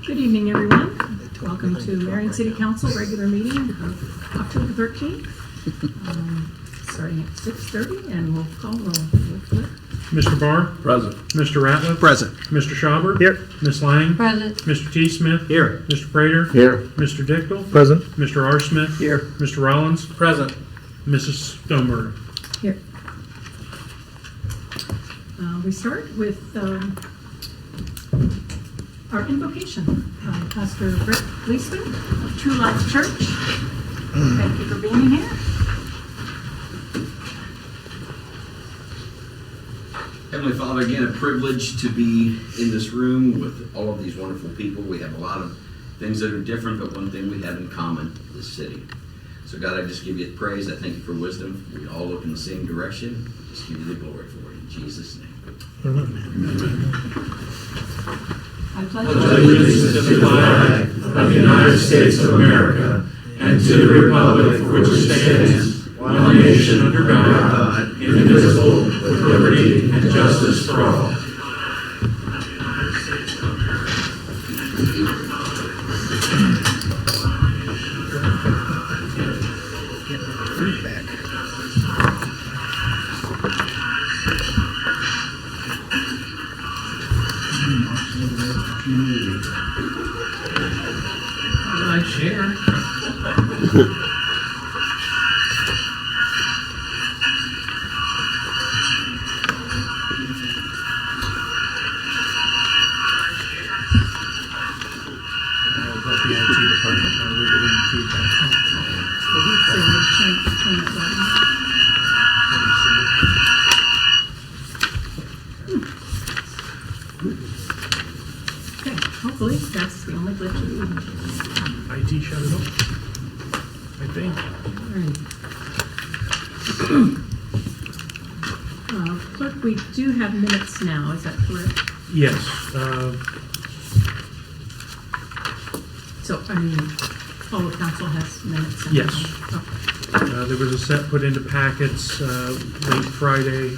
Good evening, everyone. Welcome to Marion City Council regular meeting of October 13th, starting at 6:30, and we'll call roll. Mr. Barr? Present. Mr. Ratliff? Present. Mr. Schauber? Here. Ms. Lang? Present. Mr. T. Smith? Here. Mr. Prater? Here. Mr. Dichtel? Present. Mr. R. Smith? Here. Mr. Rollins? Present. Mrs. Stoneberg? Here. We start with our invocation. Pastor Brett Leisman of True Life Church. Thank you for being here. Heavenly Father, again, a privilege to be in this room with all of these wonderful people. We have a lot of things that are different, but one thing we have in common, this city. So God, I just give you praise. I thank you for wisdom. We all look in the same direction. Just give you the glory for it in Jesus' name. Amen. I pledge allegiance to the flag of the United States of America and to the republic for which it stands, one nation under God, indivisible, with liberty and justice for all. I share. Okay, hopefully that's the only glitch of the evening. IT shut it off, I think. Clerk, we do have minutes now, is that correct? Yes. So, all of council has minutes? and- Yes. Okay. There was a set put into packets late Friday.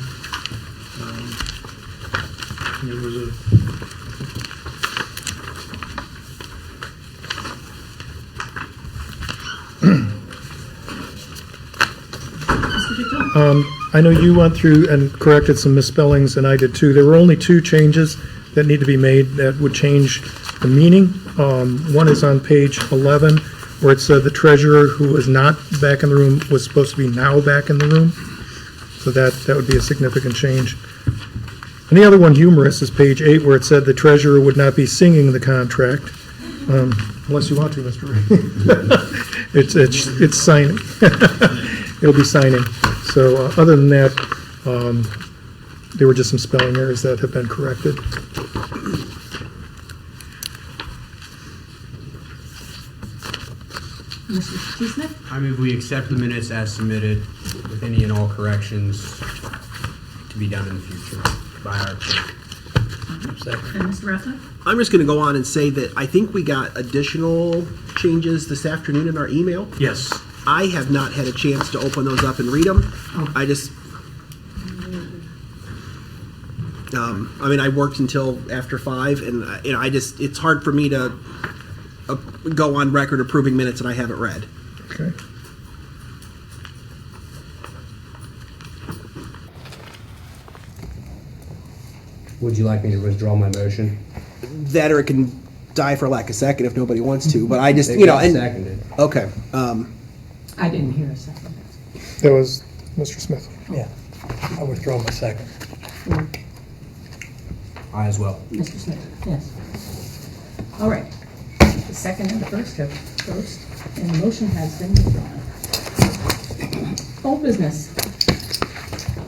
It was a Mr. Dichtel? I know you went through and corrected some misspellings, and I did too. There were only two changes that need to be made that would change the meaning. One is on page 11, where it said the treasurer who was not back in the room was supposed to be now back in the room. So that would be a significant change. And the other one, humorous, is page 8, where it said the treasurer would not be singing the contract, unless you want to, Mr. Ray. It's signing. It'll be signing. So other than that, there were just some spelling errors that have been corrected. Mr. T. Smith? I move we accept the minutes as submitted with any and all corrections to be done in the future by our clerk. And Mr. Ratliff? I'm just going to go on and say that I think we got additional changes this afternoon in our email. yes. I have not had a chance to open those up and read them. I just, I worked until after 5, and it's hard for me to go on record approving minutes that I haven't read. Okay. Would you like me to withdraw my motion? That or it can die for lack of second if nobody wants to. But I just, Seconded. okay. I didn't hear a second. That was Mr. Smith. Yeah, I withdraw my second. I as well. Mr. Smith, yes. All right. The second and the first have first, and the motion has been withdrawn. Old business.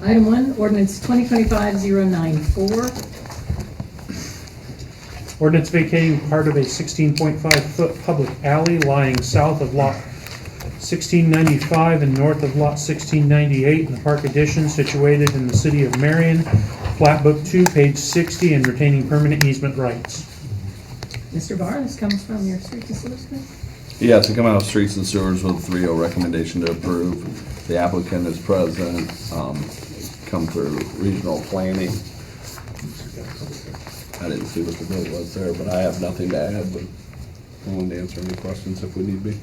Item 1, ordinance 2025-094. Ordinance vacating part of a 16.5-foot public alley lying south of lot 1695 and north of lot 1698 in the Park Addition situated in the city of Marion, Plat Book 2, page 60, and retaining permanent easement rights. Mr. Barr, this comes from your street and sewer committee? Yeah, to come out of Streets and Sewers with a 3-0 recommendation to approve. The applicant is present, come through regional planning. I didn't see what the vote was there, but I have nothing to add, but I'm willing to answer any questions if we need be.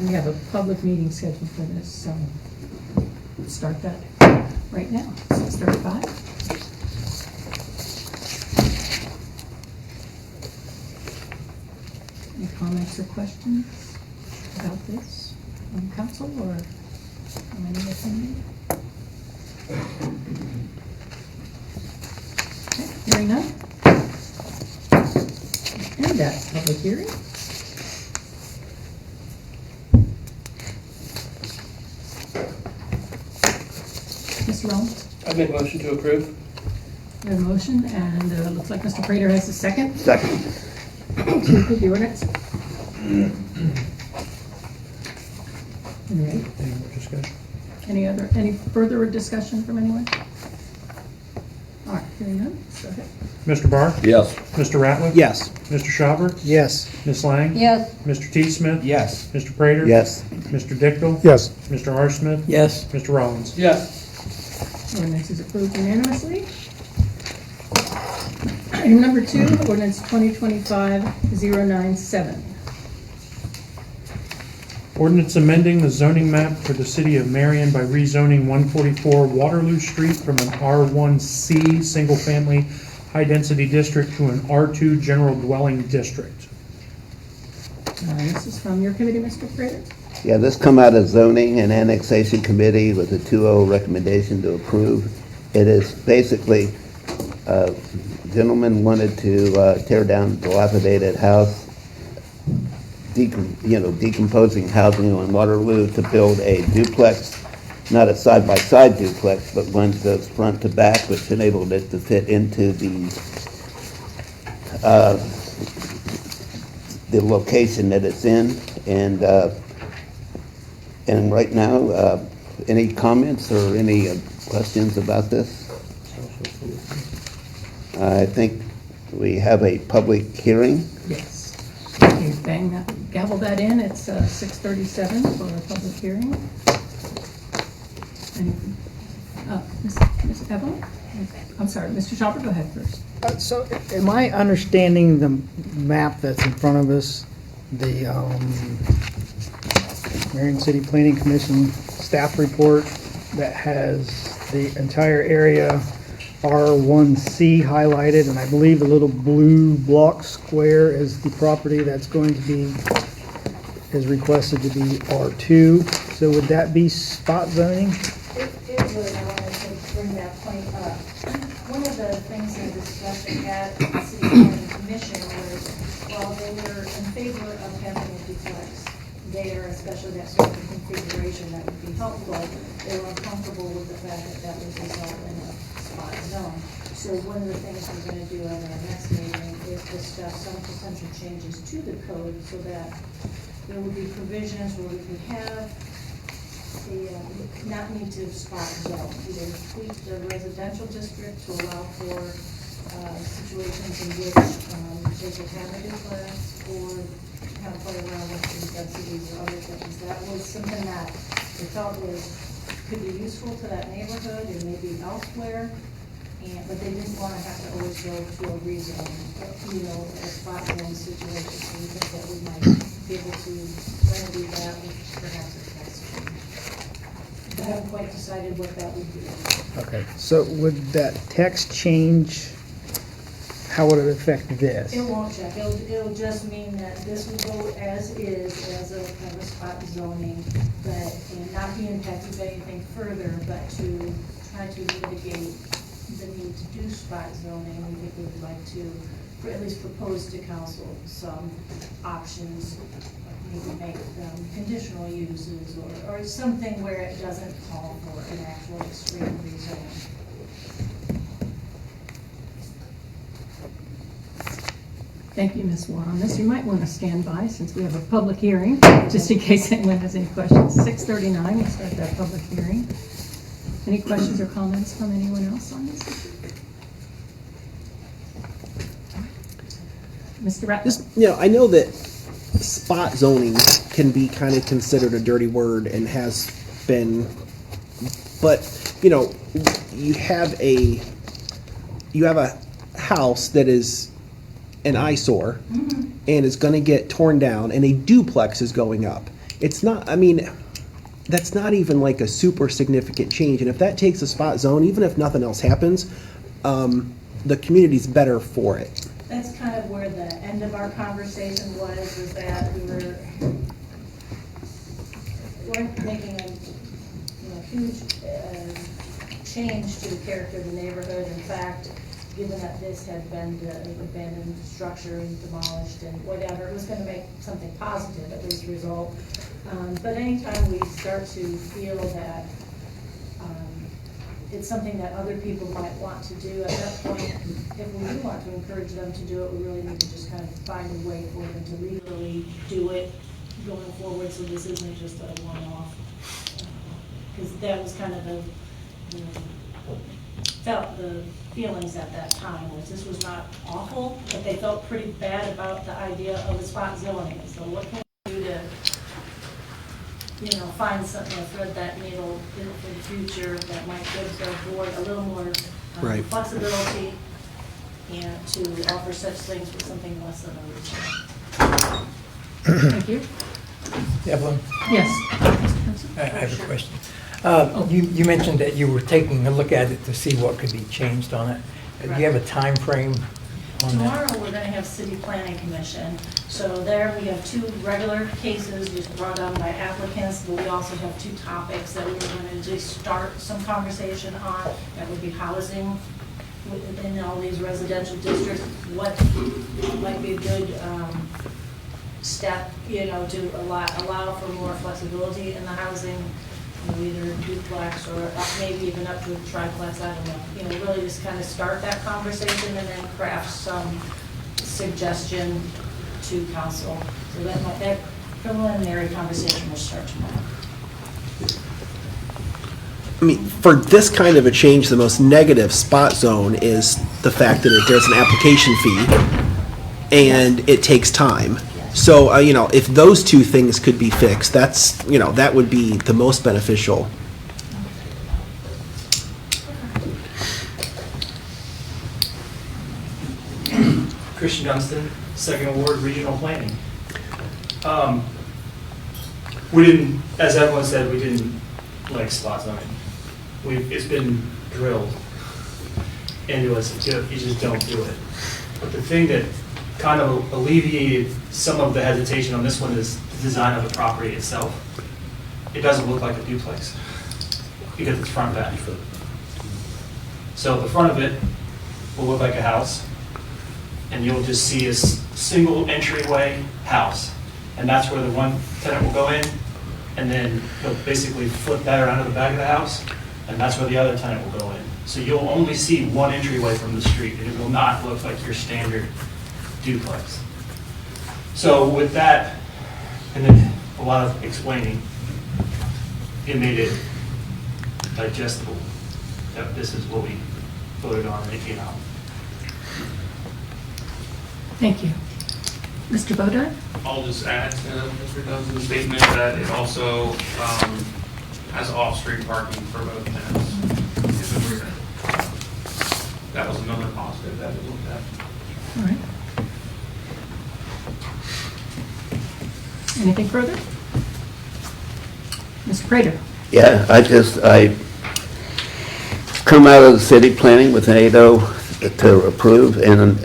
We have a public meeting scheduled for this, so let's start that right now, 6:35. Any comments or questions about this from council or from any attendee? Okay, hearing none. End that public hearing. Mr. Rollins? I make a motion to approve. We have a motion, and looks like Mr. Prater has a second. Second. To approve the ordinance. All right. Any more discussion? Any further discussion from anyone? All right, hearing none, go ahead. Mr. Barr? Yes. Mr. Ratliff? Yes. Mr. Schauber? Yes. Ms. Lang? Yes. Mr. T. Smith? Yes. Mr. Prater? Yes. Mr. Dickle? Yes. Mr. R. Smith? Yes. Mr. Rollins? Yes. Ordinance is approved unanimously. Item number 2, ordinance 2025-097. Ordinance amending the zoning map for the city of Marion by rezoning 144 Waterloo Street from an R1C Single Family High Density District to an R2 General Dwelling District. This is from your committee, Mr. Prater. Yeah, this come out of zoning and annexation committee with a 2-0 recommendation to approve. It is basically, gentleman wanted to tear down a dilapidated house, decomposing housing on Waterloo to build a duplex, not a side-by-side duplex, but one that goes front to back, which enabled it to fit into the location that it's in. And right now, any comments or any questions about this? I think we have a public hearing. Yes. You bang that, gavel that in, it's 6:37 for a public hearing. Ms. Evelyn? I'm sorry, Mr. Schauber, go ahead first. So am I understanding the map that's in front of us, the Marion City Planning Commission staff report that has the entire area R1C highlighted, and I believe the little blue block square is the property that's going to be, is requested to be R2. So would that be spot zoning? It would. I wanted to bring that point up. One of the things in discussion at the City Planning Commission was, while they were in favor of having a duplex there, especially that sort of configuration that would be helpful, they were uncomfortable with the fact that that would result in a spot zone. So one of the things we're going to do at our next meeting is discuss some potential changes to the code so that there would be provisions where we could have the, not need to spot zone, either tweak the residential district to allow for situations in which they could have a duplex or kind of play around with the densities or other things. That was something that we felt could be useful to that neighborhood and maybe elsewhere. But they didn't want to have to always go to a rezone, a spot zone situation. So we think that we might be able to remedy that with perhaps a text change. I haven't quite decided what that would be. Okay, so would that text change, how would it affect this? It won't check. It'll just mean that this will go as is, as a kind of a spot zoning, but and not be impacted by anything further, but to try to mitigate the need to do spot zoning. We think we would like to, at least propose to council some options, maybe make them conditional uses or something where it doesn't call for an actual extreme rezoning. Thank you, Ms. Warren. On this, you might want to stand by since we have a public hearing, just in case anyone has any questions. 6:39, we'll start that public hearing. Any questions or comments from anyone else on this issue? Mr. Ratliff? I know that spot zoning can be kind of considered a dirty word and has been, but, you have a you have a house that is an eyesore and is gonna get torn down, and a duplex is going up. It's not, I mean, that's not even like a super significant change, and if that takes a spot zone, even if nothing else happens, the community's better for it. That's kind of where the end of our conversation was that we weren't making a huge change to the character of the neighborhood. In fact, given that this had been abandoned structure and demolished and whatever, it was going to make something positive at least result. But anytime we start to feel that it's something that other people might want to do, at that point, if we do want to encourage them to do it, we really need to just kind of find a way for them to legally do it going forward, so this isn't just a one-off. Because that was kind of the feelings at that time, was this was not awful, but they felt pretty bad about the idea of the spot zoning. So what can we do to find something, thread that needle in for the future that might give the board a little more flexibility and to offer such things with something less than a routine. Thank you. Evelyn, Yes. I have a question. You mentioned that you were taking a look at it to see what could be changed on it. Do you have a time frame on that? Tomorrow, we're going to have City Planning Commission. So there we have 2 regular cases just brought on by applicants, but we also have 2 topics that we were going to just start some conversation on. That would be housing within all these residential districts. What might be a good step, to allow for more flexibility in the housing, either duplex or maybe even up to a triplex, I don't know. Really just kind of start that conversation and then craft some suggestion to council. So that preliminary conversation will start tomorrow. I mean, for this kind of a change, the most negative spot zone is the fact that there's an application fee and it takes time. So, if those 2 things could be fixed, that's, that would be the most beneficial. Christian Dunstan, 2nd Ward Regional Planning. We didn't, as everyone said, we didn't like spot zoning. It's been drilled into us, you just don't do it. But the thing that kind of alleviated some of the hesitation on this one is the design of the property itself. It doesn't look like a duplex because it's front back. So the front of it will look like a house, and you'll just see a single entryway house. And that's where the one tenant will go in, and then he'll basically flip that around to the back of the house, and that's where the other tenant will go in. So you'll only see one entryway from the street, and it will not look like your standard duplex. So with that, and then a lot of explaining, it made it digestible that this is what we voted on and it came out. Thank you. Mr. Bodine? I'll just add to Mr. Dunstan's statement that it also has off-street parking for both tenants in the rear. That was another positive that we looked at. All right. Anything further? Mr. Prater? Yeah, I come out of the city planning with an 8-0 to approve, and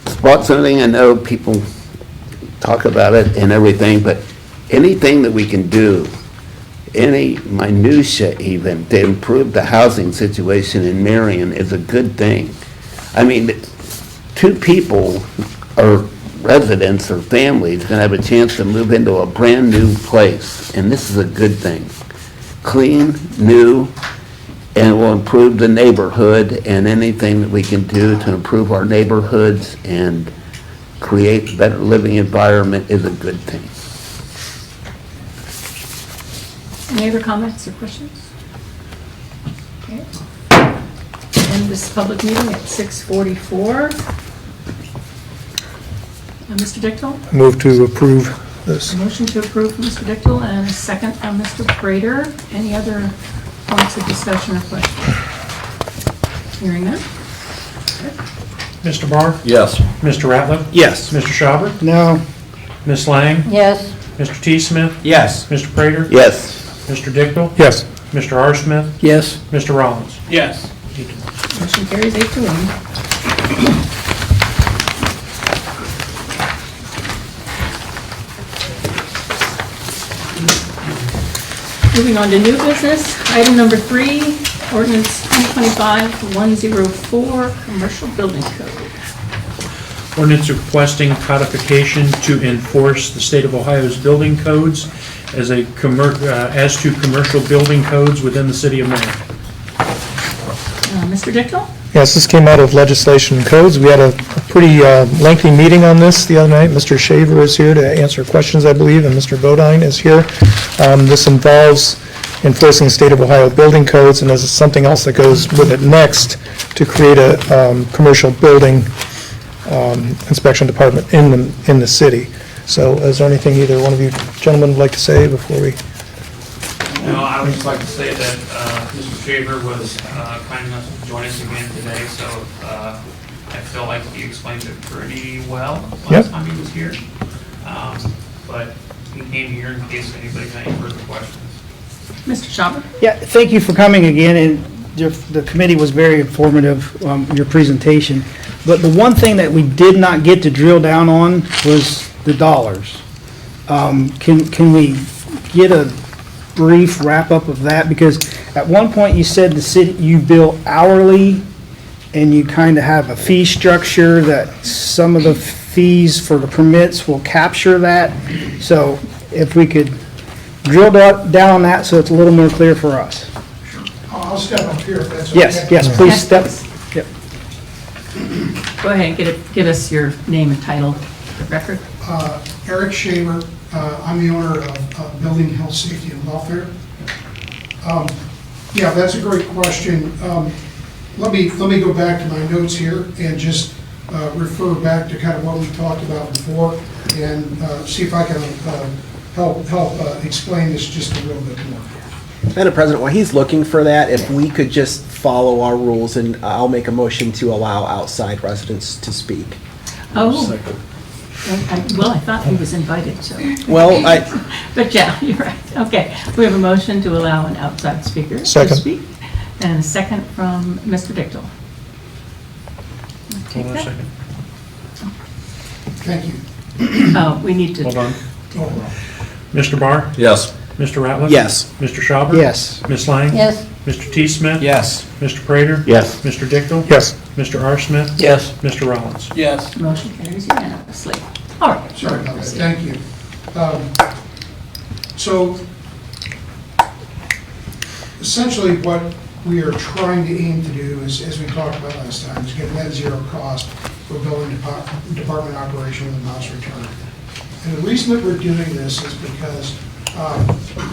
spot zoning, I know people talk about it and everything, but anything that we can do, any minutia even, to improve the housing situation in Marion is a good thing. I mean, 2 people or residents or families going to have a chance to move into a brand new place, and this is a good thing. Clean, new, and it will improve the neighborhood, and anything that we can do to improve our neighborhoods and create a better living environment is a good thing. Any other comments or questions? Okay. End this public meeting at 6:44. Mr. Dichtel? Move to approve this. A motion to approve from Mr. Dichtel and a second from Mr. Prater. Any other points of discussion or questions? Hearing none. Mr. Barr? Yes. Mr. Ratliff? Yes. Mr. Schauber? No. Ms. Lang? Yes. Mr. T. Smith? Yes. Mr. Prater? Yes. Mr. Dickel? Yes. Mr. R. Smith? Yes. Mr. Rollins? Yes. Motion carries 8-1. Moving on to new business, item number 3, ordinance 2025-104, commercial building code. Ordinance requesting codification to enforce the state of Ohio's building codes as to commercial building codes within the city of Marion. Mr. Dickel? Yes, this came out of legislation and codes. We had a pretty lengthy meeting on this the other night. Mr. Shaver is here to answer questions, I believe, and Mr. Bodine is here. This involves enforcing the state of Ohio building codes, and there's something else that goes with it next to create a commercial building inspection department in the city. So is there anything either one of you gentlemen would like to say before we? No, I would just like to say that Mr. Shaver was kind enough to join us again today, so I feel like he explained it pretty well last time he was here. But he came here in case anybody had any further questions. Mr. Schauber? Yeah, thank you for coming again, and the committee was very informative, your presentation. But the one thing that we did not get to drill down on was the dollars. Can we get a brief wrap-up of that? Because at one point you said the city, you bill hourly, and you kind of have a fee structure that some of the fees for the permits will capture that. So if we could drill down on that so it's a little more clear for us. I'll step up here if that's okay. Yes, please step. Yep. Go ahead, give us your name and title for the record. Eric Shaver, I'm the owner of Building Health, Safety, and Welfare. Yeah, that's a great question. Let me go back to my notes here and just refer back to kind of what we talked about before and see if I can help explain this just a little bit more. Madam President, while he's looking for that, if we could just follow our rules, and I'll make a motion to allow outside residents to speak. Oh. Well, I thought he was invited, so. Well, But yeah, you're right. Okay, we have a motion to allow an outside speaker to speak. And a second from Mr. Dickel. Hold on a second. Thank you. Oh, we need to. Hold on. Mr. Barr? Yes. Mr. Ratliff? Yes. Mr. Schauber? Yes. Ms. Lang? Yes. Mr. T. Smith? Yes. Mr. Prater? Yes. Mr. Dickel? Yes. Mr. R. Smith? Yes. Mr. Rollins? Yes. Motion carries unanimously. All right. Sorry about that. Thank you. So essentially what we are trying to aim to do is, as we talked about last time, is get net zero cost for building department operation with a modest return. And the reason that we're doing this is because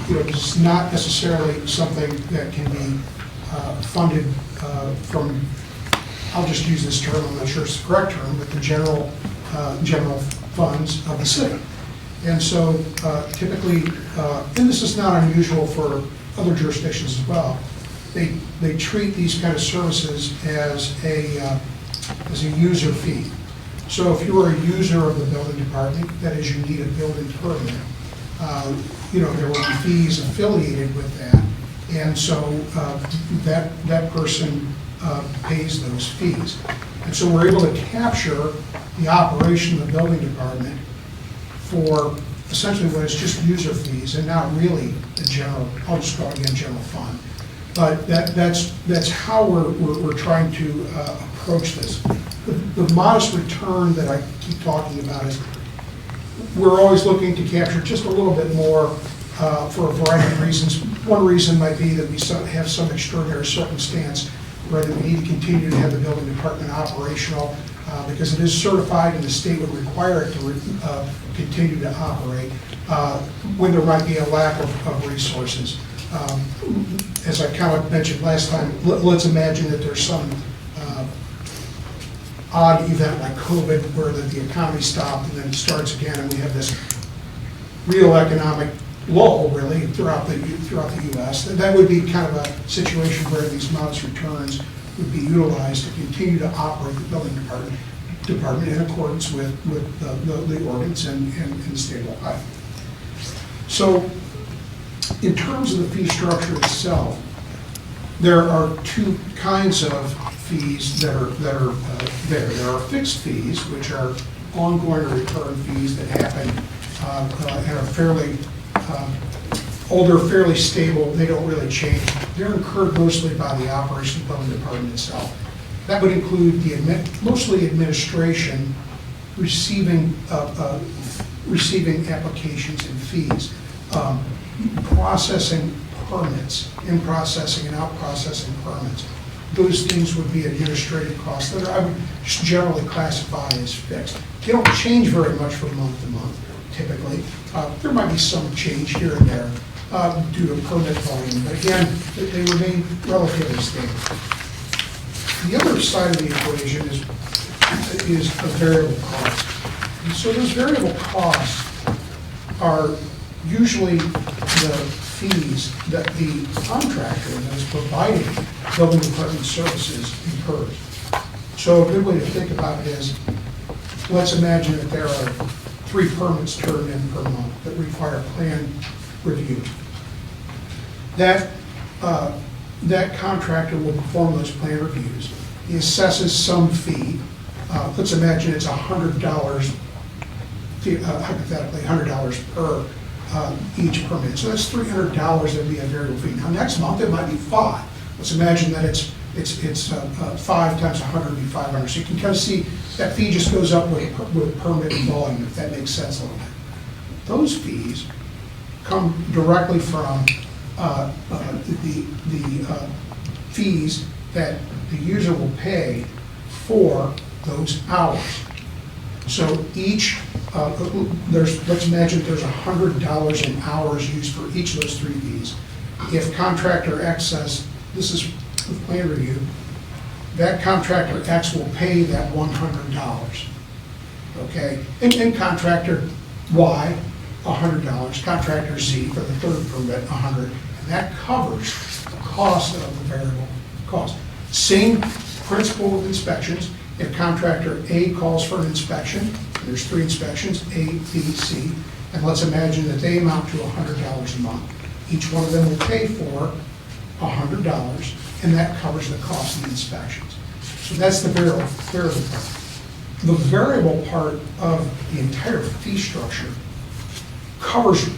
it's not necessarily something that can be funded from, I'll just use this term, I'm not sure it's the correct term, but the general funds of the city. And so typically, and this is not unusual for other jurisdictions as well, they treat these kind of services as a user fee. So if you are a user of the building department, that is, you need a building permit, there will be fees affiliated with that. And so that person pays those fees. And so we're able to capture the operation of the building department for essentially what is just user fees and not really the general, I'll just call it again, general fund. But that's how we're trying to approach this. The modest return that I keep talking about is we're always looking to capture just a little bit more for a variety of reasons. One reason might be that we have some extraordinary circumstance where we need to continue to have the building department operational because it is certified and the state would require it to continue to operate when there might be a lack of resources. As I kind of mentioned last time, let's imagine that there's some odd event like COVID where the economy stopped and then it starts again and we have this real economic lull really throughout the U.S. That would be kind of a situation where these modest returns would be utilized to continue to operate the building department in accordance with the ordinance and the state of Ohio. So, in terms of the fee structure itself, there are two kinds of fees that are there. There are fixed fees, which are ongoing or recurring fees that happen and are fairly fairly stable. They don't really change. They're incurred mostly by the operation of the building department itself. That would include mostly administration, receiving applications and fees, processing permits, in processing and out processing permits. Those things would be administrative costs that I would just generally classify as fixed. They don't change very much from month to month, typically. There might be some change here and there due to permit volume, but again, they remain relatively stable. The other side of the equation is a variable cost. And so those variable costs are usually the fees that the contractor that is providing building department services incurs. So a good way to think about it is, let's imagine that there are 3 permits turned in per month that require plan review. That contractor will perform those plan reviews. He assesses some fee. Let's imagine it's $100, hypothetically $100 per each permit. So that's $300 that would be a variable fee. Now next month it might be 5. Let's imagine that it's 5 times 100 would be 500. So you can kind of see that fee just goes up with permit volume, if that makes sense a little bit. Those fees come directly from the fees that the user will pay for those hours. So each, let's imagine there's $100 in hours used for each of those 3 fees. If contractor X says, this is the plan review, that contractor X will pay that $100, okay? And contractor Y, $100, contractor Z for the 3rd permit, $100, and that covers the cost of the variable cost. Same principle with inspections. If contractor A calls for an inspection, there's 3 inspections, A, B, C, and let's imagine that they amount to $100 a month. Each one of them will pay for $100, and that covers the cost of the inspections. So that's the variable part. The variable part of the entire fee structure covers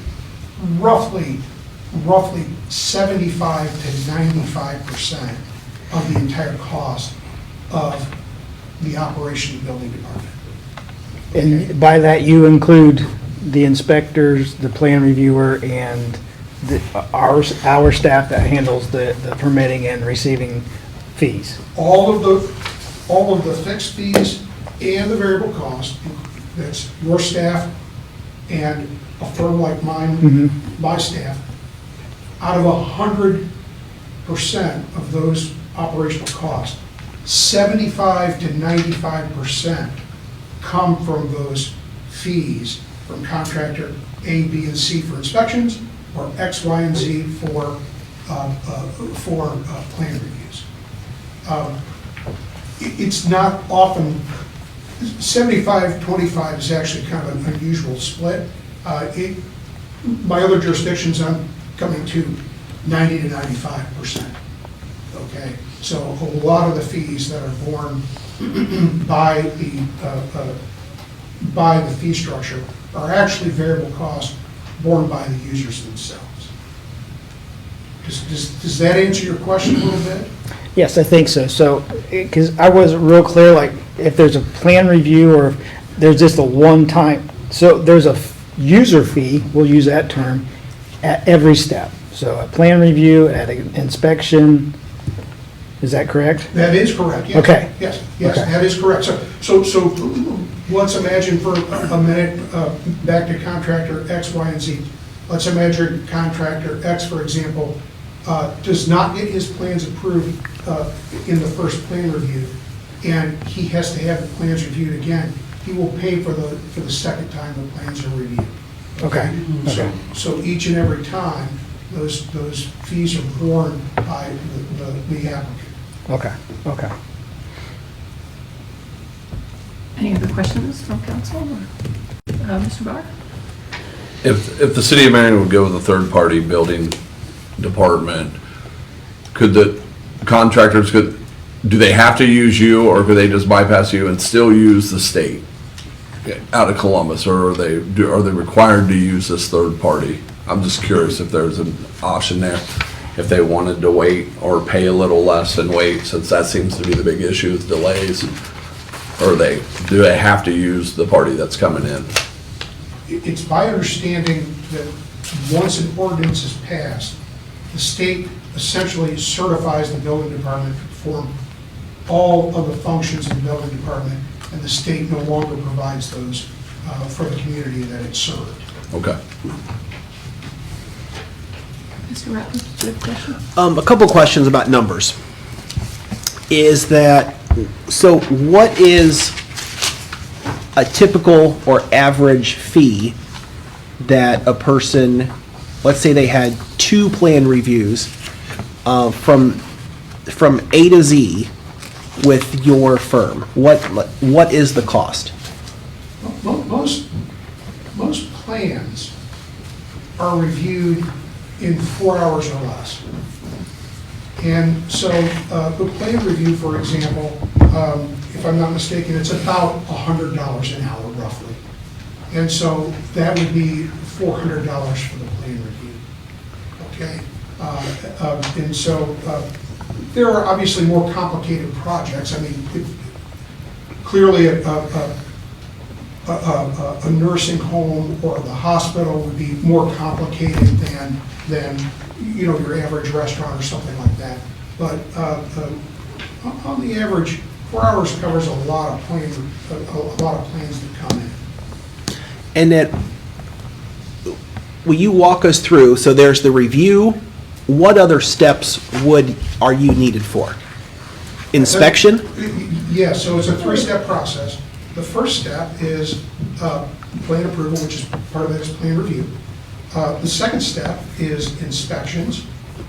roughly 75 to 95% of the entire cost of the operation of the building department. And by that, you include the inspectors, the plan reviewer, and our staff that handles the permitting and receiving fees. All of the fixed fees and the variable cost, that's your staff and a firm like mine, my staff, out of 100% of those operational costs, 75 to 95% come from those fees from contractor A, B, and C for inspections, or X, Y, and Z for plan reviews. It's not often, 75-25 is actually kind of an unusual split. My other jurisdictions, I'm coming to 90 to 95%. Okay, so a lot of the fees that are borne by the fee structure are actually variable costs borne by the users themselves. Does that answer your question a little bit? Yes, I think so. So, because I wasn't real clear, like if there's a plan review or if there's just a one-time, so there's a user fee, we'll use that term, at every step. So a plan review, at an inspection, is that correct? That is correct, yes. Okay. Yes, Okay. that is correct. So let's imagine for a minute, back to contractor X, Y, and Z. Let's imagine contractor X, for example, does not get his plans approved in the first plan review, and he has to have the plans reviewed again. He will pay for the second time the plans are reviewed. Okay. So each and every time, those fees are borne by the applicant. Okay, okay. Any other questions from council? Mr. Barr? If the city of Marion would go with a third-party building department, could the contractors, do they have to use you, or could they just bypass you and still use the state out of Columbus, or are they required to use this third party? I'm just curious if there's an option there, if they wanted to wait or pay a little less and wait, since that seems to be the big issue with delays, or do they have to use the party that's coming in? It's my understanding that once an ordinance is passed, the state essentially certifies the building department to perform all of the functions of the building department, and the state no longer provides those for the community that it served. Okay. Mr. Ratliff, do you have a question? A couple questions about numbers. So what is a typical or average fee that a person, let's say they had 2 plan reviews from A to Z with your firm? What is the cost? Most plans are reviewed in 4 hours or less. And so the plan review, for example, if I'm not mistaken, it's about $100 an hour roughly. And so that would be $400 for the plan review. Okay? And so there are obviously more complicated projects. I mean, clearly a nursing home or the hospital would be more complicated than your average restaurant or something like that. But on the average, 4 hours covers a lot of plans that come in. And then, will you walk us through, so there's the review, what other steps are you needed for? Inspection? Yeah, so it's a 3-step process. The first step is plan approval, which is part of that is plan review. The second step is inspections,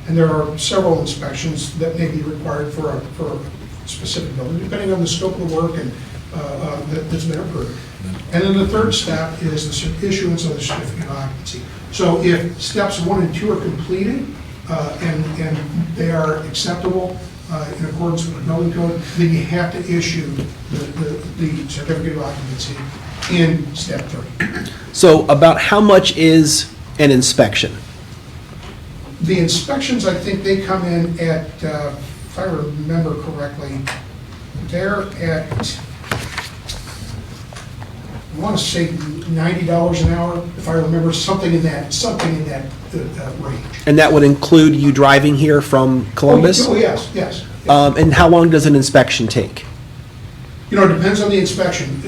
and there are several inspections that may be required for a specific building, depending on the scope of the work and that's been approved. And then the third step is the issuance of the certificate of occupancy. So if steps 1 and 2 are completed and they are acceptable in accordance with the building code, then you have to issue the certificate of occupancy in step 3. So about how much is an inspection? The inspections, I think they come in at, if I remember correctly, they're at, I want to say $90 an hour, if I remember, something in that range. And that would include you driving here from Columbus? Oh, yes. And how long does an inspection take? It depends on the inspection.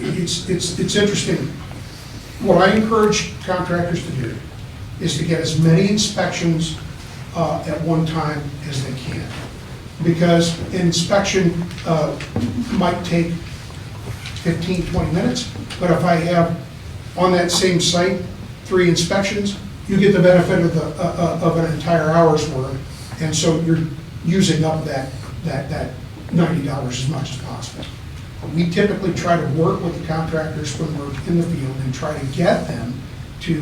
It's interesting. What I encourage contractors to do is to get as many inspections at one time as they can. Because an inspection might take 15, 20 minutes, but if I have on that same site 3 inspections, you get the benefit of an entire hour's work, and so you're using up that $90 as much as possible. We typically try to work with the contractors when we're in the field and try to get them to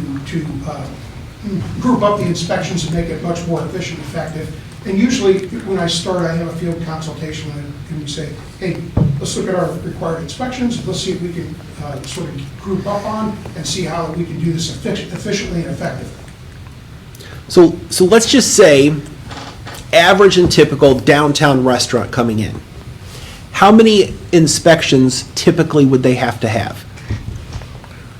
group up the inspections and make it much more efficient and effective. And usually, when I start, I have a field consultation and we say, hey, let's look at our required inspections, let's see if we can sort of group up on and see how we can do this efficiently and effectively. So let's just say, average and typical downtown restaurant coming in. How many inspections typically would they have to have?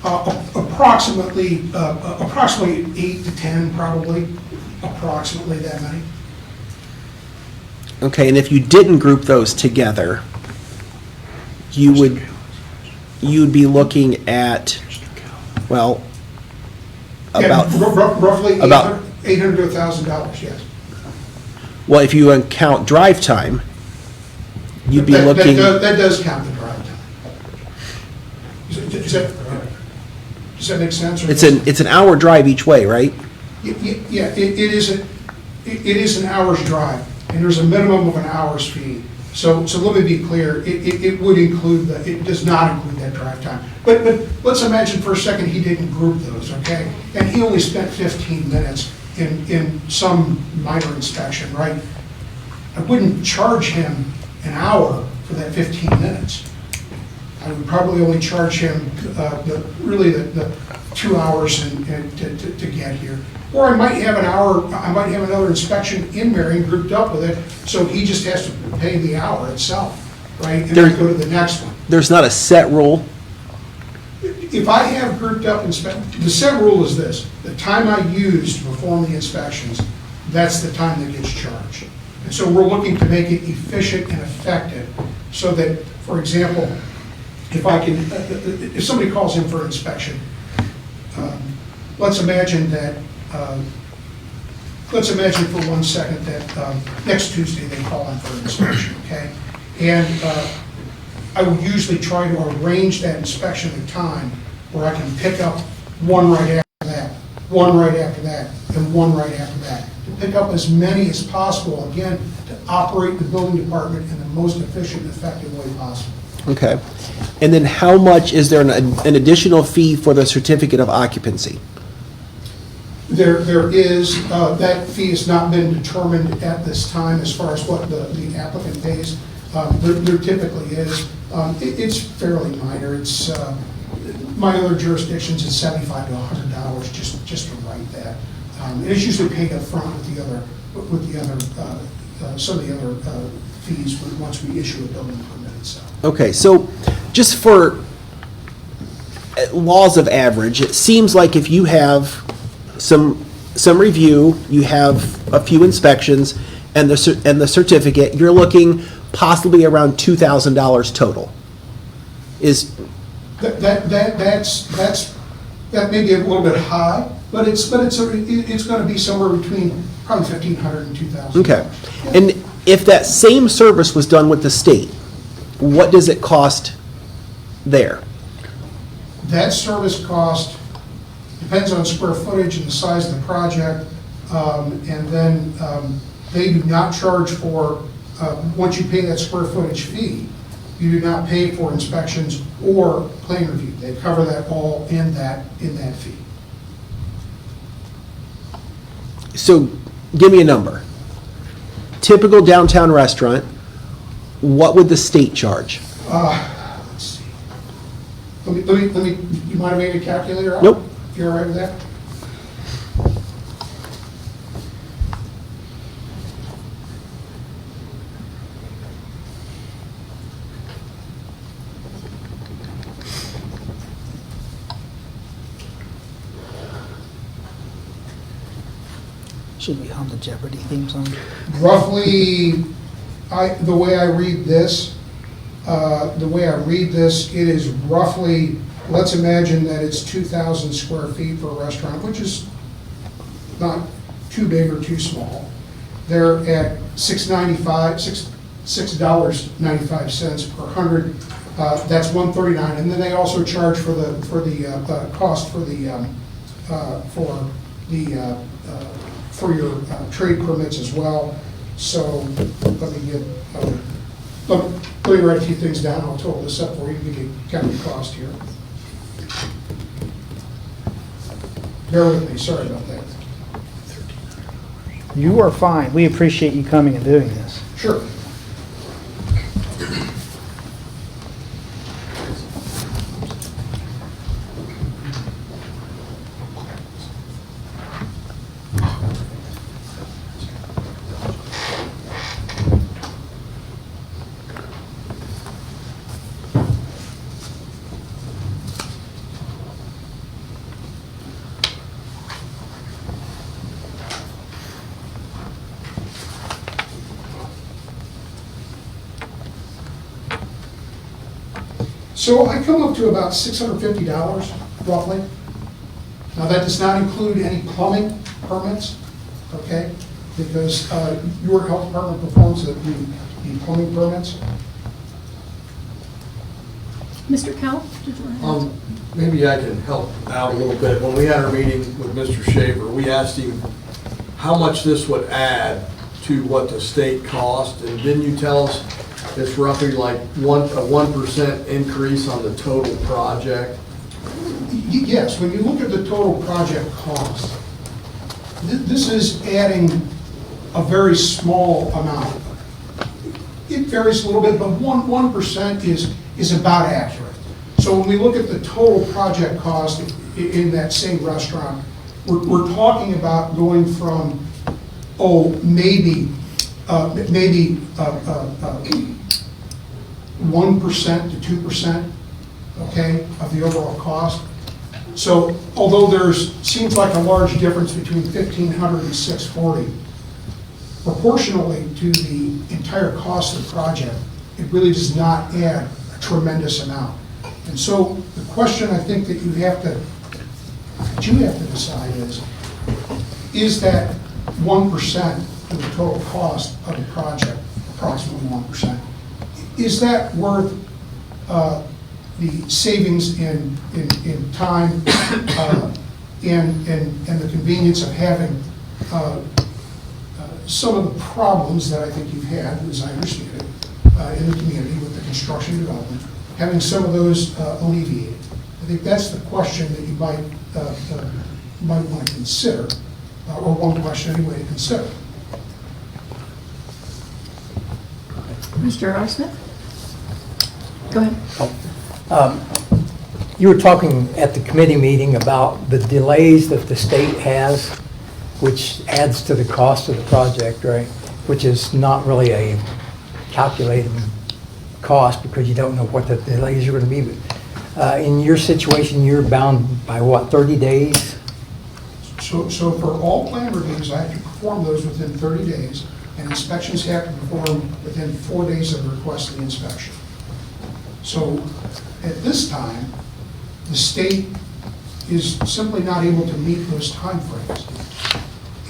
Approximately 8 to 10, probably. Approximately that many. Okay, and if you didn't group those together, you'd be looking at, well, about roughly about $800 to $1,000, yes. Well, if you count drive time, you'd be looking. That does count the drive time. Does that make sense? It's an hour drive each way, right? Yeah, it is an hour's drive. and there's a minimum of an hour's fee. So let me be clear, it would include, it does not include that drive time. But let's imagine for a second he didn't group those, okay? And he only spent 15 minutes in some minor inspection, right? I wouldn't charge him an hour for that 15 minutes. I would probably only charge him the 2 hours to get here. Or I might have another inspection in Marion grouped up with it, so he just has to pay the hour itself, right? And then go to the next one. There's not a set rule? If I have grouped up the set rule is this: the time I use to perform the inspections, that's the time that gets charged. And so we're looking to make it efficient and effective, so that, for example, if somebody calls in for an inspection, let's imagine for 1 second that next Tuesday they call in for an inspection, okay? And I would usually try to arrange that inspection at a time where I can pick up one right after that, one right after that, and one right after that. To pick up as many as possible, again, to operate the building department in the most efficient and effective way possible. Okay. And then how much, is there an additional fee for the certificate of occupancy? There is, that fee has not been determined at this time as far as what the applicant pays. There typically is. It's fairly minor. It's, my other jurisdictions, it's $75 to $100 just to write that. It's usually paid up front with some of the other fees once we issue a building permit itself. Okay, so just for laws of average, it seems like if you have some review, you have a few inspections, and the certificate, you're looking possibly around $2,000 total. That may be a little bit high, but it's going to be somewhere between probably $1,500 and $2,000. Okay, and if that same service was done with the state, what does it cost there? That service cost depends on square footage and the size of the project, and then they do not charge for, once you pay that square footage fee, you do not pay for inspections or plan review. They cover that all in that fee. So give me a number. Typical downtown restaurant, what would the state charge? Let's see. Let me, you mind if I get a calculator out? Nope. If you're all right with that? Should we hum the Jeopardy theme song? Roughly, the way I read this, it is roughly, let's imagine that it's 2,000 square feet for a restaurant, which is not too big or too small. They're at $6.95 per 100. That's $139, and then they also charge for the cost for your trade permits as well. So let me write a few things down. I'll total this up for you to get kind of the cost here. Bear with me, sorry about that. You are fine. We appreciate you coming and doing this. Sure. So I come up to about $650 roughly. Now that does not include any plumbing permits, okay? Because your health department performs the plumbing permits. Mr. Kell, did you want to ask? Maybe I can help out a little bit. When we had our meeting with Mr. Shaver, we asked him how much this would add to what the state cost, and didn't you tell us it's roughly like a 1% increase on the total project? Yes, when you look at the total project cost, this is adding a very small amount. It varies a little bit, but 1% is about accurate. So when we look at the total project cost in that same restaurant, we're talking about going from, maybe 1% to 2%, okay, of the overall cost. So although seems like a large difference between 1,500 and 640, proportionally to the entire cost of the project, it really does not add a tremendous amount. And so the question I think that you have to decide is that 1% of the total cost of the project, approximately 1%, is that worth the savings in time and the convenience of having some of the problems that I think you've had, as I understand it, in the community with the construction development, having some of those alleviated? I think that's the question that you might want to consider, or one question anyway to consider. Mr. R. Smith? Go ahead. You were talking at the committee meeting about the delays that the state has, which adds to the cost of the project, right? Which is not really a calculated cost because you don't know what the delays are going to be. In your situation, you're bound by what, 30 days? So for all plan reviews, I have to perform those within 30 days, and inspections have to perform within 4 days of the request of the inspection. So at this time, the state is simply not able to meet those timeframes.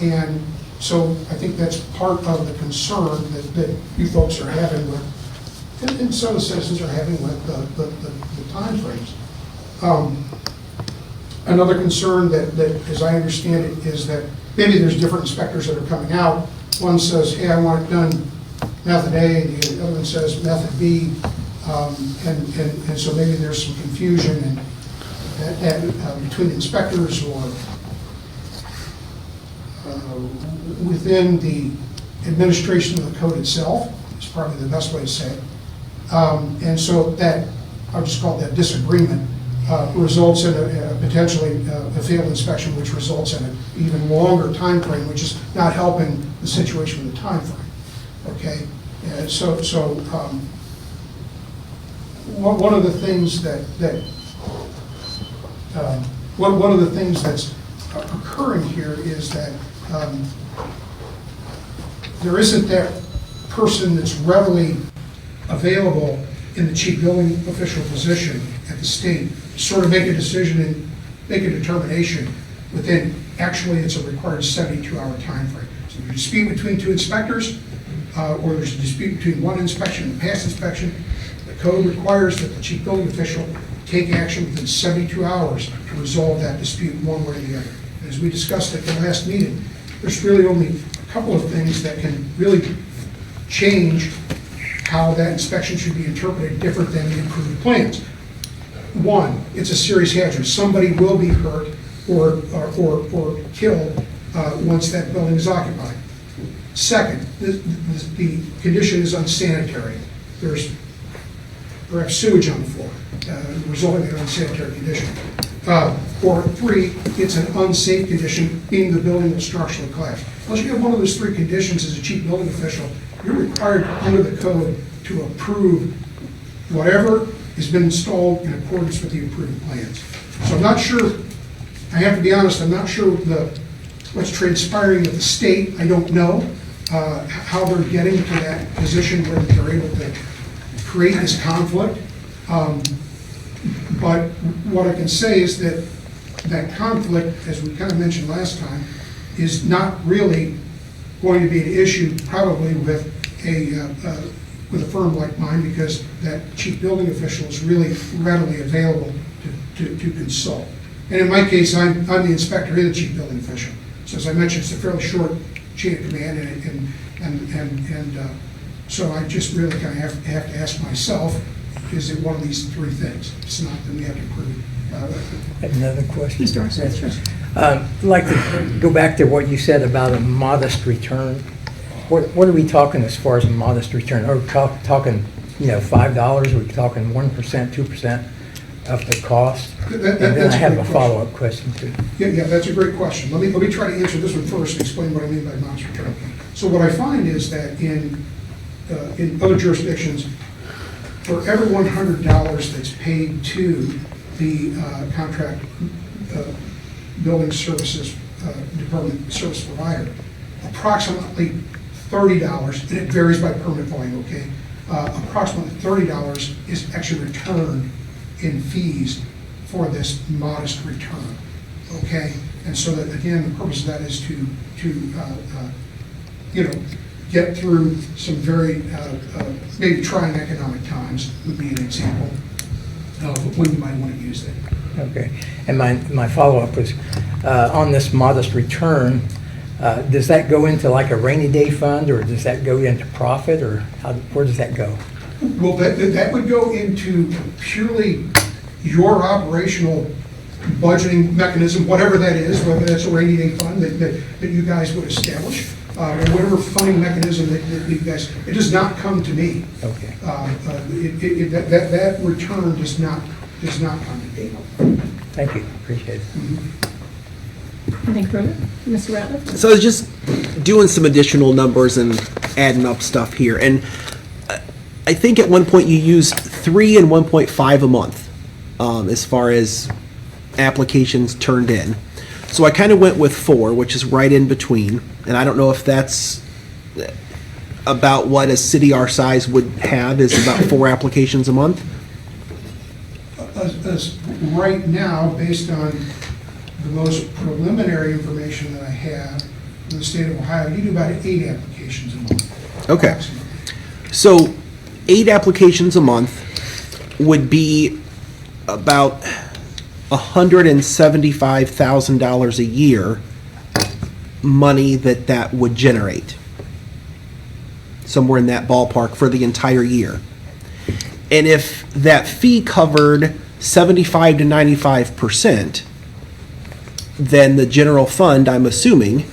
And so I think that's part of the concern that you folks are having with, and some of the citizens are having with the timeframes. Another concern that, as I understand it, is that maybe there's different inspectors that are coming out. One says, hey, I want it done method A, and the other one says method B. And so maybe there's some confusion between inspectors or within the administration of the code itself, is probably the best way to say it. And so that, I'll just call it that disagreement, results in a potentially a failed inspection, which results in an even longer time frame, which is not helping the situation with the time frame. Okay, and one of the things one of the things that's occurring here is that there isn't that person that's readily available in the chief building official position at the state to sort of make a decision and make a determination within, actually it's a required 72-hour time frame. So there's a dispute between two inspectors, or there's a dispute between one inspection and a past inspection. The code requires that the chief building official take action within 72 hours to resolve that dispute one way or the other. And as we discussed at the last meeting, there's really only a couple of things that can really change how that inspection should be interpreted different than the approved plans. One, it's a serious hazard. Somebody will be hurt or killed once that building is occupied. Second, the condition is unsanitary. There's perhaps sewage on the floor, resulting in an unsanitary condition. Or three, it's an unsafe condition, being the building will structurally collapse. Unless you have one of those three conditions as a chief building official, you're required under the code to approve whatever has been installed in accordance with the approved plans. So I'm not sure, I have to be honest, I'm not sure what's transpiring at the state. I don't know how they're getting to that position where they're able to create this conflict. But what I can say is that conflict, as we kind of mentioned last time, is not really going to be an issue probably with a firm like mine, because that chief building official is really readily available to consult. And in my case, I'm the inspector and the chief building official. So as I mentioned, it's a fairly short chain of command, and And so I just really kind of have to ask myself, is it one of these three things? It's not, then we have to prove it. Another question. Mr. Arcee, sure. I'd like to go back to what you said about a modest return. What are we talking as far as a modest return? Are we talking, $5? Are we talking 1%, 2% of the cost? And then I have a follow-up question too. Yeah, that's a great question. Let me try to answer this one first and explain what I mean by modest return. So what I find is that in other jurisdictions, for every $100 that's paid to the contract building services department service provider, approximately $30, and it varies by permit volume, okay? Approximately $30 is actually returned in fees for this modest return, okay? And so that, again, the purpose of that is to get through some very, maybe trying economic times would be an example of when you might want to use that. Okay. And my follow-up was, on this modest return, does that go into like a rainy day fund, or does that go into profit, or where does that go? Well, that would go into purely your operational budgeting mechanism, whatever that is, whether that's a rainy day fund that you guys would establish, or whatever funding mechanism that you guys, it does not come to me. Okay. That return does not come to me. Thank you, appreciate it. Anything further? Mr. Ratliff? So I was just doing some additional numbers and adding up stuff here, and I think at one point you used 3 and 1.5 a month as far as applications turned in. So I kind of went with 4, which is right in between, and I don't know if that's about what a city our size would have, is about 4 applications a month. Right now, based on the most preliminary information that I have in the state of Ohio, you do about 8 applications a month. Okay. So 8 applications a month would be about $175,000 a year money that would generate. Somewhere in that ballpark for the entire year. And if that fee covered 75 to 95%, then the general fund, I'm assuming,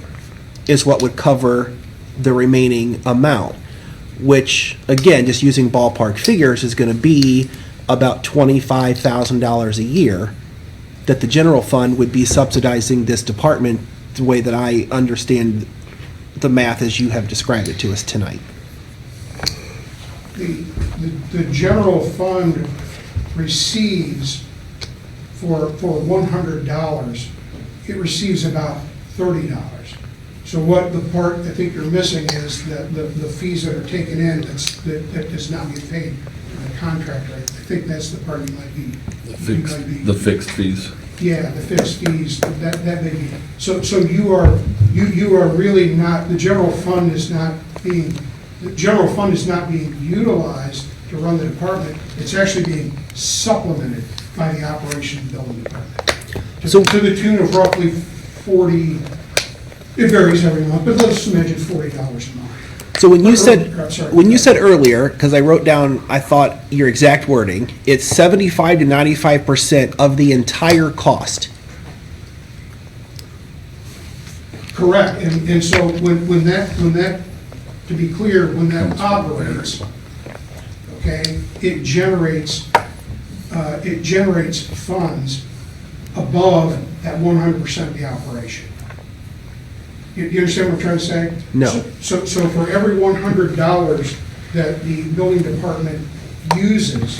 is what would cover the remaining amount, which, again, just using ballpark figures, is going to be about $25,000 a year that the general fund would be subsidizing this department the way that I understand the math as you have described it to us tonight. The general fund receives for $100, it receives about $30. So what the part I think you're missing is the fees that are taken in that does not get paid to the contractor. I think that's the part you might be. The fixed fees. Yeah, the fixed fees, that may be. So you are really not, the general fund is not being utilized to run the department. It's actually being supplemented by the operation of the building department. To the tune of roughly 40, it varies every month, but let's imagine $40 a month. So when you said earlier, because I wrote down, I thought your exact wording, it's 75 to 95% of the entire cost. Correct, and so when that, to be clear, when that operates, okay, it generates funds above that 100% of the operation. You understand what I'm trying to say? No. So for every $100 that the building department uses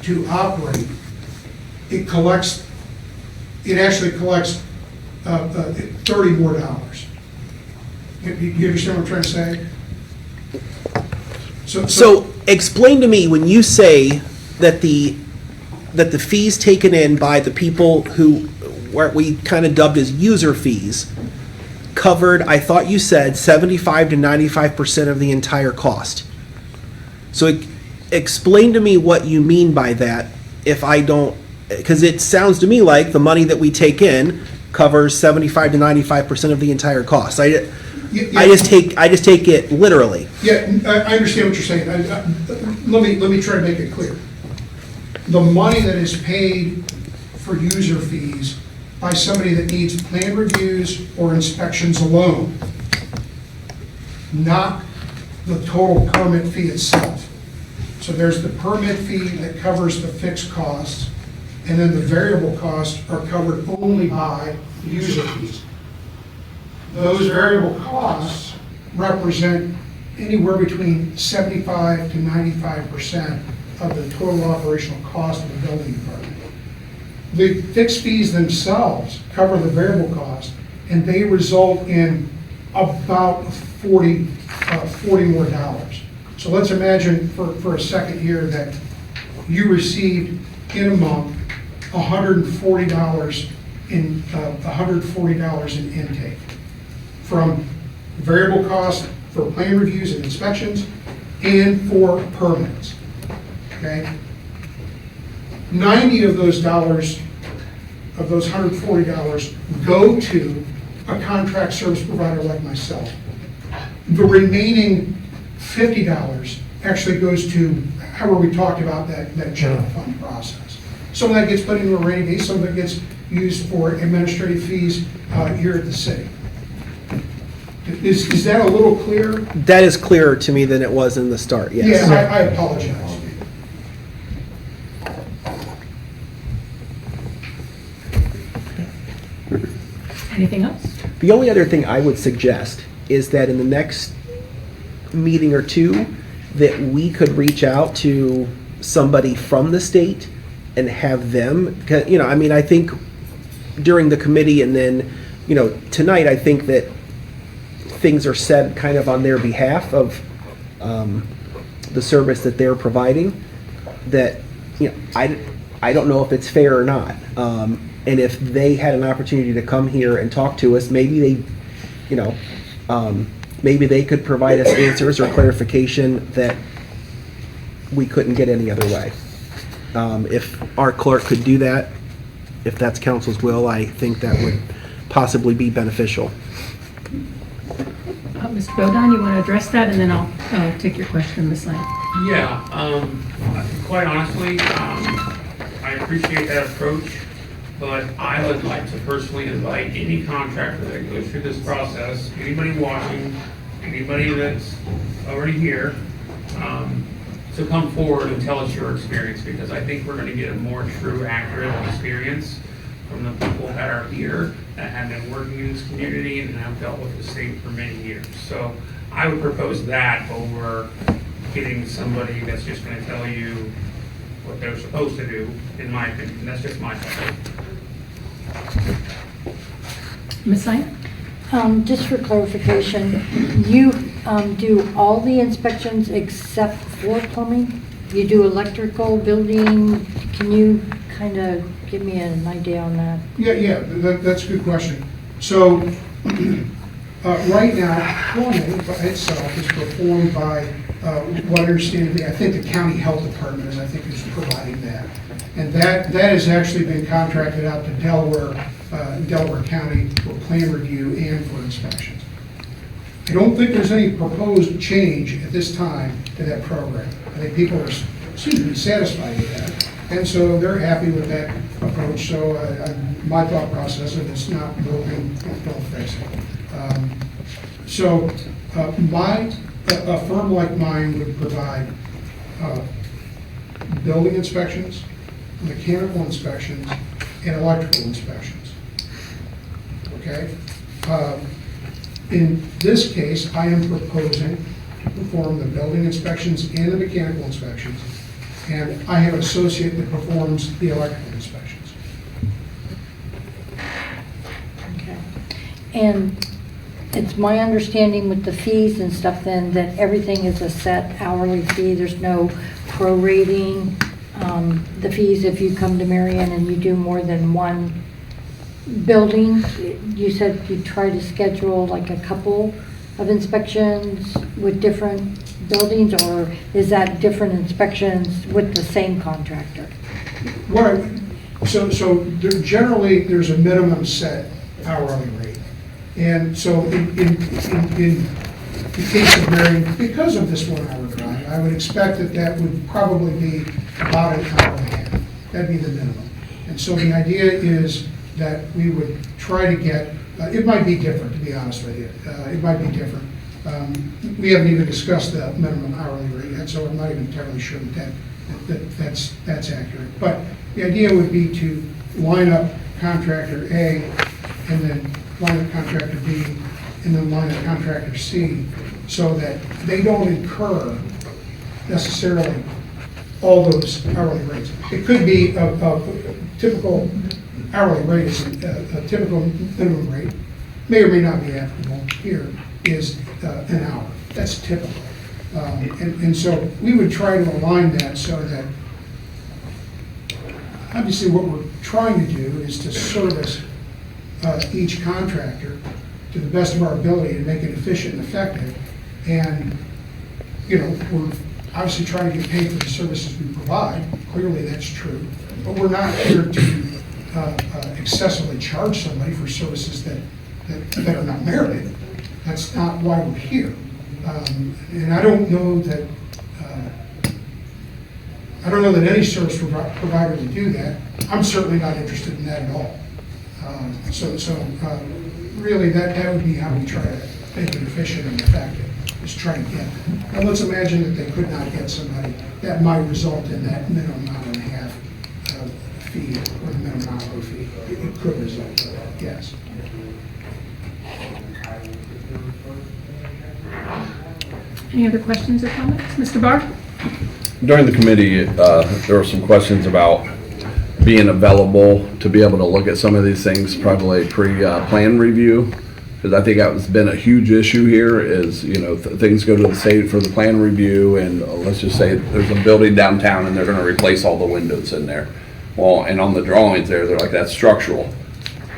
to operate, it actually collects $30 more. You understand what I'm trying to say? So explain to me, when you say that the fees taken in by the people who, what we kind of dubbed as user fees, covered, I thought you said 75 to 95% of the entire cost. So explain to me what you mean by that, if I don't, because it sounds to me like the money that we take in covers 75 to 95% of the entire cost. I just take it literally. Yeah, I understand what you're saying. Let me try to make it clear. The money that is paid for user fees by somebody that needs plan reviews or inspections alone, not the total permit fee itself. So there's the permit fee that covers the fixed costs, and then the variable costs are covered only by user fees. Those variable costs represent anywhere between 75 to 95% of the total operational cost of the building department. The fixed fees themselves cover the variable cost, and they result in about 40 more dollars. So let's imagine for a second here that you received in a month $140 in intake from variable cost for plan reviews and inspections and for permits. Okay? 90 of those dollars, of those $140, go to a contract service provider like myself. The remaining $50 actually goes to, however we talked about that general fund process. Some of that gets put into a rainy day, some of it gets used for administrative fees here at the city. Is that a little clearer? That is clearer to me than it was in the start, yes. Yeah, I apologize. Anything else? The only other thing I would suggest is that in the next meeting or two, that we could reach out to somebody from the state and have them, I think during the committee and then, tonight, I think that things are said kind of on their behalf of the service that they're providing, that, I don't know if it's fair or not. And if they had an opportunity to come here and talk to us, maybe maybe they could provide us answers or clarification that we couldn't get any other way. If our clerk could do that, if that's council's will, I think that would possibly be beneficial. Mr. Bodine, you want to address that, and then I'll take your question, Ms. Lang. Yeah, quite honestly, I appreciate that approach, but I would like to personally invite any contractor that goes through this process, anybody watching, anybody that's already here, to come forward and tell us your experience, because I think we're going to get a more true, accurate experience from the people that are here, that have been working in this community and have dealt with the state for many years. So I would propose that over getting somebody that's just going to tell you what they're supposed to do, in my opinion. That's just my thought. Ms. Lang? Just for clarification, you do all the inspections except for plumbing? You do electrical, building? Can you kind of give me an idea on that? Yeah, that's a good question. So, right now, plumbing by itself is performed by, what I understand, I think the county health department is providing that. And that has actually been contracted out to Delaware County for plan review and for inspections. I don't think there's any proposed change at this time to that program. I think people are, satisfied with that. And so they're happy with that approach. So my thought process, if it's not broken, don't fix it. A firm like mine would provide building inspections, mechanical inspections, and electrical inspections. Okay? In this case, I am proposing to perform the building inspections and the mechanical inspections, and I have an associate that performs the electrical inspections. Okay. And it's my understanding with the fees and stuff then that everything is a set hourly fee. There's no prorating. The fees, if you come to Marion and you do more than one building, you said you try to schedule like a couple of inspections with different buildings, or is that different inspections with the same contractor? So generally, there's a minimum set hourly rate. And so in the case of Marion, because of this 1 hour drive, I would expect that that would probably be about an hour and a half. That'd be the minimum. And so the idea is that we would try to get, it might be different, to be honest with you. It might be different. We haven't even discussed the minimum hourly rate yet, so I'm not even entirely sure that's accurate. But the idea would be to line up contractor A, and then line up contractor B, and then line up contractor C, so that they don't incur necessarily all those hourly rates. It could be a typical hourly rate, is a typical minimum rate, may or may not be applicable here, is an hour. That's typical. And so we would try to align that so that, obviously what we're trying to do is to service each contractor to the best of our ability and make it efficient and effective. And, you know, we're obviously trying to get paid for the services we provide. Clearly that's true. But we're not here to excessively charge somebody for services that are not merited. That's not why we're here. And I don't know that any service provider would do that. I'm certainly not interested in that at all. Really, that would be how we try to make it efficient and effective, is try to get. Now let's imagine that they could not get somebody. That might result in that minimum hour and a half fee, or the minimum hour fee. It could result in that, yes. Any other questions or comments? Mr. Barr? During the committee, there were some questions about being available to be able to look at some of these things, probably pre-plan review. Because I think that's been a huge issue here is, you know, things go to the state for the plan review, and let's just say there's a building downtown and they're going to replace all the windows in there. Well, and on the drawings there, they're like, that's structural.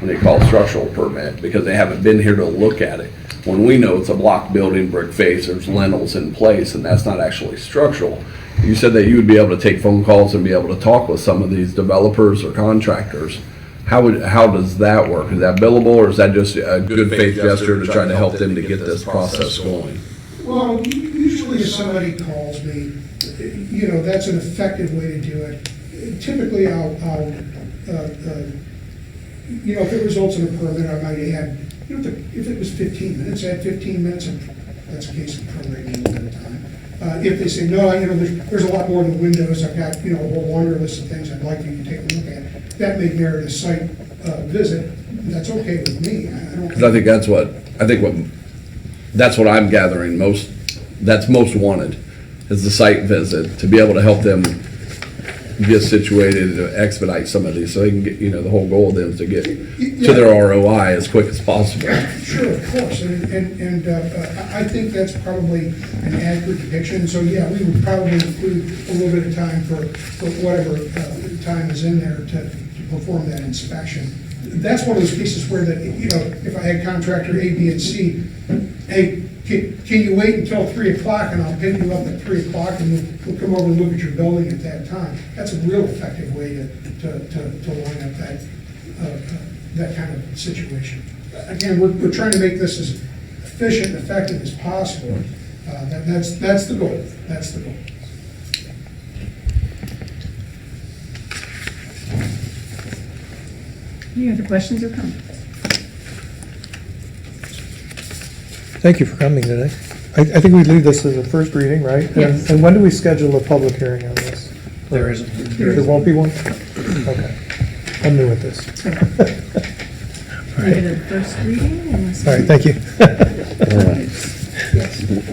And they call it structural permit because they haven't been here to look at it. When we know it's a block building, brick face, there's lintels in place, and that's not actually structural. You said that you would be able to take phone calls and be able to talk with some of these developers or contractors. How does that work? Is that billable, or is that just a good faith gesture to try to help them to get this process going? Well, usually if somebody calls me, you know, that's an effective way to do it. Typically, I'll you know, if it results in a permit, I might add, you know, if it was 15 minutes, add 15 minutes, and that's a case of prorating a little bit of time. If they say, no, you know, there's a lot more than windows, I've got, you know, a whole laundry list of things I'd like you to take a look at, that may merit a site visit. That's okay with me. Because I think that's what I'm gathering that's most wanted, is the site visit, to be able to help them get situated to expedite some of these, so they can get, you know, the whole goal of them is to get to their ROI as quick as possible. Sure, of course, and I think that's probably an accurate depiction. So yeah, we would probably include a little bit of time for whatever time is in there to perform that inspection. That's one of those cases where that, you know, if I had contractor A, B, and C, hey, can you wait until 3 o'clock and I'll pick you up at 3 o'clock and we'll come over and look at your building at that time. That's a real effective way to line up that kind of situation. Again, we're trying to make this as efficient and effective as possible. That's the goal. That's the goal. Any other questions or comments? Thank you for coming today. I think we leave this as a first reading, right? Yes. And when do we schedule a public hearing on this? There isn't. There won't be one? Okay. I'm new at this. Leave it at first reading. All right, thank you.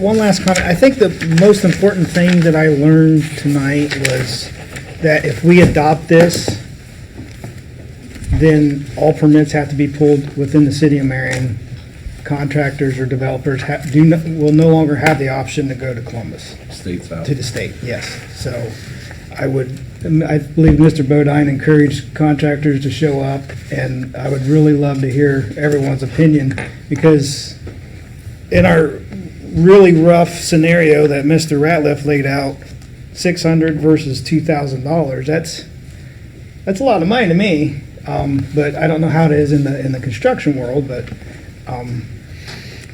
One last comment. I think the most important thing that I learned tonight was that if we adopt this, then all permits have to be pulled within the city of Marion. Contractors or developers will no longer have the option to go to Columbus. State's out. To the state, yes. So I believe Mr. Bodine encouraged contractors to show up, and I would really love to hear everyone's opinion, because in our really rough scenario that Mr. Ratliff laid out, $600 versus $2,000, that's a lot of money to me. But I don't know how it is in the construction world, but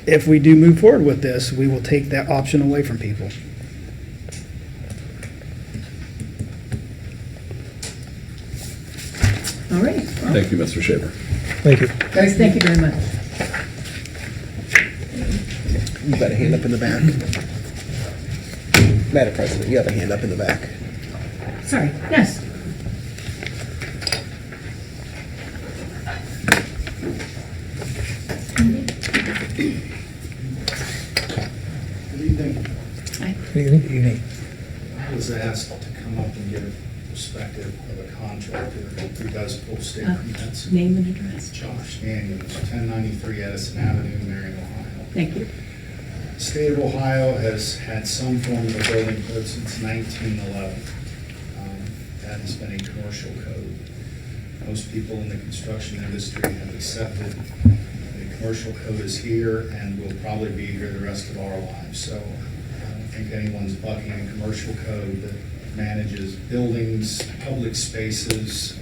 If we do move forward with this, we will take that option away from people. All right. Well, Thank you, Mr. Shaver. Thank you. guys, thank you very much. You got a hand up in the back. Madam President, you have a hand up in the back. Sorry, yes. Good evening. I was asked to come up and give perspective of a contractor who does full state permits. Name and address. Josh Daniels, 1093 Edison Avenue, Marion, Ohio. Thank you. The state of Ohio has had some form of a building code since 1911. That has been a commercial code. Most people in the construction industry have accepted the commercial code is here and will probably be here the rest of our lives. So I don't think anyone's bucking a commercial code that manages buildings, public spaces,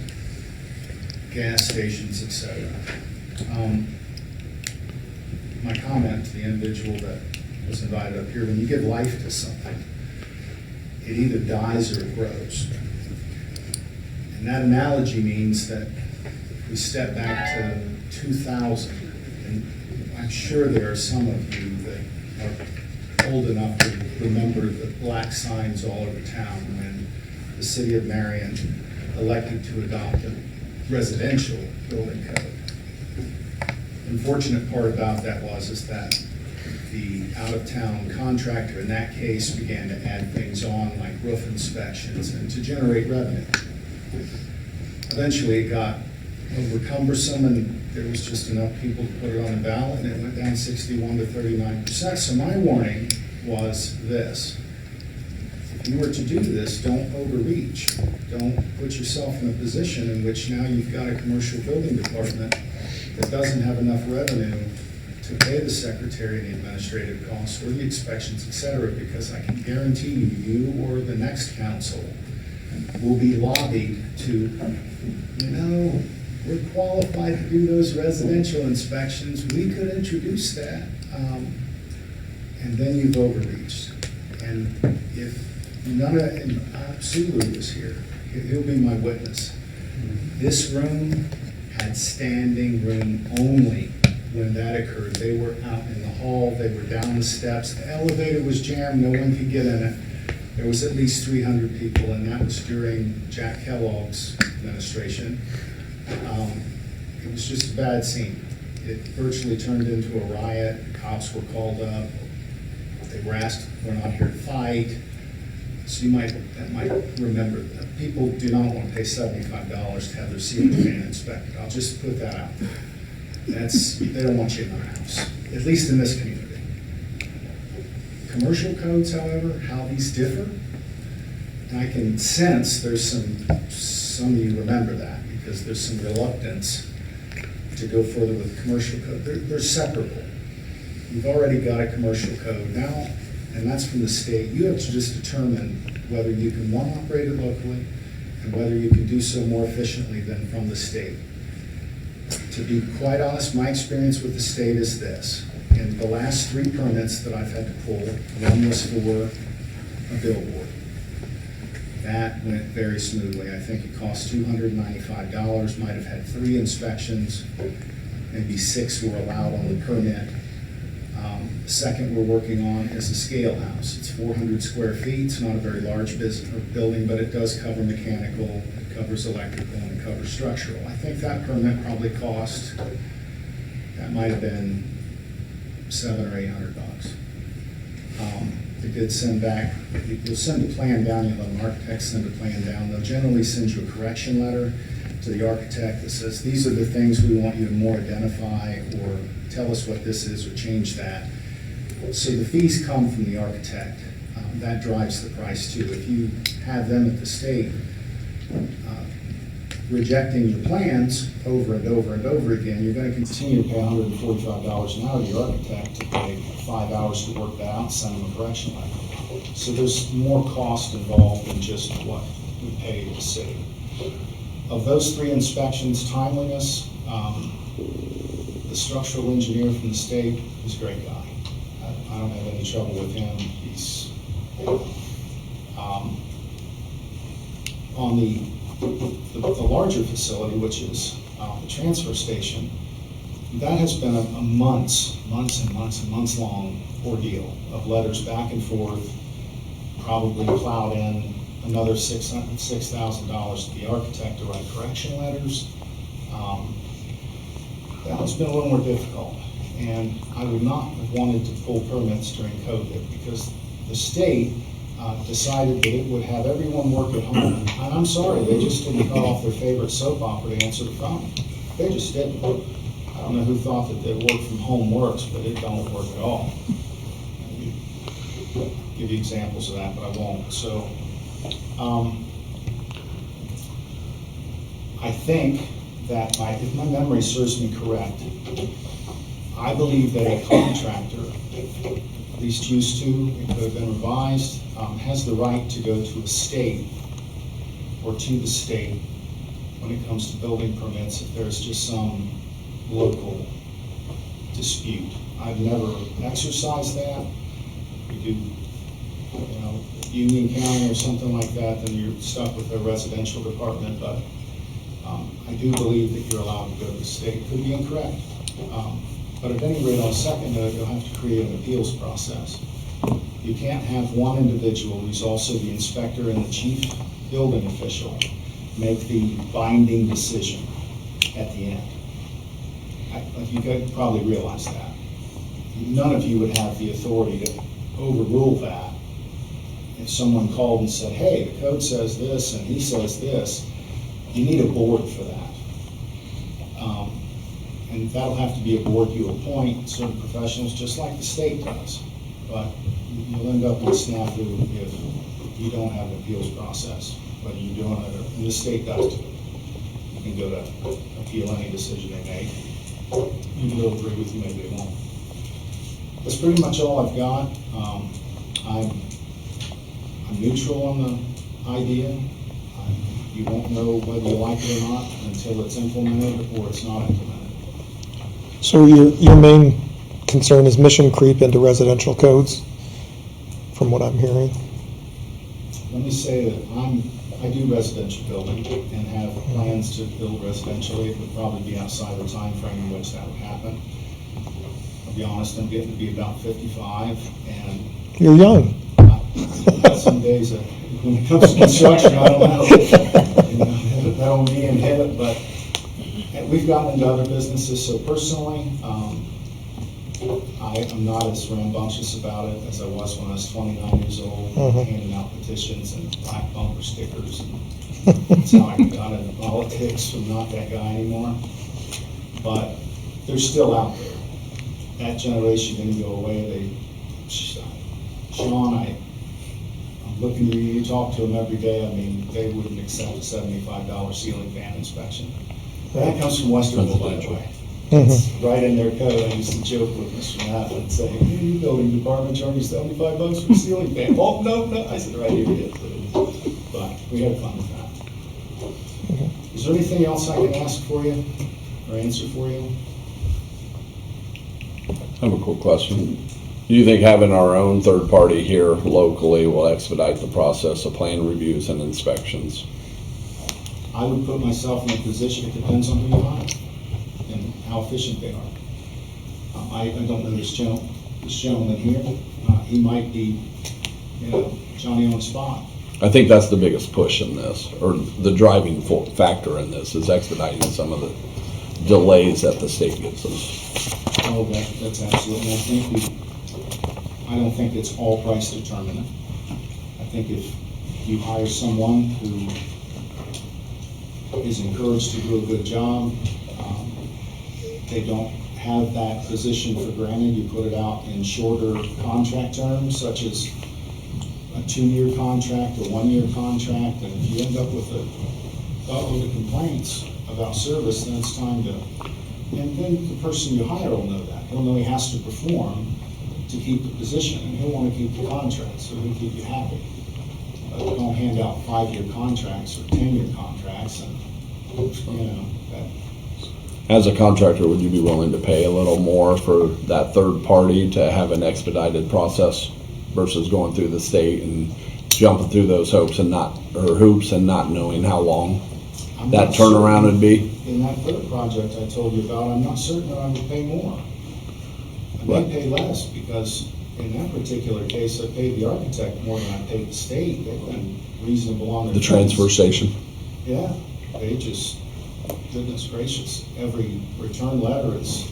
gas stations, etc. My comment to the individual that was invited up here, when you give life to something, it either dies or it grows. And that analogy means that if we step back to 2000, and I'm sure there are some of you that are old enough to remember the black signs all over town when the city of Marion elected to adopt a residential building code. The unfortunate part about that is that the out-of-town contractor in that case began to add things on like roof inspections and to generate revenue. Eventually it got over cumbersome and there was just enough people to put it on the ballot and it went down 61 to 39%. So my warning was this: if you were to do this, don't overreach. Don't put yourself in a position in which now you've got a commercial building department that doesn't have enough revenue to pay the secretary and the administrative costs or the inspections, et cetera, because I can guarantee you or the next council will be lobbied to, we're qualified to do those residential inspections. We could introduce that. And then you've overreached. And if Sulu is here, he'll be my witness. This room had standing room only when that occurred. They were out in the hall, they were down the steps, the elevator was jammed, no one could get in it. There was at least 300 people, and that was during Jack Kellogg's administration. It was just a bad scene. It virtually turned into a riot. The cops were called up. They were asked, we're not here to fight. So that might remember that. People do not want to pay $75 to have their ceiling fan inspected. I'll just put that out there. They don't want you in their house, at least in this community. Commercial codes, however, how these differ, and I can sense there's some of you remember that because there's some reluctance to go further with commercial code. They're separable. You've already got a commercial code now, and that's from the state. You have to just determine whether you can, one, operate it locally, and whether you can do so more efficiently than from the state. To be quite honest, my experience with the state is this. In the last 3 permits that I've had to pull, one was for a billboard. That went very smoothly. I think it cost $295, might have had 3 inspections, maybe 6 were allowed on the permit. The second we're working on is a scale house. It's 400 square feet. It's not a very large building, but it does cover mechanical, it covers electrical, and it covers structural. I think that permit probably cost, that might have been $700 or $800. They did send back, you'll send a plan down, you'll have an architect send a plan down. They'll generally send you a correction letter to the architect that says, these are the things we want you to more identify, or tell us what this is, or change that. So the fees come from the architect. That drives the price too. If you have them at the state rejecting your plans over and over and over again, you're going to continue to pay $145 an hour to your architect to pay 5 hours to work that out, send them a correction letter. So there's more cost involved than just what we pay the city. Of those 3 inspections, timeliness, the structural engineer from the state is a great guy. I don't have any trouble with him. He's on the larger facility, which is the transfer station. That has been a months long ordeal of letters back and forth, probably plowed in another $6,000 to the architect to write correction letters. That has been a little more difficult, and I would not have wanted to pull permits during COVID because the state decided that it would have everyone work at home. And I'm sorry, they just didn't cut off their favorite soap opera to answer the phone. They just didn't. I don't know who thought that the work from home works, but it don't work at all. I'll give you examples of that, but I won't. So I think that if my memory serves me correct, I believe that a contractor, at least used to, it could have been revised, has the right to go to a state or to the state when it comes to building permits if there's just some local dispute. I've never exercised that. We do, Union County or something like that, then you're stuck with a residential department, but I do believe that you're allowed to go to the state. Could be incorrect. But at any rate, on a second note, you'll have to create an appeals process. You can't have one individual who's also the inspector and the chief building official make the binding decision at the end. You could probably realize that. None of you would have the authority to overrule that. If someone called and said, hey, the code says this and he says this, you need a board for that. And that'll have to be a board you appoint certain professionals, just like the state does. But you'll end up with a snafu if you don't have an appeals process, whether you're doing it or, and the state does too. You can go to appeal any decision they make. Maybe they'll agree with you, maybe they won't. That's pretty much all I've got. I'm neutral on the idea. You won't know whether you like it or not until it's implemented or it's not implemented. So your main concern is mission creep into residential codes, from what I'm hearing? Let me say that I do residential building and have plans to build residentially. It would probably be outside the time frame in which that would happen. I'll be honest, I'm getting to be about 55, and you're young. I've got some days that when it comes to construction, I don't know. That don't mean hit it, but we've gotten into other businesses, so personally, I am not as rambunctious about it as I was when I was 29 years old, handing out petitions and black bumper stickers. That's how I got into politics. I'm not that guy anymore. But they're still out there. That generation didn't go away. Sean, I'm looking at you, you talk to them every day. I mean, they wouldn't accept a $75 ceiling fan inspection. That comes from Westerville, by the way. It's right in their code. I used to joke with Mr. Knapp and say, hey, you building department charging $75 for a ceiling fan. Oh, no. I said, right here it is. But we had fun with that. Is there anything else I can ask for you or answer for you? I have a quick question. Do you think having our own third party here locally will expedite the process of plan reviews and inspections? I would put myself in a position, it depends on who you hire and how efficient they are. I don't know this gentleman here. He might be, Johnny on the spot. I think that's the biggest push in this, or the driving factor in this, is expediting some of the delays that the state gives us. Oh, that's absolutely. I don't think it's all price determinant. I think if you hire someone who is encouraged to do a good job, they don't have that position for granted. You put it out in shorter contract terms, such as a 2-year contract, a 1-year contract, and if you end up with a buttload of complaints about service, then it's time to, and then the person you hire will know that. He'll know he has to perform to keep the position, and he'll want to keep the contract, so he'll keep you happy. But don't hand out 5-year contracts or 10-year contracts and As a contractor, would you be willing to pay a little more for that third party to have an expedited process versus going through the state and jumping through those hoops and not knowing how long I'm that not turnaround would be? In that third project I told you about, I'm not certain that I would pay more. I may pay less because in that particular case, I paid the architect more than I paid the state. They've been reasonable on their The transfer fees. station? Yeah, they just, goodness gracious, every return letter is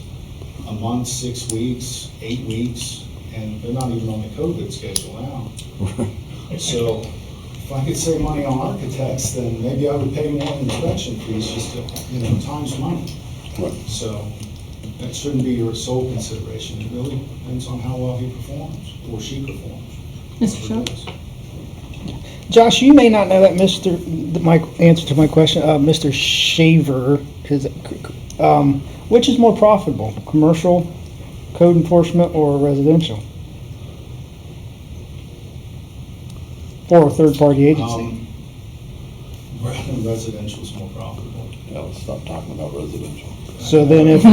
a month, 6 weeks, 8 weeks, and they're not even on the COVID schedule now. So if I could save money on architects, then maybe I would pay more in inspection fees just to, times money. So that shouldn't be your sole consideration. It really depends on how well he performs or she performs. Mr. Schultz? Josh, you may not know that my answer to my question, Mr. Shaver, which is more profitable, commercial code enforcement or residential? Or a third-party agency? Residential is more profitable. Yeah, let's stop talking about residential. So then if...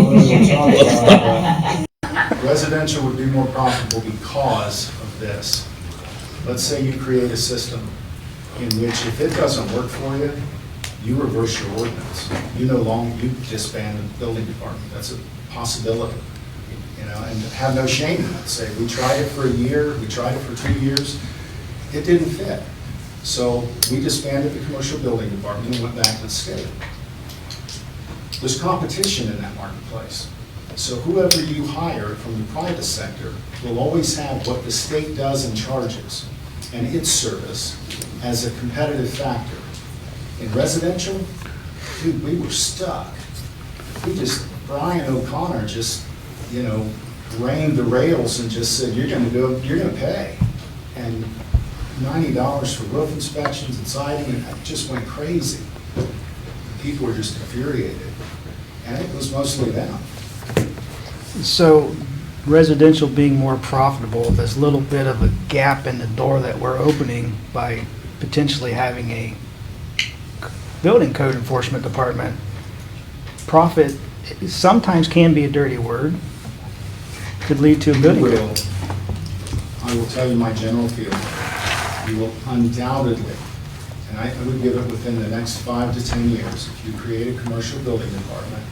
Residential would be more profitable because of this. Let's say you create a system in which if it doesn't work for you, you reverse your ordinance. You disband the building department. That's a possibility. And have no shame in it. Say, we tried it for a year, we tried it for 2 years, it didn't fit. So we disbanded the commercial building department and went back to the state. There's competition in that marketplace. So whoever you hire from the private sector will always have what the state does and charges and its service as a competitive factor. In residential, dude, we were stuck. Brian O'Connor just, rained the rails and just said, you're gonna pay. And $90 for roof inspections and siding, and it just went crazy. People were just infuriated. And it was mostly them. So residential being more profitable, this little bit of a gap in the door that we're opening by potentially having a building code enforcement department, profit sometimes can be a dirty word, could lead to a building code. I will tell you my general feeling. You will undoubtedly, and I would give it within the next 5 to 10 years, if you create a commercial building department,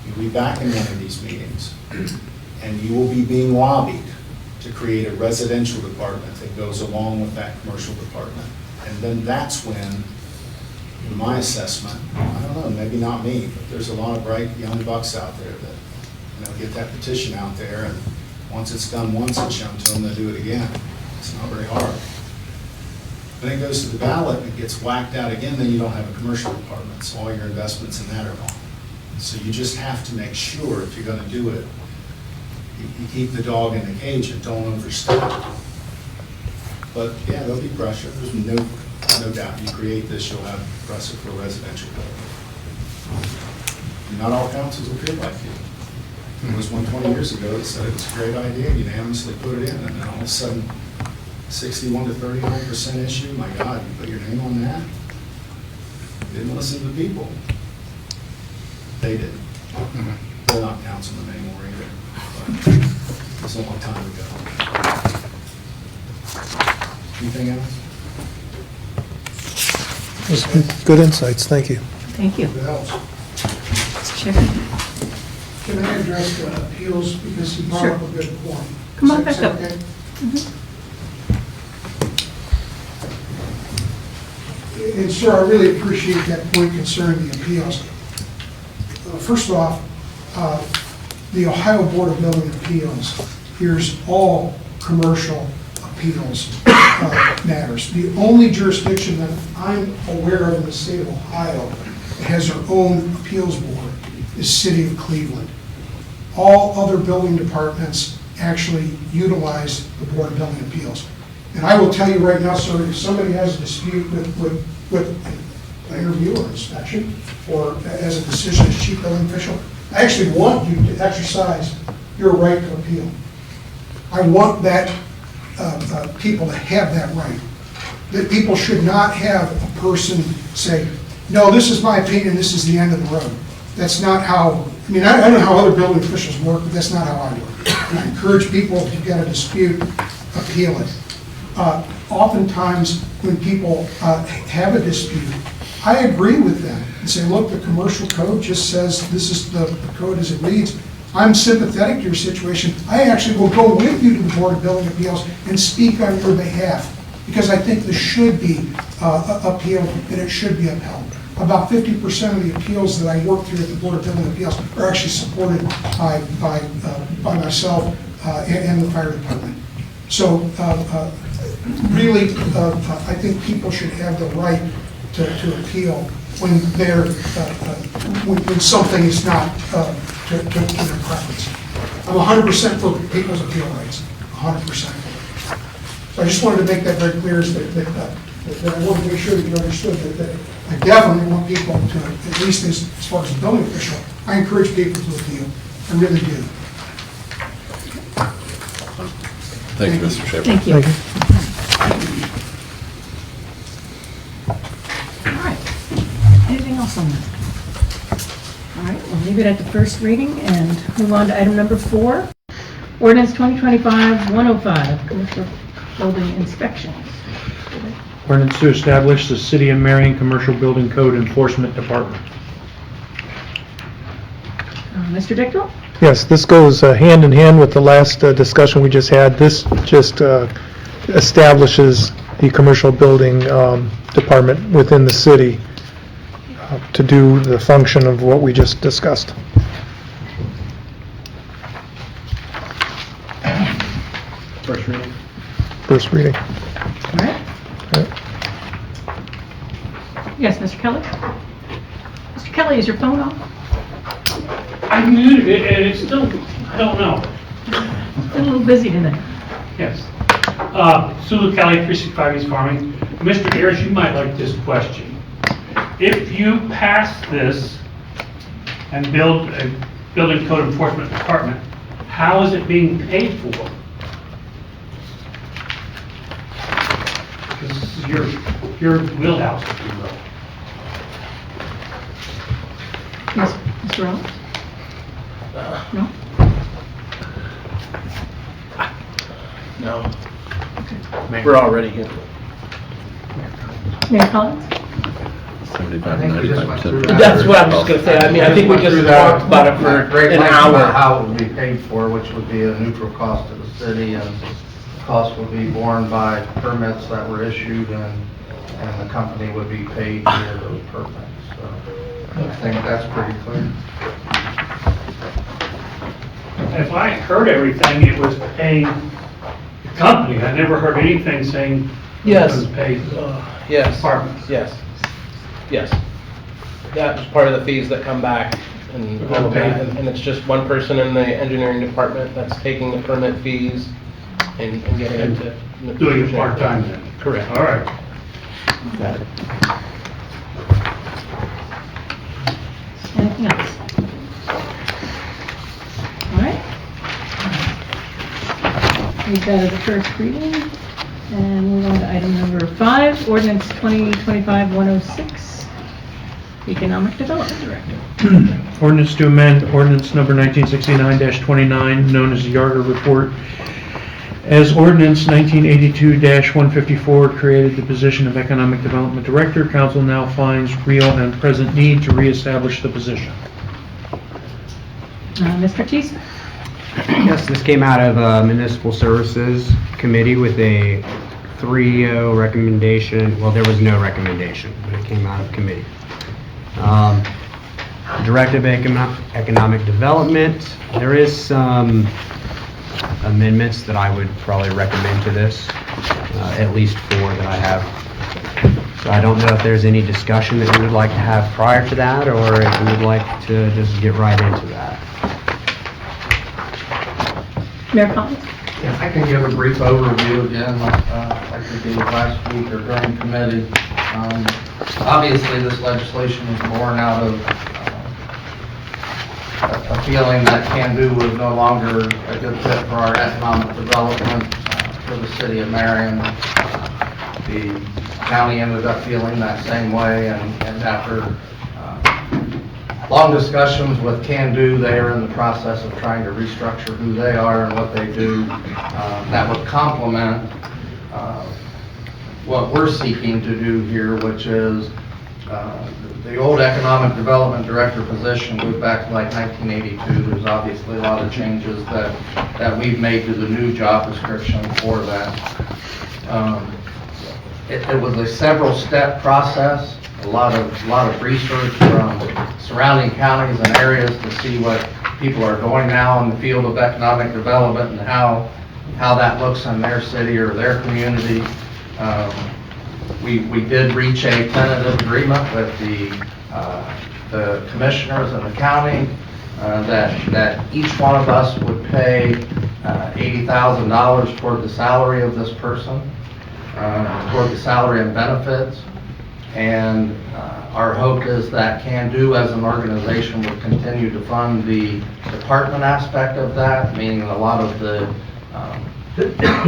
you'll be back in one of these meetings, and you will be being lobbied to create a residential department that goes along with that commercial department. And then that's when, in my assessment, I don't know, maybe not me, but there's a lot of bright young bucks out there that, get that petition out there, and once it's done once and shown to them, they'll do it again. It's not very hard. Then it goes to the ballot and it gets whacked out again, then you don't have a commercial department, so all your investments in that are gone. So you just have to make sure, if you're gonna do it, you keep the dog in the cage and don't overstep. But yeah, there'll be pressure, there's no doubt. You create this, you'll have pressure for residential building. Not all councils will feel like you. There was one 20 years ago that said it was a great idea, unanimously put it in, and then all of a sudden, 61 to 39% issue, my God, you put your name on that? Didn't listen to the people. They didn't. They're not councilmen anymore either. But it's a long time ago. Anything else? Good insights, thank you. Thank you. It helps. Mr. Chairman? Can I address the appeals, because he brought up a good point? Come on Is back that up. okay? And sir, I really appreciate that point concerning the appeals. First off, the Ohio Board of Building Appeals hears all commercial appeals matters. The only jurisdiction that I'm aware of in the state of Ohio that has their own appeals board is City of Cleveland. All other building departments actually utilize the Board of Building Appeals. And I will tell you right now, sir, if somebody has a dispute with an interview or inspection, or as a decision as chief building official, I actually want you to exercise your right to appeal. I want that people to have that right. That people should not have a person say, no, this is my opinion, this is the end of the road. That's not how, I mean, I don't know how other building officials work, but that's not how I work. And I encourage people, if you've got a dispute, appeal it. Oftentimes, when people have a dispute, I agree with them and say, look, the commercial code just says this is the code as it reads. I'm sympathetic to your situation. I actually will go with you to the Board of Building Appeals and speak on your behalf, because I think this should be appealed and it should be upheld. About 50% of the appeals that I work through at the Board of Building Appeals are actually supported by myself and the fire department. So really, I think people should have the right to appeal when they're when something is not to their preference. I'm 100% for people's appeal rights, 100%. So I just wanted to make that very clear, that I want to make sure that you understood that I definitely want people to, at least as far as the building official, I encourage people to appeal. I really do. Thank you, Mr. Schaefer. Thank you. All right. Anything else on that? All right, we'll leave it at the first reading and move on to item number 4. Ordinance 2025-105, commercial building inspections. Ordinance to establish the City of Marion Commercial Building Code Enforcement Department. Mr. Dickel? Yes, this goes hand in hand with the last discussion we just had. This just establishes the commercial building department within the city to do the function of what we just discussed. First reading. First reading. All right. Yes, Mr. Kelly? Mr. Kelly, is your phone off? I muted it, and it's still, I don't know. Been a little busy today. Yes. Sulu Kelly, 365 East Farming. Mr. Harris, you might like this question. If you pass this and build a building code enforcement department, how is it being paid for? This is your wheelhouse, if you will. Yes, Mr. Rollins? No? No. We're already here. Mayor Collins? 75 to 95%. That's what I'm just gonna say. I mean, I think we just talked about it for an hour. How it would be paid for, which would be a neutral cost to the city, and the cost would be borne by permits that were issued, and the company would be paid for those permits. So I think that's pretty clear. If I heard everything, it was paying the company. I never heard anything saying Yes. it was paid Yes. departments. Yes. Yes. That was part of the fees that come back and all of that. And it's just one person in the engineering department that's taking the permit fees and getting it to. Doing it part-time then? Correct. All right. Got it. Anything else? All right. We've got a first reading, and move on to item number 5, ordinance 2025-106, Economic Development Director. Ordinance to amend ordinance number 1969-29, known as the Yarger Report, as ordinance 1982-154 created the position of Economic Development Director. Council now finds real and present need to reestablish the position. Mr. Teese? Yes, this came out of Municipal Services Committee with a 3-0 recommendation. Well, there was no recommendation, but it came out of committee. Director of Economic Development, there is some amendments that I would probably recommend to this, at least 4 that I have. So I don't know if there's any discussion that you would like to have prior to that, or if you would like to just get right into that. Mayor Collins? Yeah, I can give a brief overview again, like we did last week or during committee. Obviously, this legislation was born out of a feeling that Can-Do was no longer a good fit for our economic development for the city of Marion. The county ended up feeling that same way, and after long discussions with Can Do, they are in the process of trying to restructure who they are and what they do that would complement what we're seeking to do here, which is the old economic development director position goes back to like 1982. There's obviously a lot of changes that we've made to the new job description for that. It was a several-step process, a lot of research from surrounding counties and areas to see what people are doing now in the field of economic development and how that looks in their city or their community. We did reach a tentative agreement with the commissioners and the county that each one of us would pay $80,000 toward the salary of this person, toward the salary and benefits. And our hope is that Can Do as an organization would continue to fund the department aspect of that, meaning a lot of the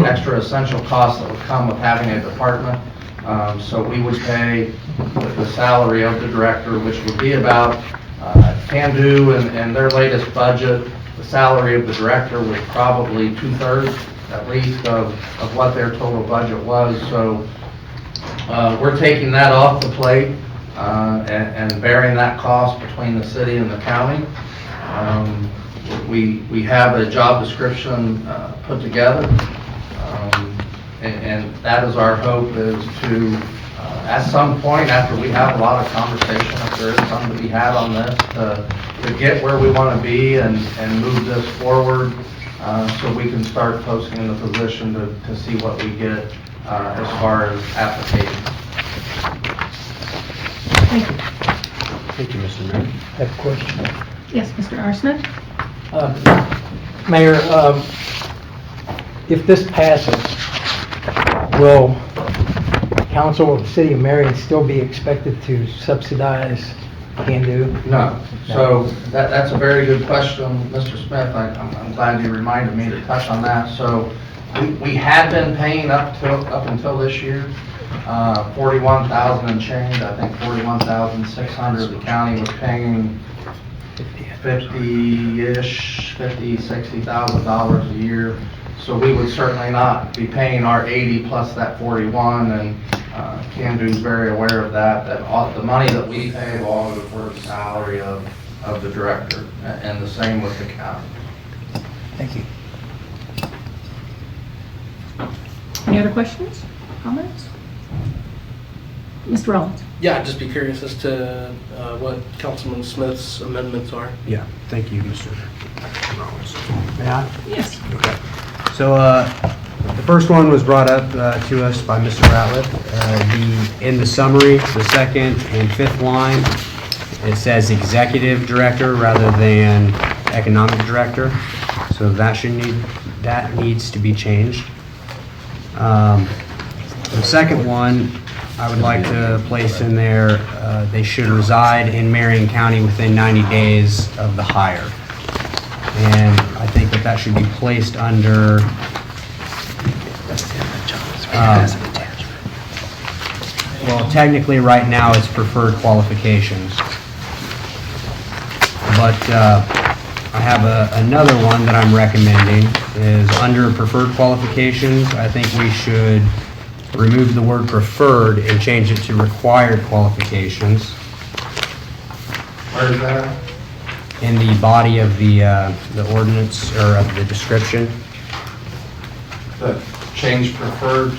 extra essential costs that would come with having a department. So we would pay the salary of the director, which would be about, Can Do and their latest budget, the salary of the director was probably 2/3 at least of what their total budget was. So we're taking that off the plate and bearing that cost between the city and the county. We have a job description put together, and that is our hope, is to, at some point after we have a lot of conversation, if there is something to be had on this, to get where we want to be and move this forward so we can start posting the position to see what we get as far as applications. Thank you. Thank you, Mr. Mayor. I have a question. Yes, Mr. R. Smith? Mayor, if this passes, will council of the city of Marion still be expected to subsidize Can Do? No. So that's a very good question, Mr. Smith. I'm glad you reminded me to touch on that. So we had been paying up until this year, $41,000 and change. I think $41,600. The county was paying $50,000-ish, $60,000 a year. So we would certainly not be paying our 80 plus that 41, and Can Do is very aware of that all the money that we pay will all go toward the salary of the director, and the same with the county. Thank you. Any other questions, comments? Mr. Rollins? Yeah, I'd just be curious as to what Councilman Smith's amendments are. Yeah, thank you, Mr. Rollins. May I? Yes. Okay. So the first one was brought up to us by Mr. Ratliff. In the summary, the second and fifth line, it says executive director rather than economic director. So that needs to be changed. The second one, I would like to place in there, they should reside in Marion County within 90 days of the hire. And I think that should be placed under, well, technically right now it's preferred qualifications. But I have another one that I'm recommending is under preferred qualifications. I think we should remove the word preferred and change it to required qualifications. Where is that? In the body of the ordinance, or of the description. The change preferred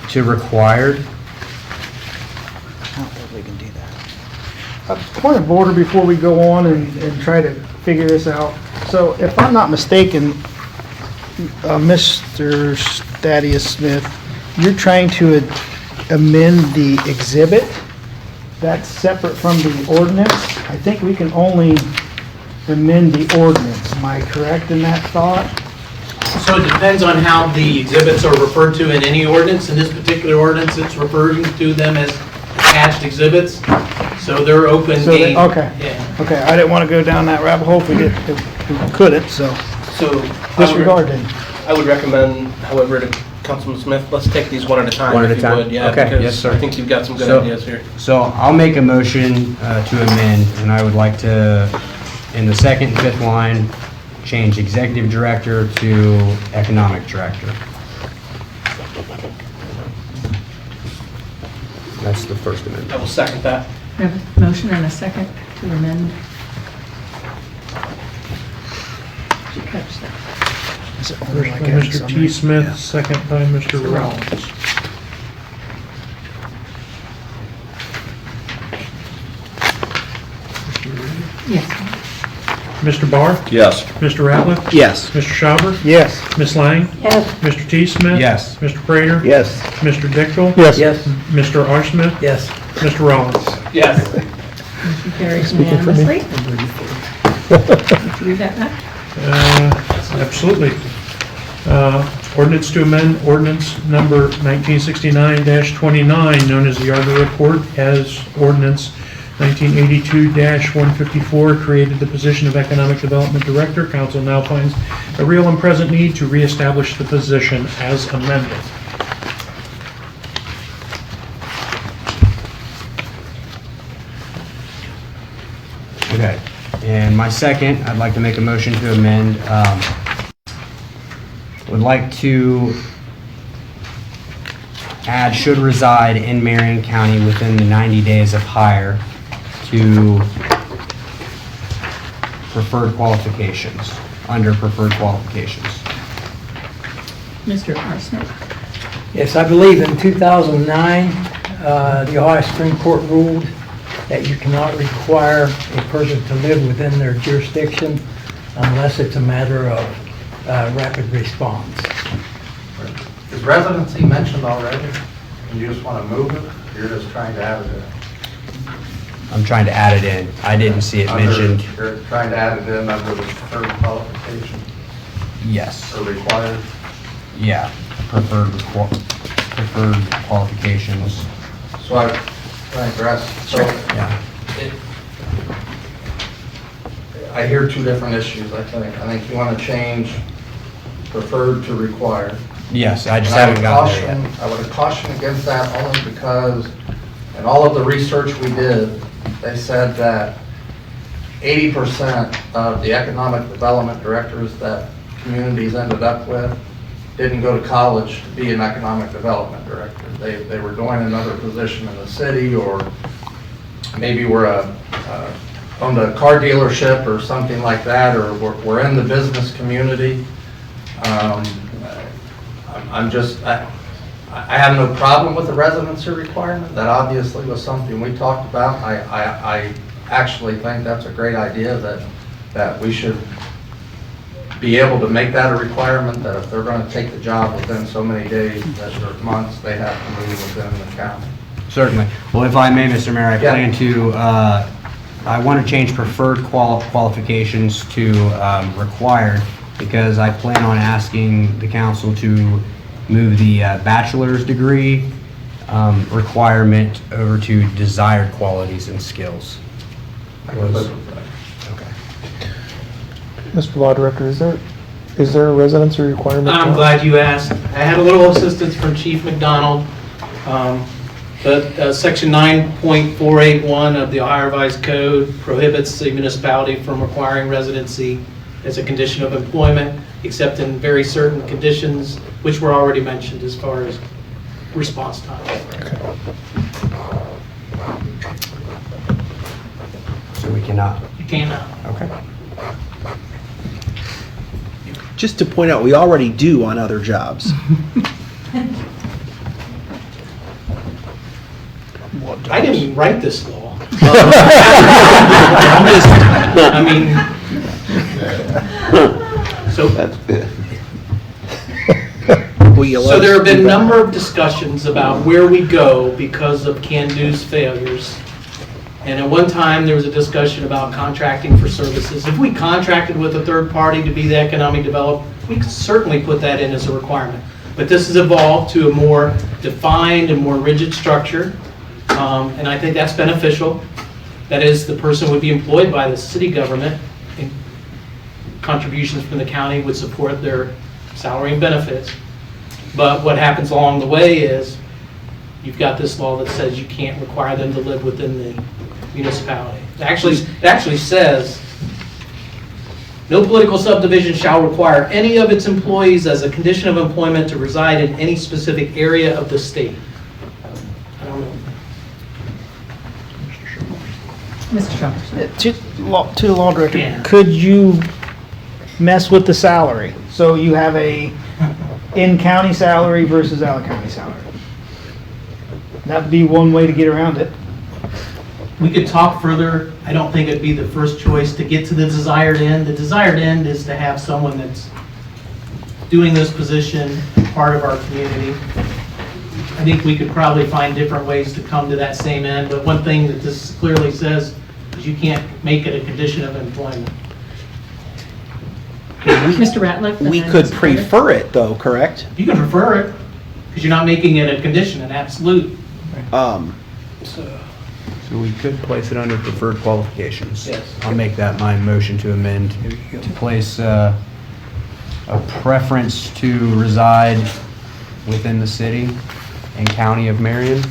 to required. I don't think we can do that. A point of order before we go on and try to figure this out. So if I'm not mistaken, Mr. Thaddeus Smith, you're trying to amend the exhibit that's separate from the ordinance. I think we can only amend the ordinance. Am I correct in that thought? So it depends on how the exhibits are referred to in any ordinance. In this particular ordinance, it's referring to them as attached exhibits. So they're open. Okay. Yeah. Okay. I didn't want to go down that rabbit hole if we couldn't. So So disregard then. I would recommend, however, to Councilman Smith, let's take these one at a time. One at if a you time? would. Yeah, Okay, because yes, sir. I think you've got some good So- ideas here. So I'll make a motion to amend, and I would like to, in the second and fifth line, change executive director to economic director. That's the first I amendment. will second that. We have a motion and a second to amend. Did you catch that? First by Mr. T. Smith, second by Mr. Rollins. Yes. Mr. Barr? Yes. Mr. Ratliff? Yes. Mr. Schauber? Yes. Ms. Lang? Yes. Mr. T. Smith? Yes. Mr. Prater? Yes. Mr. Dickel? Yes. Yes. Mr. R. Smith? Yes. Mr. Rollins? Yes. Motion carries Speaking for me. unanimously. Would you read that back? Absolutely. Ordinance to amend ordinance number 1969-29, known as the Arbor Report, as ordinance 1982-154, created the position of Economic Development Director. Council now finds a real and present need to reestablish the position as amended. Okay. And my second, I'd like to make a motion to amend, would like to add should reside in Marion County within the 90 days of hire to preferred qualifications, under preferred qualifications. Mr. R. Smith? Yes, I believe in 2009, the Ohio Supreme Court ruled that you cannot require a person to live within their jurisdiction unless it's a matter of rapid response. Is residency mentioned already? And you just want to move it? You're just trying to add it in? I'm trying to add it in. I didn't see it mentioned. You're trying to add it in under the preferred qualification Yes. or required? Yeah, preferred qualifications. So I address, so Yeah. I hear two different issues, I think. I think you want to change preferred to required. Yes, I just And haven't gotten there yet. I would caution against that only because in all of the research we did, they said that 80% of the economic development directors that communities ended up with didn't go to college to be an economic development director. They were doing another position in the city, or maybe owned a car dealership or something like that, or were in the business community. I have no problem with the residency requirement. That obviously was something we talked about. I actually think that's a great idea, that we should be able to make that a requirement, that if they're going to take the job within so many days or months, they have to move within the county. Certainly. Well, if I may, Mr. Mayor, I Yeah. plan to, I want to change preferred qualifications to required, because I plan on asking the council to move the bachelor's degree requirement over to desired qualities and skills. I can live with that. Okay. Mr. Law Director, is there a residency requirement? I'm glad you asked. I had a little assistance from Chief McDonald. But Section 9.481 of the Ohio Revised Code prohibits the municipality from requiring residency as a condition of employment, except in very certain conditions, which were already mentioned as far as response time. So we cannot. You cannot. Okay. Just to point out, we already do on other jobs. I didn't write this law. I mean, so there have been a number of discussions about where we go because of can-do's failures. And at one time, there was a discussion about contracting for services. If we contracted with a third party to be the economic developer, we could certainly put that in as a requirement. But this has evolved to a more defined and more rigid structure. And I think that's beneficial. That is, the person would be employed by the city government, and contributions from the county would support their salary and benefits. But what happens along the way is, you've got this law that says you can't require them to live within the municipality. It actually says, no political subdivision shall require any of its employees as a condition of employment to reside in any specific area of the state. I don't know. Mr. Chalmers. To the law director, Yeah. could you mess with the salary? So you have a in-county salary versus out-of-county salary. That'd be one way to get around it. We could talk further. I don't think it'd be the first choice to get to the desired end. The desired end is to have someone that's doing this position, part of our community. I think we could probably find different ways to come to that same end, but one thing that this clearly says is you can't make it a condition of employment. Mr. Ratliff? We could prefer it though, correct? You can prefer it, because you're not making it a condition, an absolute. So we could place it under preferred qualifications. Yes. I'll make that my motion to amend, to place a preference to reside within the city and county of Marion.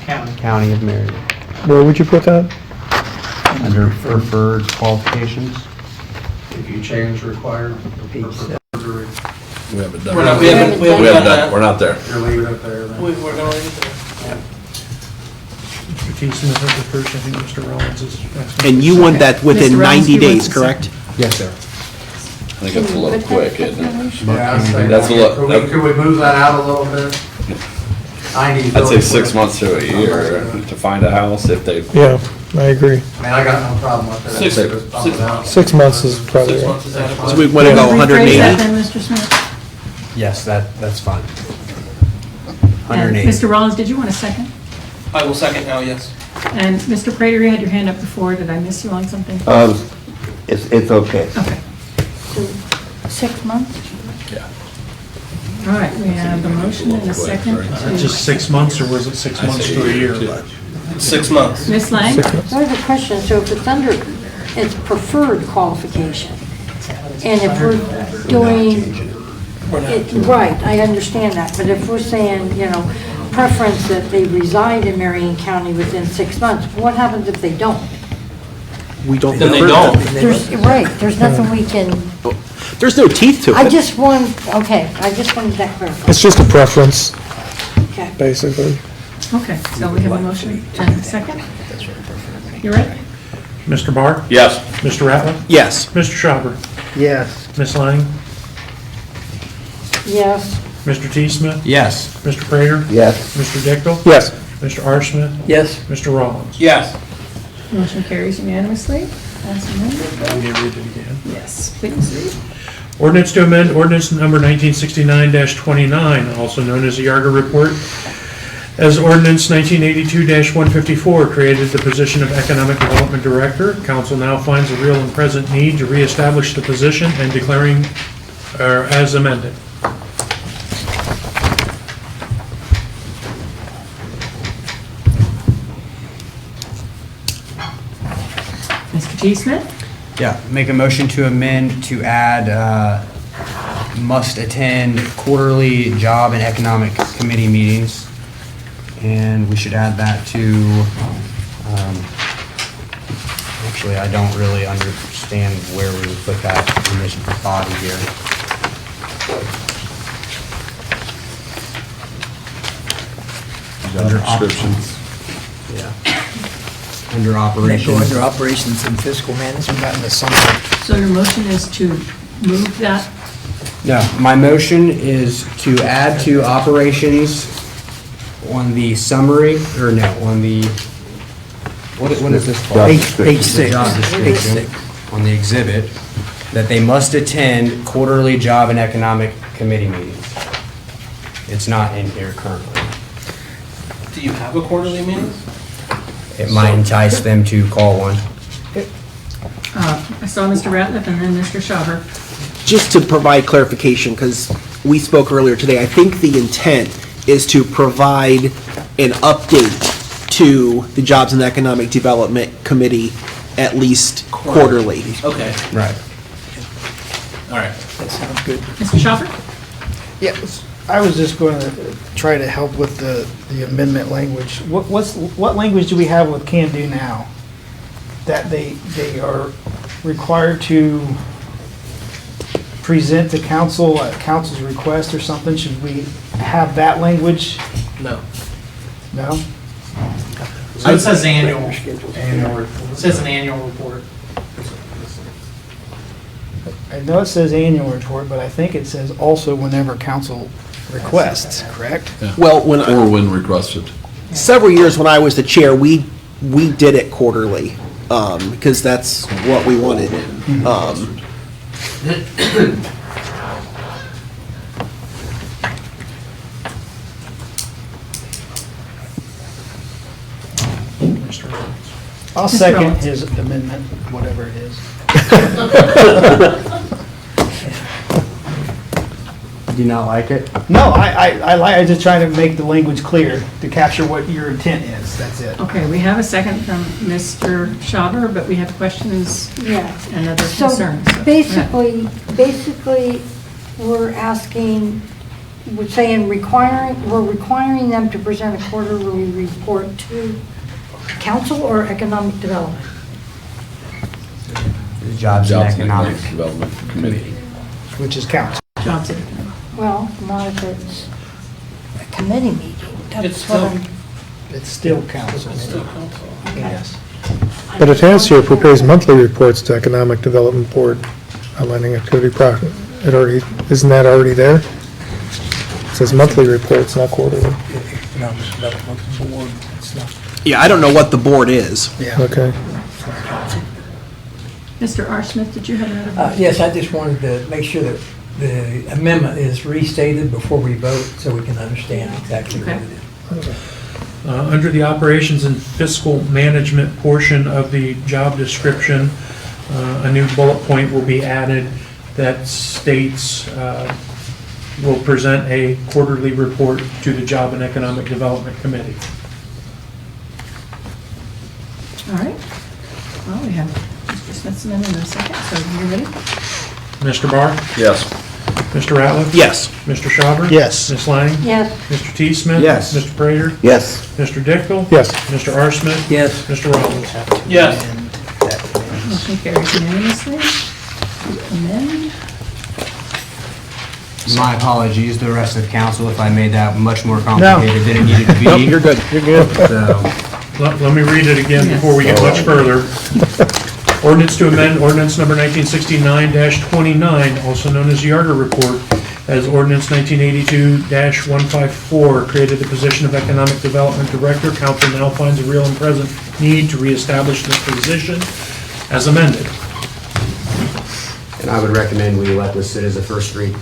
County of Marion. Where would you put that? Under preferred qualifications. If you change required. We haven't done We're not- that. we haven't- we haven't done that. We're not there. You're leaving it there then. We're going to leave it there. Mr. T. Smith at the first, I think Mr. Rollins is asking. And you want that within Mr. Rollins, 90 you want days, to correct? Yes, sir. I think it's a little quick, isn't it? Yeah, I'd say That's a lot- Could we move that out a little bit? 90 is I'd say really 6 quick. months to a year to find a house if they. Yeah, I agree. I mean, I got no problem with that. Six- Just bump it six- out. 6 months is probably 6 right. months is adequate. So we want to go Rephrase that 180? then, Mr. Smith. Yes, that's fine. And 180. Mr. Rollins, did you want a second? I will second now, yes. And Mr. Prater, you had your hand up before. Did I miss you on something? It's okay. Okay. 6 months? All right, we have a motion and a second. Just 6 months, or was it 6 months to a year? 6 months. Ms. Lang? So I have a question, so if it's under, it's preferred qualification, and if we're doing, right, I understand that, but if we're saying, preference that they reside in Marion County within 6 months, what happens if they don't? We don't. Then they prefer don't. that. Right, there's nothing we can, There's no teeth to it. I just wanted that clarified. It's just a preference, Okay. basically. Okay, so we have a motion and a second. You ready? Mr. Barr? Yes. Mr. Ratliff? Yes. Mr. Schauber? Yes. Ms. Lang? Yes. Mr. T. Smith? Yes. Mr. Prater? Yes. Mr. Dickle? Yes. Mr. R. Smith? Yes. Mr. Rollins? Yes. Motion carries unanimously. As amended. We need to read it again. Yes, please read. Ordinance to amend ordinance number 1969-29, also known as the Yarger Report, as ordinance 1982-154 created the position of Economic Development Director. Council now finds a real and present need to reestablish the position and declaring as amended. Mr. T. Smith? Yeah, make a motion to amend to add, must attend quarterly job and economic committee meetings. And we should add that to, actually, I don't really understand where we would put that in this body here. Under Descriptions. Yeah. Under operations. Under operations and fiscal management, that in the summer. So your motion is to move that? No, my motion is to add to operations on the summary, or no, on the, what is this called? Page 6. The job description, on the exhibit, that they must attend quarterly job and economic committee meetings. It's not in here currently. Do you have a quarterly meeting? It might entice them to call one. I saw Mr. Ratliff and then Mr. Schauber. Just to provide clarification, because we spoke earlier today, I think the intent is to provide an update to the Jobs and Economic Development Committee at least quarterly. Okay, Right. all right. That sounds good. Mr. Schauber? Yeah, I was just going to try to help with the amendment language. What language do we have with can do now? That they are required to present to council at council's request or something? Should we have that language? No. No? So it says annual. It says an annual report. I know it says annual report, but I think it says also whenever council requests, correct? Well, Or when requested. several years when I was the chair, we did it quarterly, because that's what we wanted. I'll second his amendment, whatever it is. Do you not like it? No, I just trying to make the language clear to capture what your intent is, that's it. Okay, we have a second from Mr. Schaber, but we have questions Yeah. and other So concerns. So, basically, we're asking, we're saying we're requiring them to present a quarterly report to council or economic development? The Jobs and Economic Development Committee. Which is council. Jobs and Well, not if it's a committee meeting. That's what I'm. It's still council. Yes. But it has here, prepares monthly reports to Economic Development Board outlining activity profit. It already, isn't that already there? It says monthly reports, not quarterly. Economic Development Board, it's not. Yeah, I don't know what the board is. Yeah. Okay. Mr. R. Smith, did you have another question? Yes, I just wanted to make sure that the amendment is restated before we vote so we can understand exactly what it is. Under the operations and fiscal management portion of the job description, a new bullet point will be added that states will present a quarterly report to the Job and Economic Development Committee. All right. Well, we have Mr. Smith's amendment in a second, so you ready? Mr. Barr? Yes. Mr. Ratliff? Yes. Mr. Schaber? Yes. Ms. Lang? Yes. Mr. T. Smith? Yes. Mr. Prater? Yes. Mr. Dickel? Yes. Mr. R. Smith? Yes. Mr. Rollins? Yes. Motion carries unanimously. Amend. My apologies to the rest of the council if I made that much more complicated than it needed to be. Nope, you're good. You're good. So, Let me read it again before we get much further. Ordinance to amend ordinance number 1969-29, also known as the Yarder Report, as ordinance 1982-154, created the position of Economic Development Director. Council now finds a real and present need to reestablish this position as amended. and I would recommend we let this sit as a first read.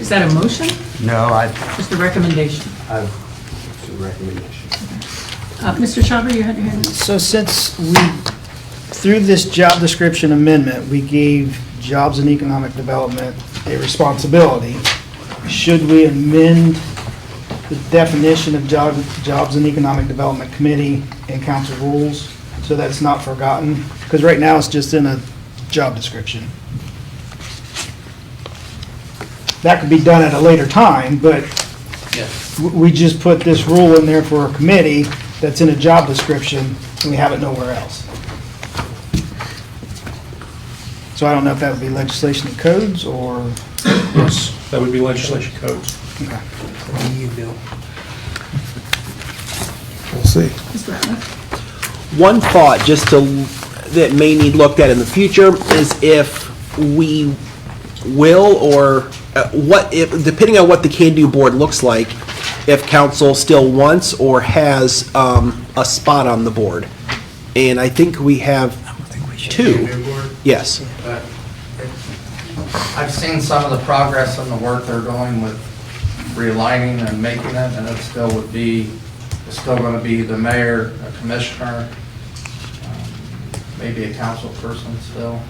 Is that a motion? No, Just a recommendation? It's a recommendation. Mr. Schaber, you had your hand up. So since through this job description amendment, we gave Jobs and Economic Development a responsibility, should we amend the definition of Jobs and Economic Development Committee in council rules so that it's not forgotten? Because right now it's just in a job description. That could be done at a later time, but we just put this rule in there for a committee that's in a job description, and we have it nowhere else. So I don't know if that would be legislation and codes, or... Yes, that would be legislation codes. Okay. What do you do? We'll see. Mr. Ratliff? One thought, that may need looked at in the future, is if we will, or depending on what the can-do board looks like, if council still wants or has a spot on the board. And I think we have two. Yes. But I've seen some of the progress and the work they're doing with realigning and making it, and it's still going to be the mayor, a commissioner, maybe a council person still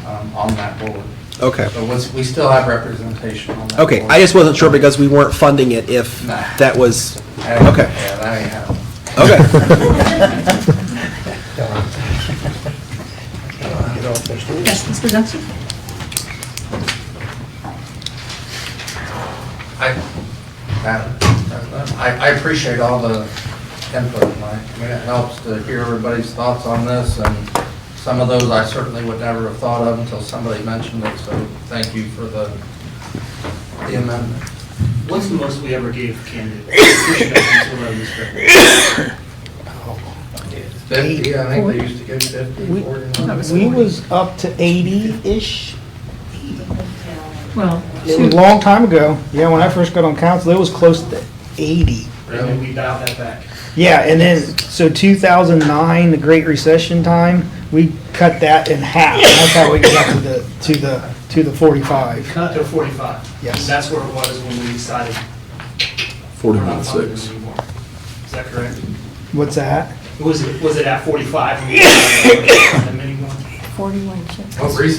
on that board. Okay. So we still have representation on that Okay, board. I just wasn't sure because we weren't funding it if that was, okay. Yeah, that ain't happening. Okay. Yes, Mr. Dumpster? I appreciate all the input, Mike. I mean, it helps to hear everybody's thoughts on this, and some of those I certainly would never have thought of until somebody mentioned it, so thank you for the amendment. What's the most we ever gave Candy? 50, I think they used to give 50, 40. We was up to 80-ish. Well, It was a long time ago. Yeah, when I first got on council, it was close to 80. And then we dialed that back. Yeah, and then, so 2009, the Great Recession time, we cut that in half. That's how we got to the 45. Cut to 45. Yes. And that's where it was when we decided we're not funding 41.6. them anymore. Is that correct? What's that? Was it at 45? when we decided them anymore? 41 checks.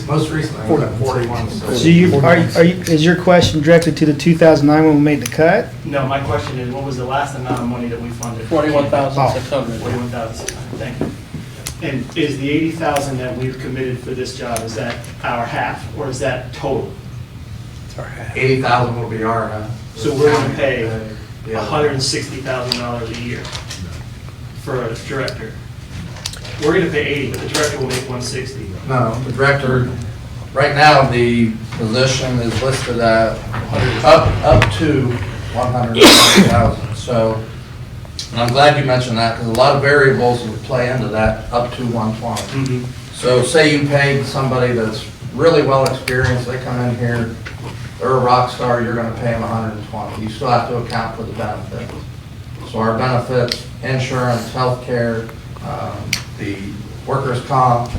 Most recently, we got 41. So is your question directed to the 2009 when we made the cut? No, my question is, what was the last amount of money that we funded? 41,600. 41,600, thank you. And is the 80,000 that we've committed for this job, is that our half, or is that total? It's our half. 80,000 will be our half. So we're gonna pay Yeah. $160,000 a year for a director. We're gonna pay 80, but the director will make 160. No, the director, right now, the position is listed at up to 120,000. So, and I'm glad you mentioned that, because a lot of variables would play into that, up to 120. So say you paid somebody that's really well experienced, they come in here, they're a rock star, you're gonna pay them 120. You still have to account for the benefits. So our benefits, insurance, healthcare, the workers' comp,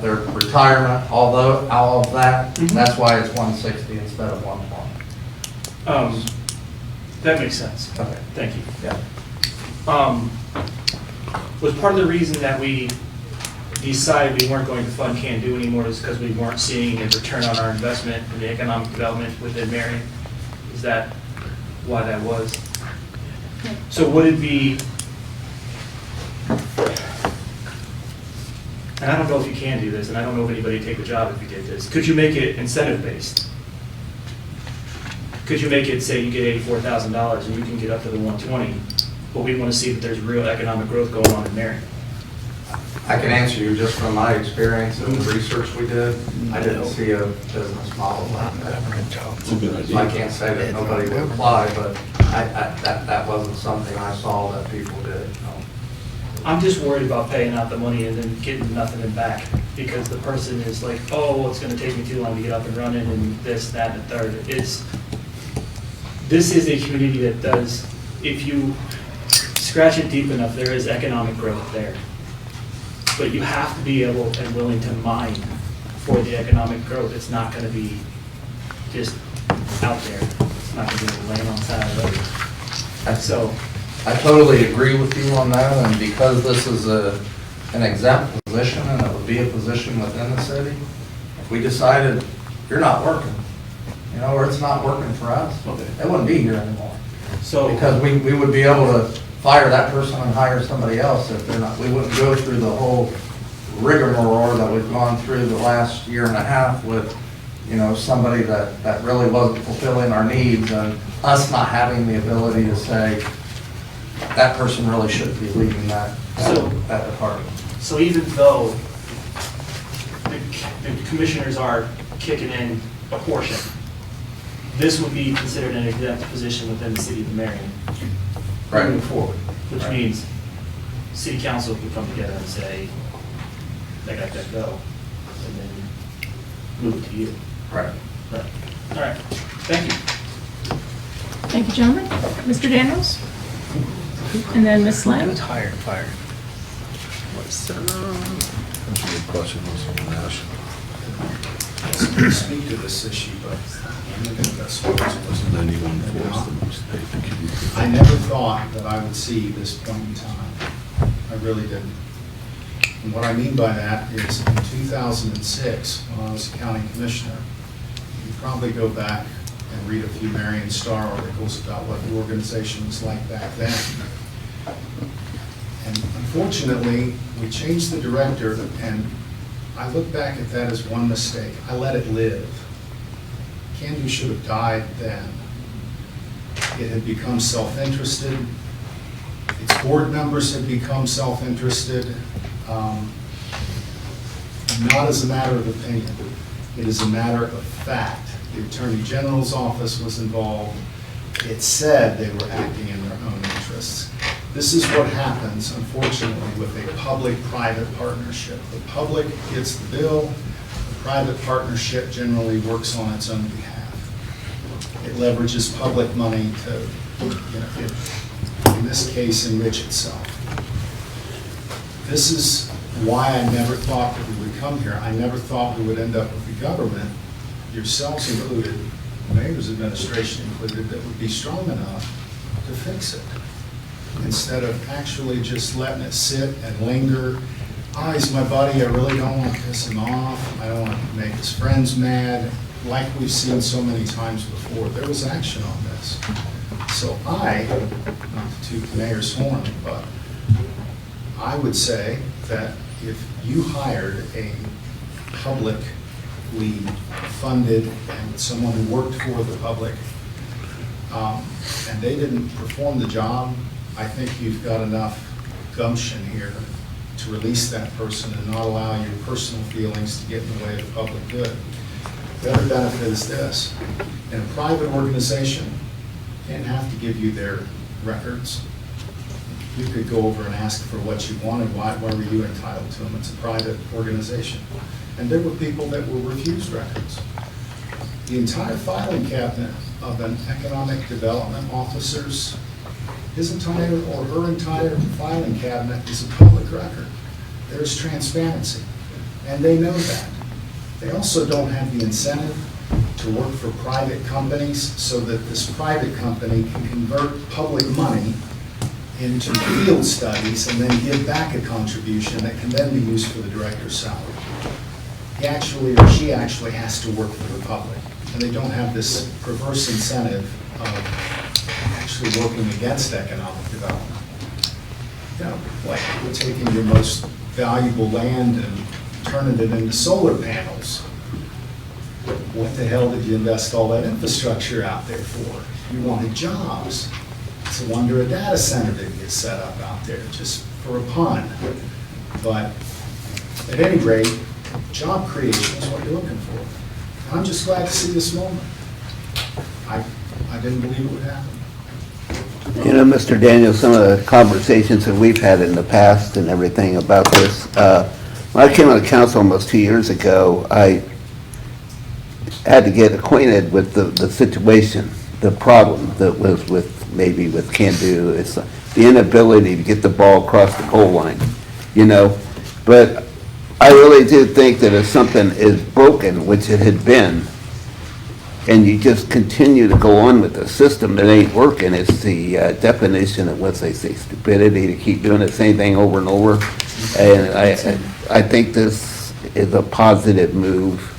their retirement, all of that, that's why it's 160 instead of 120. That makes sense. Okay. Thank you. Yeah. Was part of the reason that we decided we weren't going to fund Can't Do anymore is because we weren't seeing a return on our investment in the economic development within Marion? Is that why that was? So would it be, and I don't know if you can do this, and I don't know if anybody would take the job if you did this, could you make it incentive-based? Could you make it, say you get $84,000 and you can get up to the 120, but we want to see that there's real economic growth going on in Marion? I can answer you just from my experience and the research we did. I didn't see a business model like that. So I can't say that nobody would apply, but that wasn't something I saw that people did. No. I'm just worried about paying out the money and then getting nothing in back, because the person is like, oh, well, it's gonna take me too long to get up and running, and this, that, and the third. This is a community that does, if you scratch it deep enough, there is economic growth there. But you have to be able and willing to mine for the economic growth. It's not gonna be just out there. It's not gonna be laying on the side of the road. So, I totally agree with you on that, and because this is an exempt position and it would be a position within the city, if we decided you're not working, or it's not working for us, it wouldn't be here anymore. So, because we would be able to fire that person and hire somebody else if they're not, we wouldn't go through the whole rigmarole that we've gone through the last year and a half with, somebody that really wasn't fulfilling our needs, and us not having the ability to say, that person really shouldn't be leading that department. So even though the commissioners are kicking in a portion, this would be considered an exempt position within the city of Marion moving forward, which means city council could come together and say, they got that go, and then move it to you. Right. Right. All right. Thank you. Thank you, gentlemen. Mr. Daniels? And then Ms. Slam? Fire. That's a good question. Speak to this issue, but I'm looking at that sports. I never thought that I would see this point in time. I really didn't. And what I mean by that is in 2006, when I was a county commissioner, you probably go back and read a few Marion Star articles about what the organization was like back then. And unfortunately, we changed the director, and I look back at that as one mistake. I let it live. Candu should have died then. It had become self-interested. Its board members had become self-interested. Not as a matter of opinion. It is a matter of fact. The Attorney General's office was involved. It said they were acting in their own interests. This is what happens, unfortunately, with a public-private partnership. The public gets the bill. The private partnership generally works on its own behalf. It leverages public money to, in this case, enrich itself. This is why I never thought that we would come here. I never thought we would end up with a government, yourselves included, the mayor's administration included, that would be strong enough to fix it, instead of actually just letting it sit and linger. Oh, he's my buddy, I really don't want to piss him off, I don't want to make his friends mad, like we've seen so many times before. There was action on this. So not to toot the mayor's horn, but I would say that if you hired a publicly funded and someone who worked for the public, and they didn't perform the job, I think you've got enough gumption here to release that person and not allow your personal feelings to get in the way of the public good. The other benefit is this. In a private organization, they didn't have to give you their records. You could go over and ask for what you wanted. Why were you entitled to them? It's a private organization. And there were people that were refused records. The entire filing cabinet of an economic development officer's, his entire or her entire filing cabinet is a public record. There's transparency, and they know that. They also don't have the incentive to work for private companies so that this private company can convert public money into field studies and then give back a contribution that can then be used for the director's salary. He actually or she actually has to work for the public, and they don't have this perverse incentive of actually working against economic development. You know, like we're taking your most valuable land and turning it into solar panels. What the hell did you invest all that infrastructure out there for? You wanted jobs. It's a wonder a data center didn't get set up out there, just for a pun. But at any rate, job creation is what you're looking for. I'm just glad to see this moment. I didn't believe it would happen. You know, Mr. Daniel, some of the conversations that we've had in the past and everything about this, when I came on the council almost 2 years ago, I had to get acquainted with the situation, the problem that was maybe with Can-Do. It's the inability to get the ball across the goal line, you know. But I really do think that if something is broken, which it had been, and you just continue to go on with the system that ain't working, it's the definition of what they say, stupidity, to keep doing the same thing over and over. And I think this is a positive move.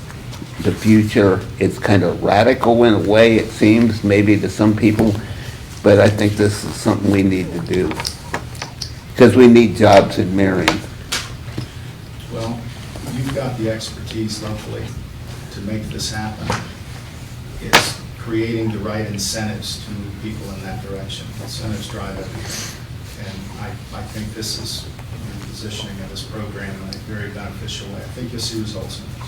The future, it's kind of radical in a way, it seems, maybe to some people, but I think this is something we need to do. Because we need jobs in Marion. Well, you've got the expertise locally to make this happen. It's creating the right incentives to move people in that direction. Incentives drive everything. And I think this is the positioning of this program in a very beneficial way. I think you'll see results in this.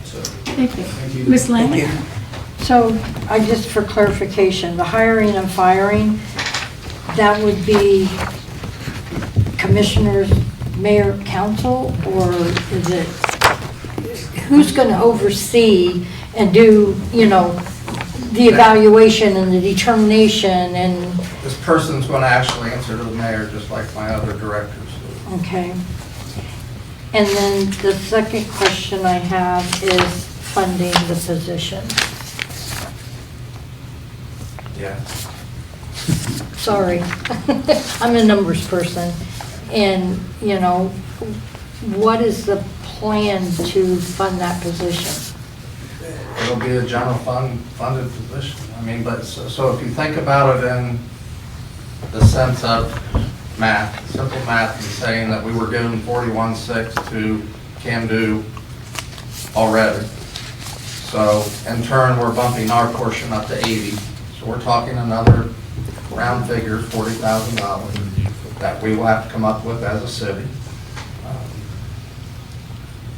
So, Thank you. Ms. Lang? So, just for clarification, the hiring and firing, that would be commissioners, mayor, council, or is it, who's going to oversee and do, you know, the evaluation and the determination and? This person's going to actually answer to the mayor, just like my other directors do. Okay. And then the second question I have is funding the position. Yeah. Sorry, I'm a numbers person. And, you know, what is the plan to fund that position? It'll be a general funded position. I mean, but so if you think about it in the sense of math, simple math, and saying that we were given 41.6 to Can-Do already. So in turn, we're bumping our portion up to 80. So So we're talking another round figure, $40,000 that we will have to come up with as a city.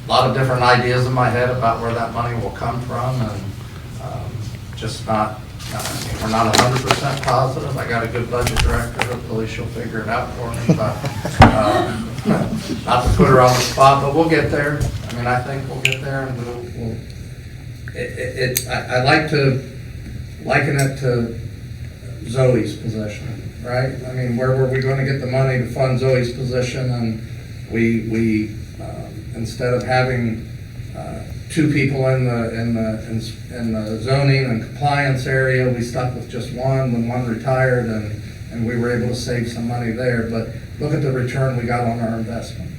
A lot of different ideas in my head about where that money will come from, and just not, we're not 100% positive. I got a good budget director, hopefully she'll figure it out for me, but not to put her on the spot, but we'll get there. I mean, I think we'll get there, and I like to liken it to Zoe's position, right? I mean, where were we going to get the money to fund Zoe's position? And we instead of having two people in the zoning and compliance area, we stuck with just one when one retired, and we were able to save some money there. But look at the return we got on our investment,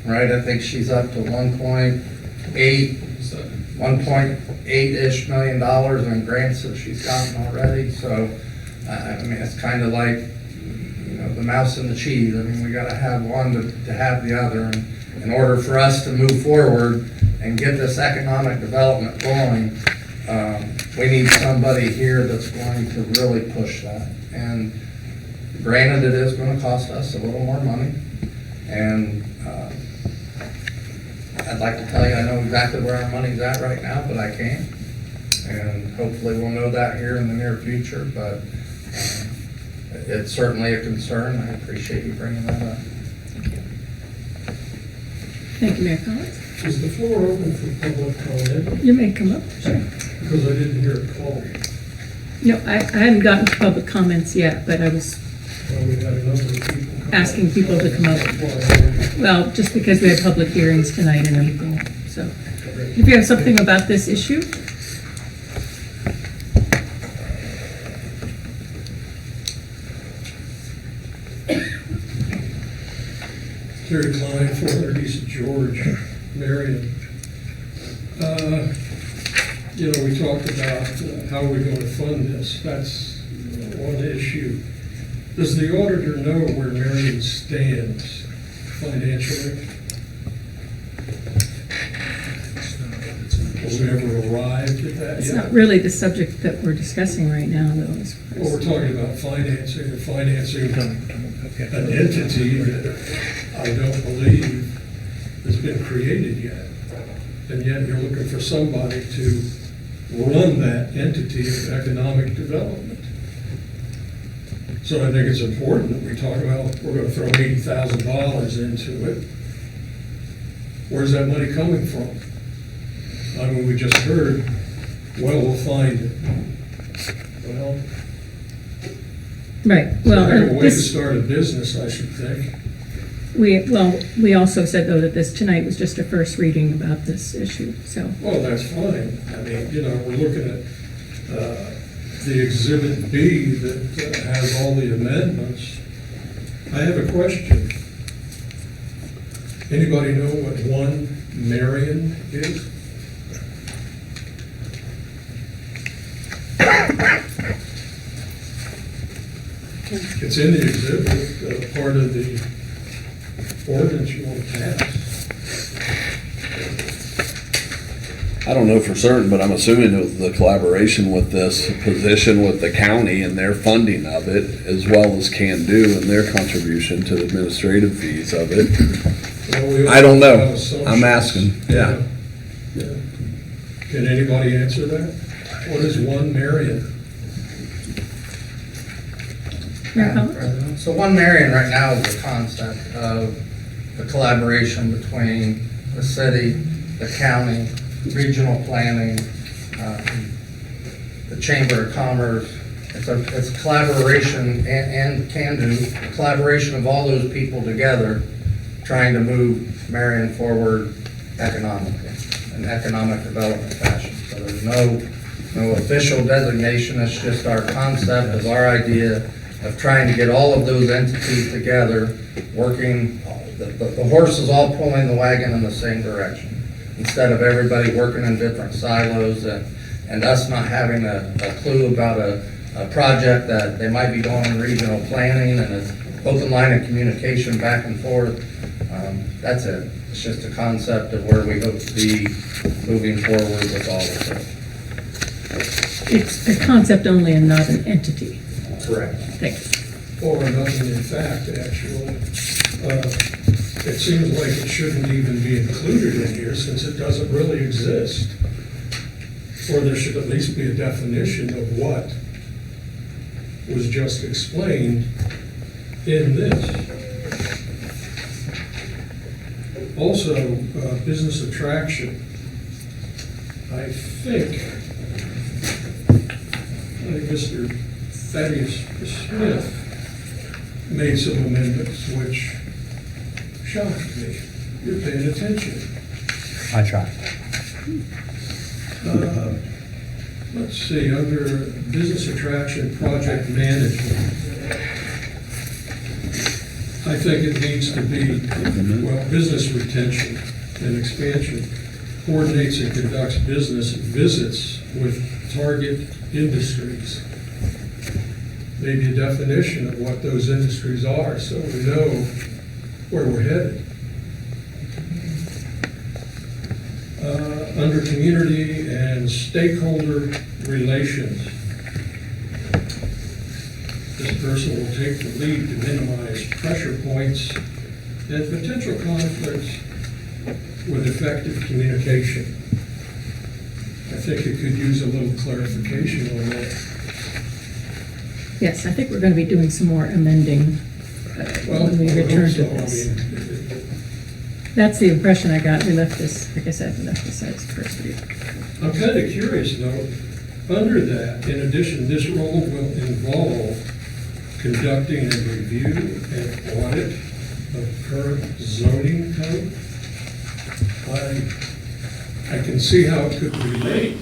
right? I think she's up to $1.8-ish million in grants that she's gotten already. So, I mean, it's kind of like, you know, the mouse and the cheese. I mean, we got to have one to have the other. And in order for us to move forward and get this economic development going, we need somebody here that's going to really push that. And granted, it is going to cost us a little more money. And I'd like to tell you I know exactly where our money's at right now, but I can't. And hopefully we'll know that here in the near future. But it's certainly a concern. I appreciate you bringing that up. Thank you, Mayor Collins. Is the floor open for public comment? You may come up, sure. Because I didn't hear it called. No, I hadn't gotten to public comments yet, but I was Well, we had a number of people asking people to come up. Well, just because we had public hearings tonight and everything, so. If you have something about this issue? Terry Klein, 400 East George, Marion. You know, we talked about how we're going to fund this. That's one issue. Does the auditor know where Marion stands financially? Have we ever arrived at that It's yet? not really the subject that we're discussing right now, though. Well, we're talking about financing an entity that I don't believe has been created yet. And yet you're looking for somebody to run that entity of economic development. So I think it's important that we talk about, we're going to throw $80,000 into it. Where's that money coming from? I mean, we just heard, well, we'll find it. Well, Right, so well, they have a way to this, start a business, I should think. we also said, though, that this tonight was just a first reading about this issue, so. Well, that's fine. I mean, you know, we're looking at the Exhibit B that has all the amendments. I have a question. Anybody know what 1 Marion is? It's in the exhibit, part of the ordinance you want to pass. I don't know for certain, but I'm assuming it was the collaboration with this position with the county and their funding of it, as well as Can Do and their contribution to the administrative fees of it. Well, we I don't know. have assumptions. I'm asking, yeah. Can anybody answer that? What is 1 Marion? So 1 Marion right now is the concept of the collaboration between the city, the county, regional planning, the Chamber of Commerce. It's collaboration and Can Do, a collaboration of all those people together trying to move Marion forward economically, in economic development fashion. So there's no official designation, it's just our concept, is our idea of trying to get all of those entities together, working, the horse is all pulling the wagon in the same direction, instead of everybody working in different silos and us not having a clue about a project that they might be doing in regional planning, and it's open line of communication back and forth. That's it. It's just a concept of where we hope to be moving forward with all of it. It's a concept only and not an entity. Correct. Thank you. Or nothing in fact, actually. It seems like it shouldn't even be included in here since it doesn't really exist. Or there should at least be a definition of what was just explained in this. Also, business attraction. I think Mr. Thaddeus Smith made some amendments which shocked me. You're paying attention. I try. Let's see, under business attraction, project management, I think it needs to be, well, business retention and expansion, coordinates and conducts business visits with target industries. Maybe a definition of what those industries are so we know where we're headed. Under community and stakeholder relations, this person will take the lead to minimize pressure points and potential conflicts with effective communication. I think it could use a little clarification on that. Yes, I think we're going to be doing some more amending when we return to this. That's the impression I got. We left this, like I said, we left this as first read. I'm kind of curious though, under that, in addition, this role will involve conducting a review and audit of current zoning code. I can see how it could relate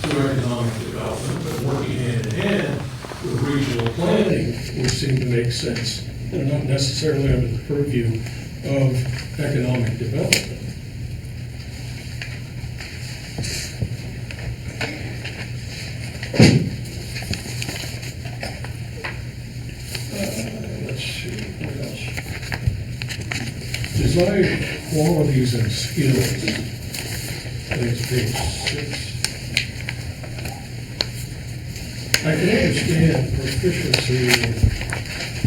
to economic development, but working hand in hand with regional planning would seem to make sense, and not necessarily under the purview of economic development. Let's see, what else? Desired qualities and skills. I think it's page 6. I can understand proficiency in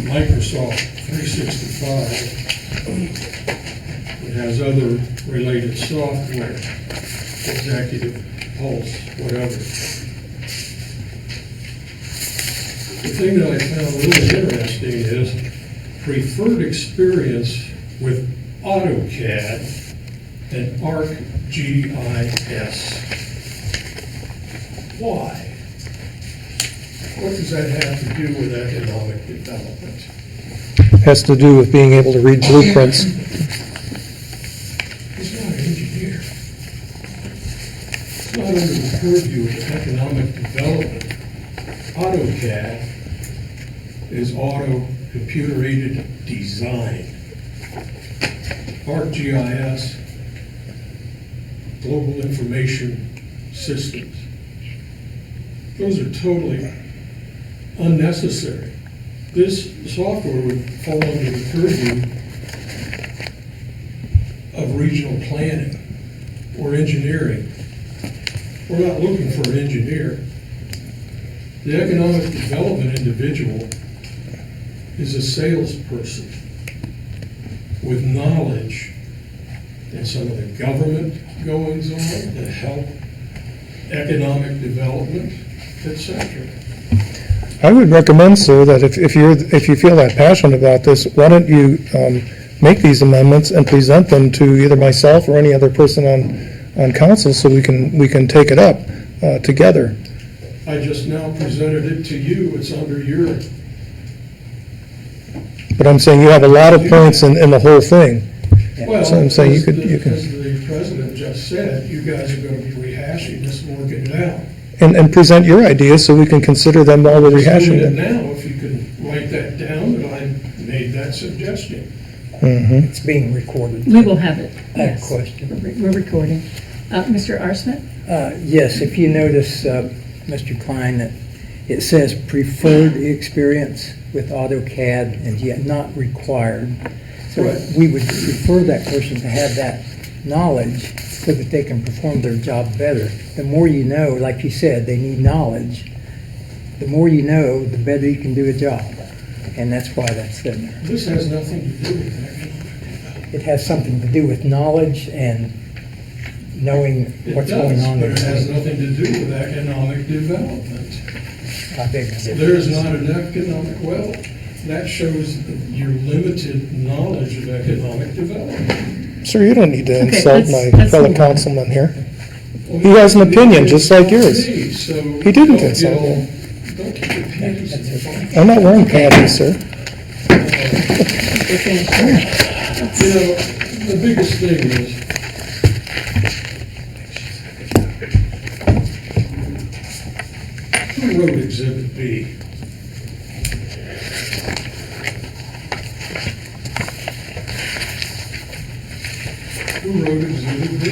Microsoft 365. It has other related software, Executive, Pulse, whatever. The thing that I found really interesting is preferred experience with AutoCAD and ArcGIS. Why? What does that have to do with economic development? Has to do with being able to read blueprints. He's not an engineer. It's not under the purview of economic development. AutoCAD is auto computer-aided design. ArcGIS, global information systems. Those are totally unnecessary. This software would fall under the purview of regional planning or engineering. We're not looking for an engineer. The economic development individual is a salesperson with knowledge and some of the government goings on that help economic development, etc. I would recommend, sir, that if you feel that passionate about this, why don't you make these amendments and present them to either myself or any other person on council so we can take it up together. I just now presented it to you. It's under your... But I'm saying you have a lot of points in the whole thing. Well, So I'm saying you can. As the president just said, you guys are going to be rehashing this and working it out. And present your ideas so we can consider them while we're rehashing Doing it them. now, if you can write that down, that I made that suggestion. Mhm. It's being recorded. We will have it. I have a Yes. question. We're recording. Mr. Arsmith? Yes, if you notice, Mr. Klein, that it says preferred experience with AutoCAD and yet not required. So Right. we would prefer that person to have that knowledge so that they can perform their job better. The more you know, like you said, they need knowledge. The more you know, the better you can do a job. And that's why that's in there. This has nothing to do with that. It has something to do with knowledge and knowing what's going on But there. it has nothing to do with economic development. I think it's There is not an economic, well, that shows your limited knowledge of economic development. Sir, you don't need to Okay, insult let's my move fellow on. councilman here. He has an opinion just like yours. He didn't insult me. Don't keep your panties in your pocket. I'm not wearing panties, sir. You know, the biggest thing is, who wrote Exhibit B? Who wrote Exhibit B?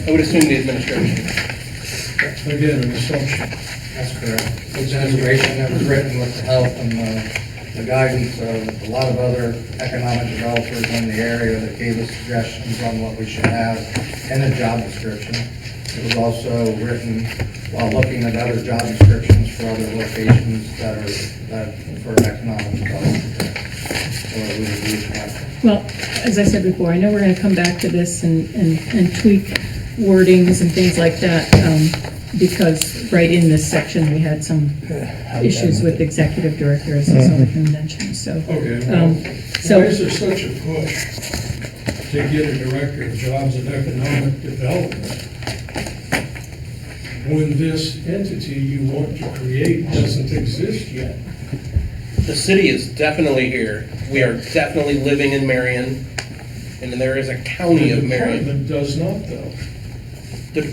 I would assume the administration. Again, an assumption. That's correct. It's an integration that was written with the help and the guidance of a lot of other economic developers in the area that gave us suggestions on what we should have in a job description. It was also written while looking at other job descriptions for other locations that for economic development. So we would use that. Well, as I said before, I know we're gonna come back to this and tweak wordings and things like that, because right in this section, we had some issues with executive director, as Sullivan mentioned, so. Okay, well, So- why is there such a push to get a director of jobs and economic development when this entity you want to create doesn't exist yet? The city is definitely here. We are definitely living in Marion, and there is a county of The Marion. department does not, though. The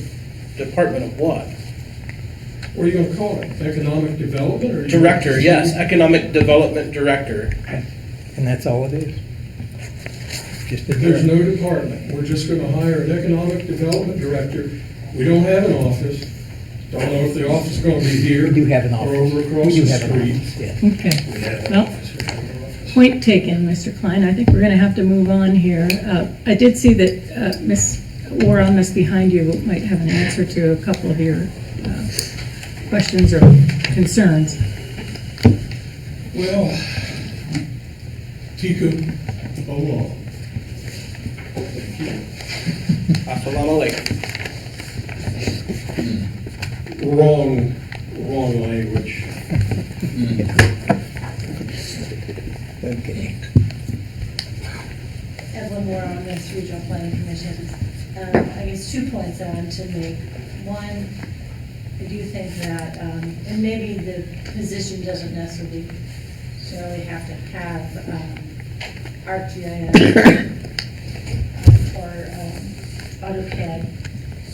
Department of what? What are you gonna call it? Economic development or? Director, yes, Economic Development Director. And that's all it is. Just a There's no department. We're just gonna hire an economic development director. We don't have an office. Don't know if the office is gonna be here. We do have an Or office. over across We do the have an street. office, yes. Okay, well, point taken, Mr. Klein. I think we're gonna have to move on here. I did see that Ms. Warren, Ms. behind you, might have an answer to a couple of your questions or concerns. Well, Tiku, Olam. Assalamu alaikum. Wrong language. Okay. I have one more on this regional planning commission. I guess 2 points on to make. One, I do think that, and maybe the position doesn't necessarily have to have ArcGIS or AutoCAD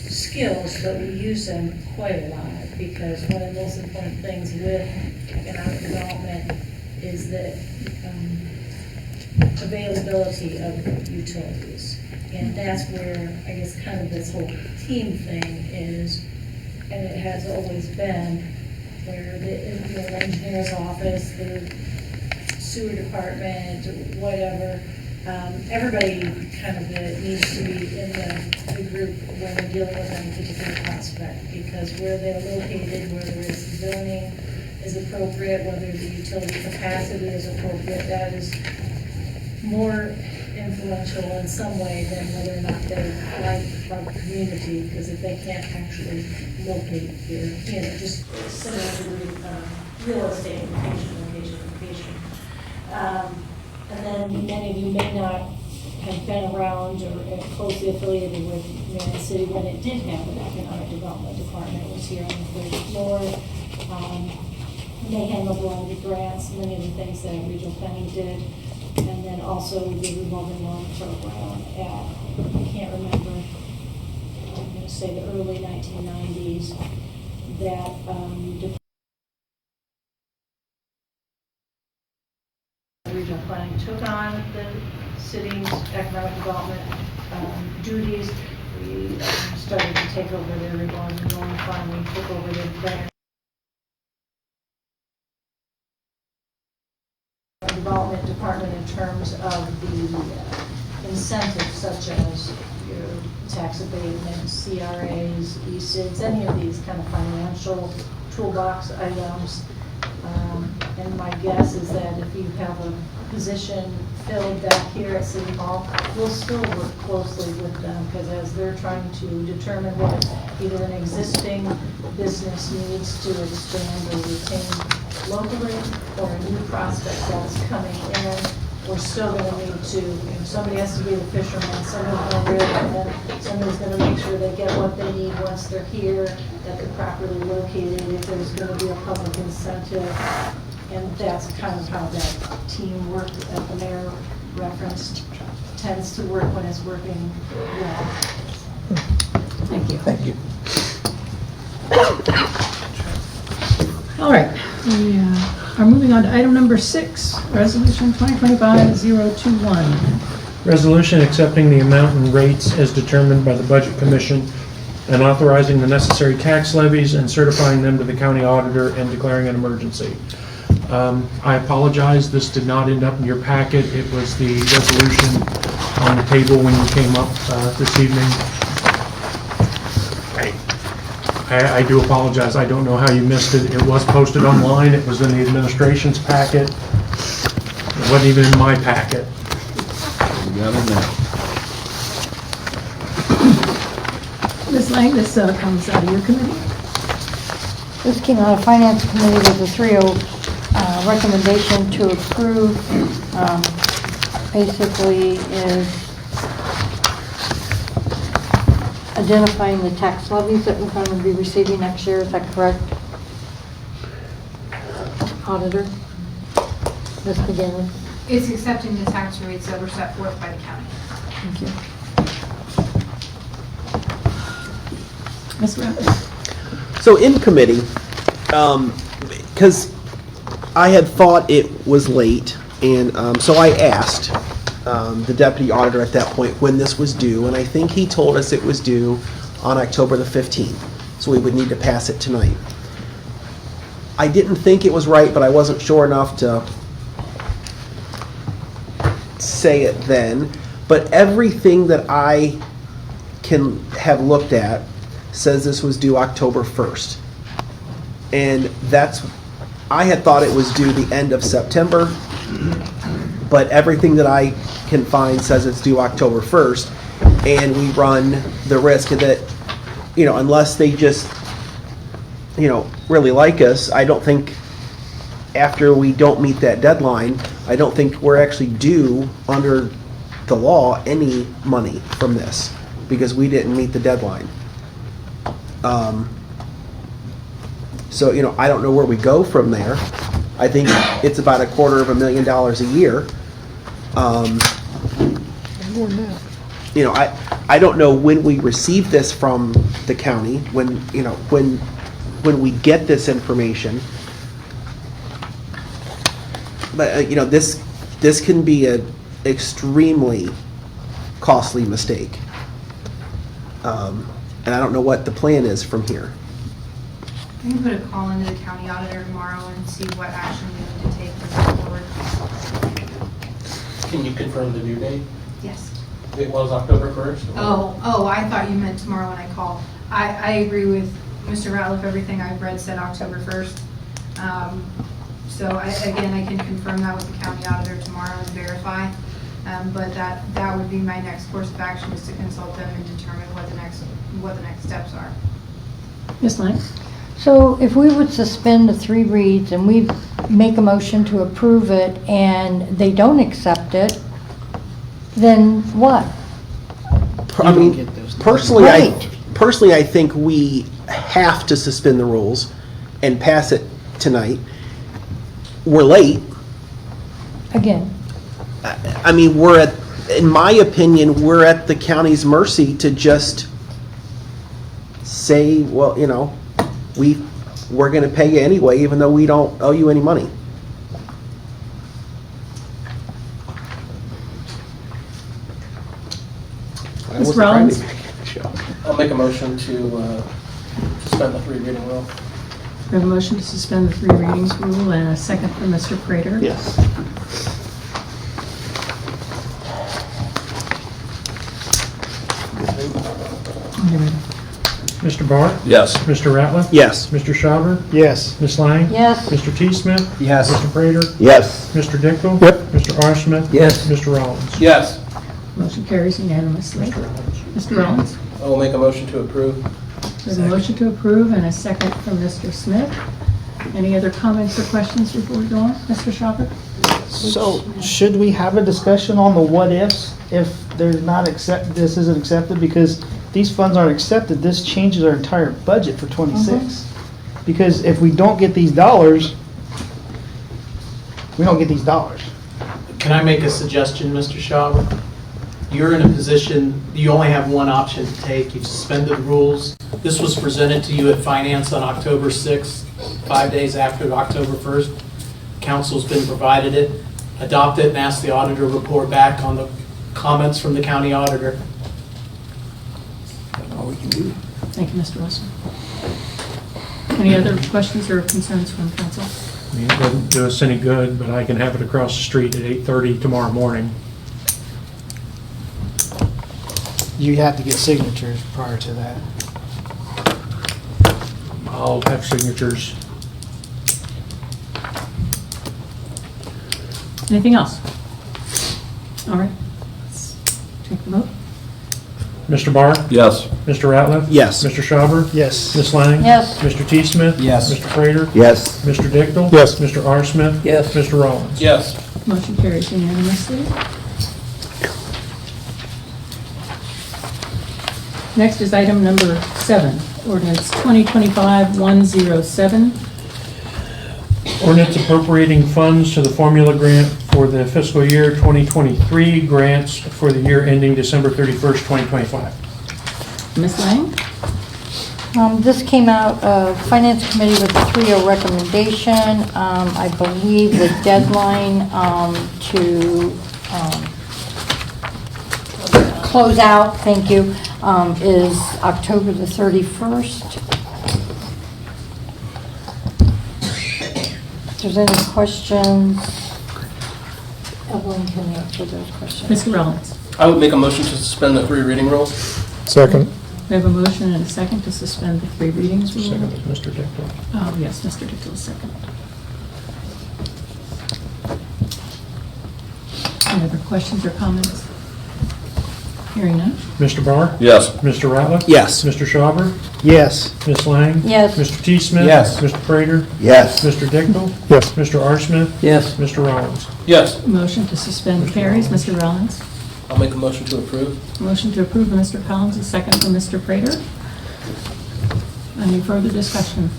skills, but we use them quite a lot, because one of the most important things with economic development is the availability of utilities. And that's where, I guess, kind of this whole team thing is, and it has always been, where the engineer's office, the sewer department, whatever, everybody kind of needs to be in the group when we're dealing with any particular prospect, because where they're located, whether it's zoning is appropriate, whether the utility capacity is appropriate, that is more influential in some way than whether or not they like our community, because if they can't actually locate here, just similar to real estate, location. And then many of you may not have been around or closely affiliated with Marion City when it did have an economic development department. It was here on the third floor. And they handled a lot of the grants, many of the things that regional planning did. And then also the revolving loan program at, I can't remember, I'm going to say the early 1990s, that regional planning took on the city's economic development duties. We started to take over their revolving loan fund, we took over their planning development department in terms of the incentives such as your tax abatements, CRAs, ESIDs, any of these kind of financial toolbox items. And my guess is that if you have a position filled back here at City Hall, we'll still work closely with them, because as they're trying to determine what either an existing business needs to expand or retain locally, or a new prospect that's coming in, we're still going to need to, somebody has to be the fisherman, somebody's going to reel them in, somebody's going to make sure they get what they need once they're here, that they're properly located, if there's going to be a public incentive. And that's kind of how that teamwork that the mayor referenced tends to work when it's working well. Thank you. Thank you. All right, we are moving on to item number 6, resolution 2025-021. Resolution accepting the amount and rates as determined by the Budget Commission and authorizing the necessary tax levies and certifying them to the county auditor and declaring an emergency. I apologize, this did not end up in your packet. It was the resolution on the table when you came up this evening. I do apologize. I don't know how you missed it. It was posted online. It was in the administration's packet. It wasn't even in my packet. You got it now. Ms. Lang, this comes out of your committee. This came out of Finance Committee with a 3-0 recommendation to approve. Basically is identifying the tax levies that we're going to be receiving next year. Is that correct? Auditor? Ms. McGinley? It's accepting the tax rates that were set forth by the county. Thank you. Ms. Rapp? So in committee, because I had thought it was late, and so I asked the deputy auditor at that point when this was due, and I think he told us it was due on October the 15th, so we would need to pass it tonight. I didn't think it was right, but I wasn't sure enough to say it then, but everything that I can have looked at says this was due October 1st. And that's, I had thought it was due the end of September, but everything that I can find says it's due October 1st. And we run the risk that, unless they just, really like us, I don't think after we don't meet that deadline, I don't think we're actually due under the law any money from this, because we didn't meet the deadline. So, I don't know where we go from there. I think it's about $250,000 a year. I don't know when we receive this from the county, when we get this information. But, this can be an extremely costly mistake. And I don't know what the plan is from here. I can put a call into the county auditor tomorrow and see what action we need to take moving forward. Can you confirm the due date? Yes. It was October 1st? Oh, I thought you meant tomorrow when I called. I agree with Mr. Ratliff. Everything I've read said October 1st. So I can confirm that with the county auditor tomorrow and verify. But that would be my next course of action, is to consult them and determine what the next steps are. Ms. Lang? So if we would suspend the 3 reads and we make a motion to approve it and they don't accept it, then what? I mean, personally, I think we have to suspend the rules and pass it tonight. We're late. Again. I mean, in my opinion, we're at the county's mercy to just say, well, we're going to pay you anyway, even though we don't owe you any money. Ms. Rollins? I'll make a motion to suspend the 3 reading rule. We have a motion to suspend the 3 readings rule and a second from Mr. Prater. Yes. Mr. Barr? Yes. Mr. Ratliff? Yes. Mr. Schauber? Yes. Ms. Lang? Yes. Mr. T. Smith? Yes. Mr. Prater? Yes. Mr. Dickel? Yep. Mr. R. Smith? Yes. Mr. Rollins? Yes. Motion carries unanimously. Mr. Rollins? I will make a motion to approve. There's a motion to approve and a second from Mr. Smith. Any other comments or questions before we go on? Mr. Schauber? So, should we have a discussion on the what-ifs if there's not this isn't accepted? Because these funds aren't accepted, this changes our entire budget for '26. Because if we don't get these dollars, we don't get these dollars. Can I make a suggestion, Mr. Schauber? You're in a position, you only have one option to take. You've suspended rules. This was presented to you at Finance on October 6th, 5 days after October 1st. Council's been provided it. Adopt it and ask the auditor to report back on the comments from the county auditor. Thank you, Mr. Russell. Any other questions or concerns from council? I mean, it doesn't do us any good, but I can have it across the street at 8:30 tomorrow morning. You have to get signatures prior to that. I'll have signatures. Anything else? All right. Let's take the vote. Mr. Barr? Yes. Mr. Ratliff? Yes. Mr. Schauber? Yes. Ms. Lang? Yes. Mr. T. Smith? Yes. Mr. Prater? Yes. Mr. Dickel? Yes. Mr. R. Smith? Yes. Mr. Rollins? Yes. Motion carries unanimously. Next is item number 7, ordinance 2025-107. Ordinance appropriating funds to the formula grant for the fiscal year 2023 grants for the year ending December 31st, 2025. Ms. Lang? This came out of Finance Committee with a 3-0 recommendation. I believe the deadline to close out, thank you, is October the 31st. If there's any questions, Evelyn can answer those questions. Mr. Rollins? I would make a motion to suspend the 3 reading rule. Second. We have a motion and a second to suspend the 3 readings rule. Second is Mr. Dickel. Oh, yes, Mr. Dickel, second. Any other questions or comments? Hearing none. Mr. Barr? Yes. Mr. Ratliff? Yes. Mr. Schauber? Yes. Ms. Lang? Yes. Mr. T. Smith? Yes. Mr. Prater? Yes. Mr. Dickel? Yes. Mr. R. Smith? Yes. Mr. Rollins? Yes. Motion to suspend carries. Mr. Rollins? I'll make a motion to approve. Motion to approve by Mr. Collins, a second from Mr. Prater. Any further discussion?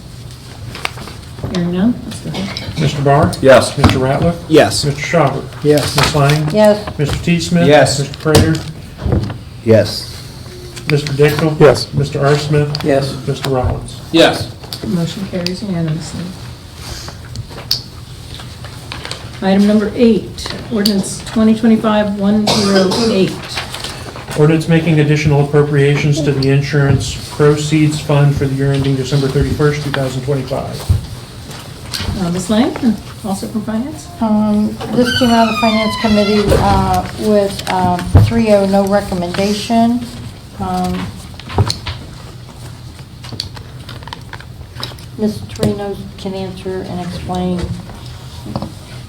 Hearing none, let's go ahead. Mr. Barr? Yes. Mr. Ratliff? Yes. Mr. Schauber? Yes. Ms. Lang? Yes. Mr. T. Smith? Yes. Mr. Prater? Yes. Mr. Dickel? Yes. Mr. R. Smith? Yes. Mr. Rollins? Yes. Motion carries unanimously. Item number 8, ordinance 2025-108. Ordinance making additional appropriations to the insurance proceeds fund for the year ending December 31st, 2025. Ms. Lang, also from Finance? This came out of the Finance Committee with 3-0, no recommendation. Ms. Torino can answer and explain.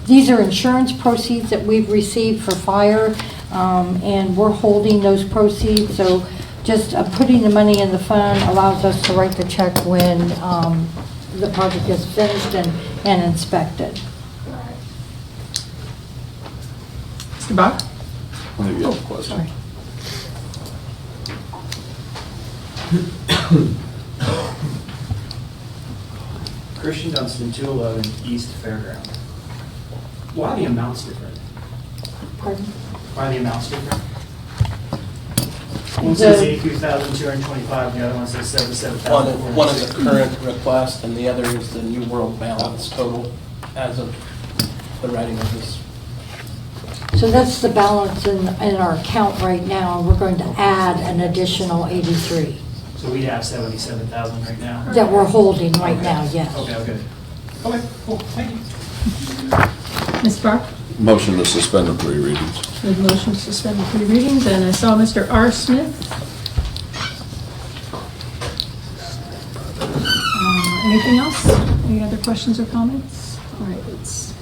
These are insurance proceeds that we've received for fire, and we're holding those proceeds, so just putting the money in the fund allows us to write the check when the project is finished and inspected. Mr. Bach? I think you have a question. Sorry. Christian Dunstan, 211 East Fairground. Why are the amounts different? Pardon? Why are the amounts different? One says 82,225, the other one says 77,000. One is a current request, and the other is the New World balance total as of the writing of this. So that's the balance in our account right now, and we're going to add an additional 83 So we have 77,000 right now? that we're holding right now, yes. Okay, okay. Okay, cool, thank you. Ms. Bach? Motion to suspend the 3 readings. With motion to suspend the 3 readings, and I saw Mr. R. Smith. questions or comments? All right, it's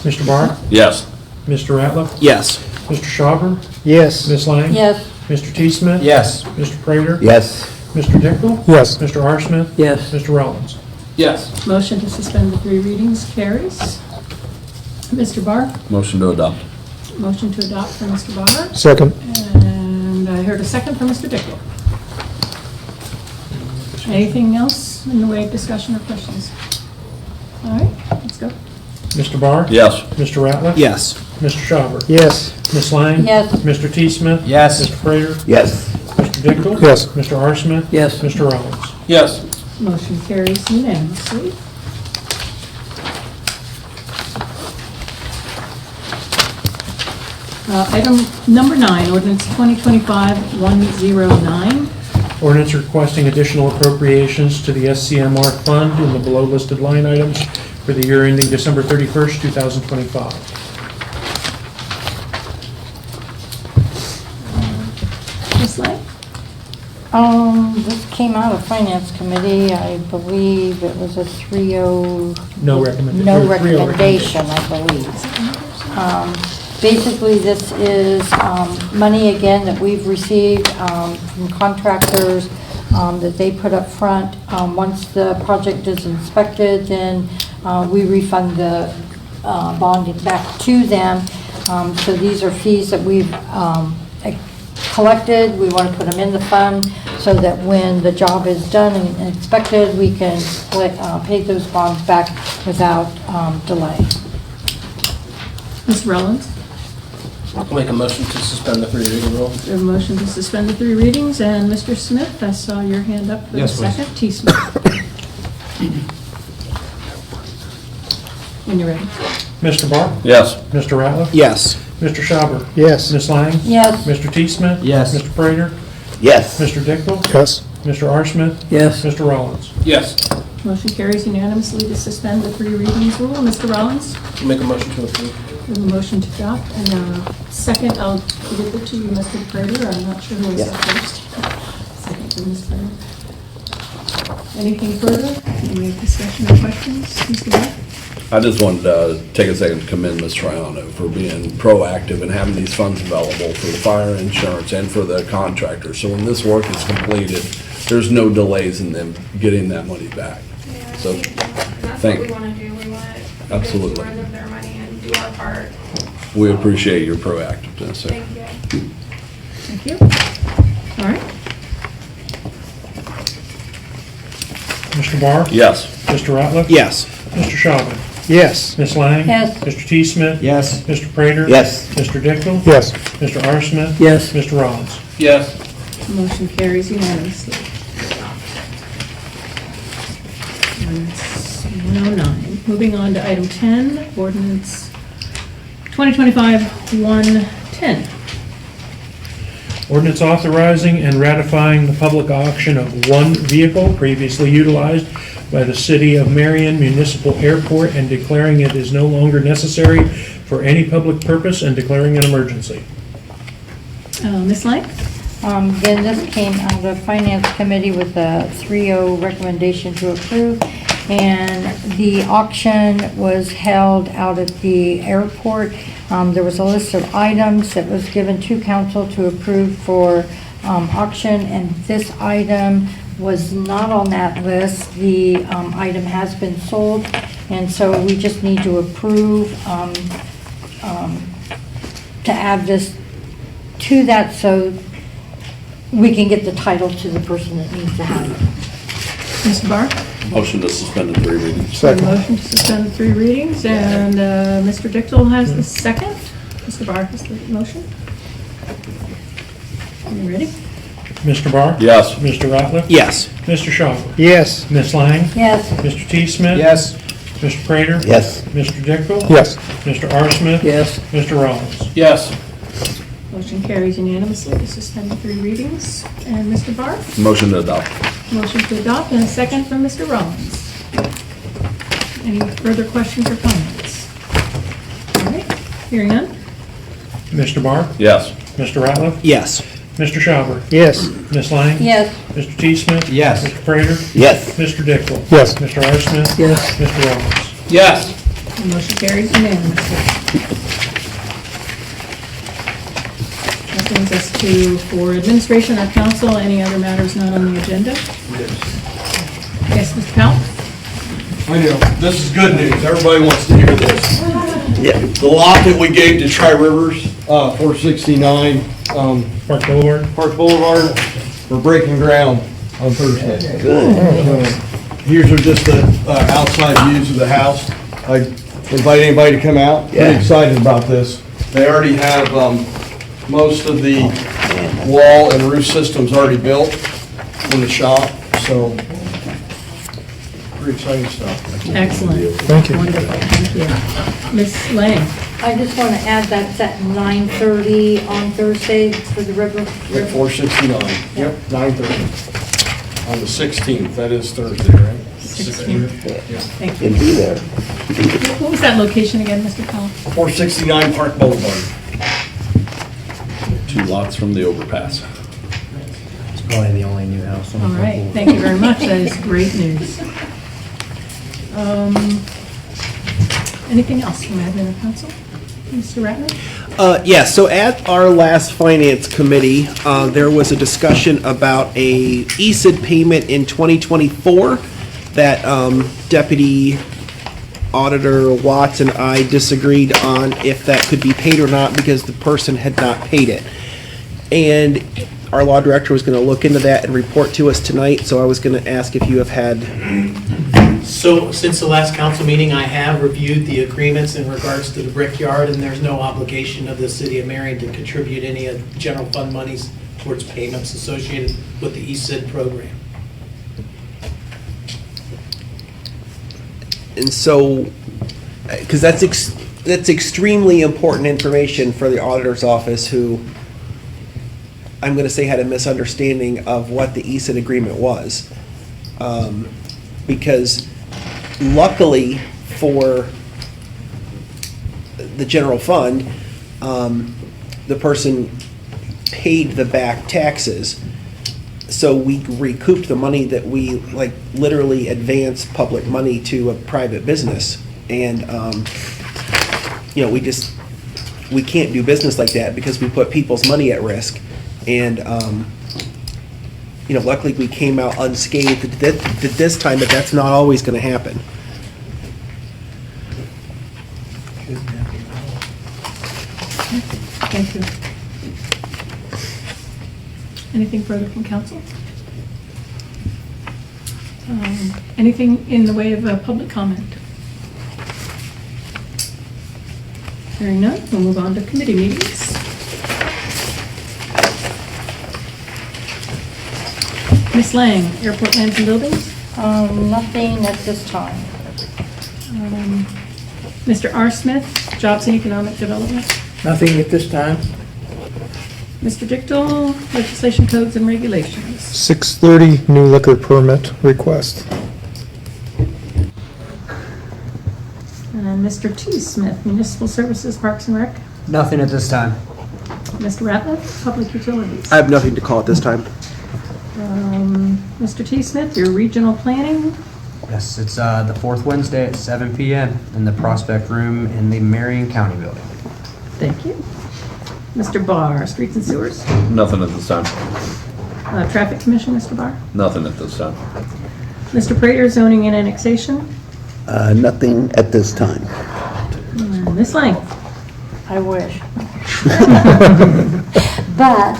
Mr. Barr? Yes. Mr. Ratliff? Yes. Mr. Schauber? Yes. Ms. Lang? Yes. Mr. T. Smith? Yes. Mr. Prater? Yes. Mr. Dickel? Yes. Mr. R. Smith? Yes. Mr. Rollins? Yes. motion to suspend the 3 readings carries. Mr. Barr, Motion to adopt. motion to adopt from Mr. Barr, Second. and I heard a second from Mr. Dickel. Anything else in the way of discussion or questions? All right, let's go. Mr. Barr? Yes. Mr. Ratliff? Yes. Mr. Schauber? Yes. Ms. Lang? Yes. Mr. T. Smith? Yes. Mr. Prater? Yes. Mr. Dickel? Yes. Mr. R. Smith? Yes. Mr. Rollins? Yes. Motion carries unanimously. Item number 9, ordinance 2025-109. Ordinance requesting additional appropriations to the SCMR fund in the below listed line items for the year ending December 31st, 2025. Ms. Lang? This came out of Finance Committee. I believe it was a 3-0. No recommendation. No recommendation, I believe. Basically, this is money, again, that we've received from contractors that they put up front. Once the project is inspected, then we refund the bond back to them. So these are fees that we've collected. We want to put them in the fund so that when the job is done and inspected, we can pay those bonds back without delay. Ms. Rollins? I'll make a motion to suspend the 3 reading rule. We have a motion to suspend the 3 readings, and Mr. Smith, I saw your hand up for the Yes, please. second. T. Smith. When you're ready. Mr. Barr? Yes. Mr. Ratliff? Yes. Mr. Schauber? Yes. Ms. Lang? Yes. Mr. T. Smith? Yes. Mr. Prater? Yes. Mr. Dickel? Yes. Mr. R. Smith? Yes. Mr. Rollins? Yes. Motion carries unanimously to suspend the 3 readings rule. Mr. Rollins? I'll make a motion to approve. We have a motion to adopt, and second, I'll give it to you, Mr. Prater. I'm not sure who was up first. Second to Ms. Prater. Anything further? Any discussion or questions? Mr. Barr? I just wanted to take a second to commend Ms. Triano for being proactive and having these funds available for the fire insurance and for the contractors. So when this work is completed, there's no delays in them getting that money back. So, That's thank what we want to do. We want to Absolutely. get stewards of their money and do our part. we appreciate your proactiveness. So. Thank you. Thank you. All right. Mr. Barr? Yes. Mr. Ratliff? Yes. Mr. Schauber? Yes. Ms. Lang? Yes. Mr. T. Smith? Yes. Mr. Prater? Yes. Mr. Dickel? Yes. Mr. R. Smith? Yes. Mr. Rollins? Yes. Motion carries unanimously. Ordinance 109. Moving on to item 10, ordinance 2025-110. Ordinance authorizing and ratifying the public auction of one vehicle previously utilized by the City of Marion Municipal Airport and declaring it is no longer necessary for any public purpose and declaring an emergency. Ms. Lang? Again, this came out of Finance Committee with a 3-0 recommendation to approve. And the auction was held out at the airport. There was a list of items that was given to council to approve for auction, and this item was not on that list. The item has been sold, and so we just need to approve to add this to that so we can get the title to the person that needs to have it. Mr. Barr? Motion to suspend the 3 readings. A motion to suspend the 3 readings, and Mr. Dickel has the second. Mr. Barr has the motion. Are you ready? Mr. Barr? Yes. Mr. Ratliff? Yes. Mr. Schauber? Yes. Ms. Lang? Yes. Mr. T. Smith? Yes. Mr. Prater? Yes. Mr. Dickel? Yes. Mr. R. Smith? Yes. Mr. Rollins? Yes. Motion carries unanimously to suspend the 3 readings. And Mr. Barr? Motion to adopt. Motion to adopt, and a second from Mr. Rollins. Any further questions or comments? All right, hearing none. Mr. Barr? Yes. Mr. Ratliff? Yes. Mr. Schauber. Yes. Ms. Lang. Yes. Mr. T. Smith. Yes. Mr. Prater. Yes. Mr. Dickel. Yes. Mr. R. Smith. Yes. Mr. Rollins. Yes. Motion carries unanimously. That brings us to, for administration or council, any other matters not on the agenda? Yes, Mr. Powell? I know, this is good news, everybody wants to hear this. Yeah. The lot that we gave to Tri Rivers, 469, Park Boulevard. Park Boulevard, we're breaking ground on Thursday. Good. Here's are just the outside views of the house. I invite anybody to come out, Yeah. pretty excited about this. They already have most of the wall and roof systems already built in the shop, so pretty exciting stuff. Excellent. Thank you. Wonderful, thank you. Ms. Lang? I just want to add that's at 9:30 on Thursday for the river. At 469, yep, 9:30. On the 16th, that is Thursday, right? 16th. Yeah. Thank you. Can be there. What was that location again, Mr. Powell? 469 Park Boulevard. 2 lots from the overpass. It's probably the only new house on All right, thank you very much, that is great news. Anything else from admin or council? Mr. Ratner? Yeah, so at our last finance committee, there was a discussion about a ESID payment in 2024 that Deputy Auditor Watts and I disagreed on if that could be paid or not because the person had not paid it. And our law director was going to look into that and report to us tonight, so I was going to ask if you have had... So since the last council meeting, I have reviewed the agreements in regards to the brickyard, and there's no obligation of the city of Marion to contribute any of general fund monies towards payments associated with the ESID program. And so, because that's extremely important information for the auditor's office, who I'm going to say had a misunderstanding of what the ESID agreement was. Because luckily for the general fund, the person paid the back taxes. So we recouped the money that we, like, literally advanced public money to a private business. And, you know, we can't do business like that because we put people's money at risk. And, you know, luckily we came out unscathed this time, but that's not always going to happen. Thank you. Anything further from council? Anything in the way of public comment? Hearing none, we'll move on to committee meetings. Ms. Lang, Airport Lands and Buildings? Nothing at this time. Mr. R. Smith, Jobs and Economic Development? Nothing at this time. Mr. Dickel, Legislation, Codes and Regulations? 6:30, new liquor permit request. And Mr. T. Smith, Municipal Services, Parks and Rec? Nothing at this time. Mr. Ratliff, Public Utilities? I have nothing to call at this time. Mr. T. Smith, your Regional Planning? Yes, it's the fourth Wednesday at 7 p.m. in the Prospect Room in the Marion County Building. Thank you. Mr. Barr, Streets and Sewers? Nothing at this time. Traffic Commission, Mr. Barr? Nothing at this time. Mr. Prater, Zoning and Annexation? Nothing at this time. And Ms. Lang? I wish. But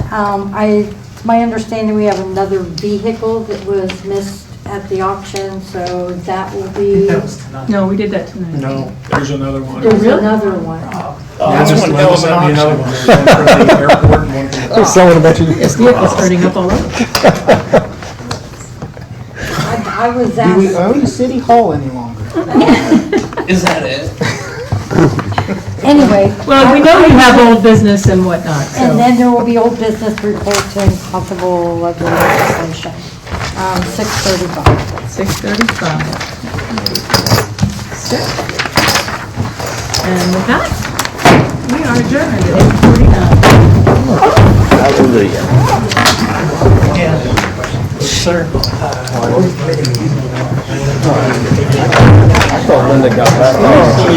it's my understanding we have another vehicle that was missed at the auction, so that will be. No, we did that tonight. No, there's another one. There's another one. That's one hell of an auction. One for the airport and one for the. Someone about you. This vehicle's starting up all over. I was Do we asked. own City Hall any longer? Is that it? Anyway. Well, we know you have old business and whatnot, so. And then there will be old business reports and possible legislation. 6:35. 6:35. And with that, we are adjourned at 8:49. Hallelujah. sir. I thought Linda got back.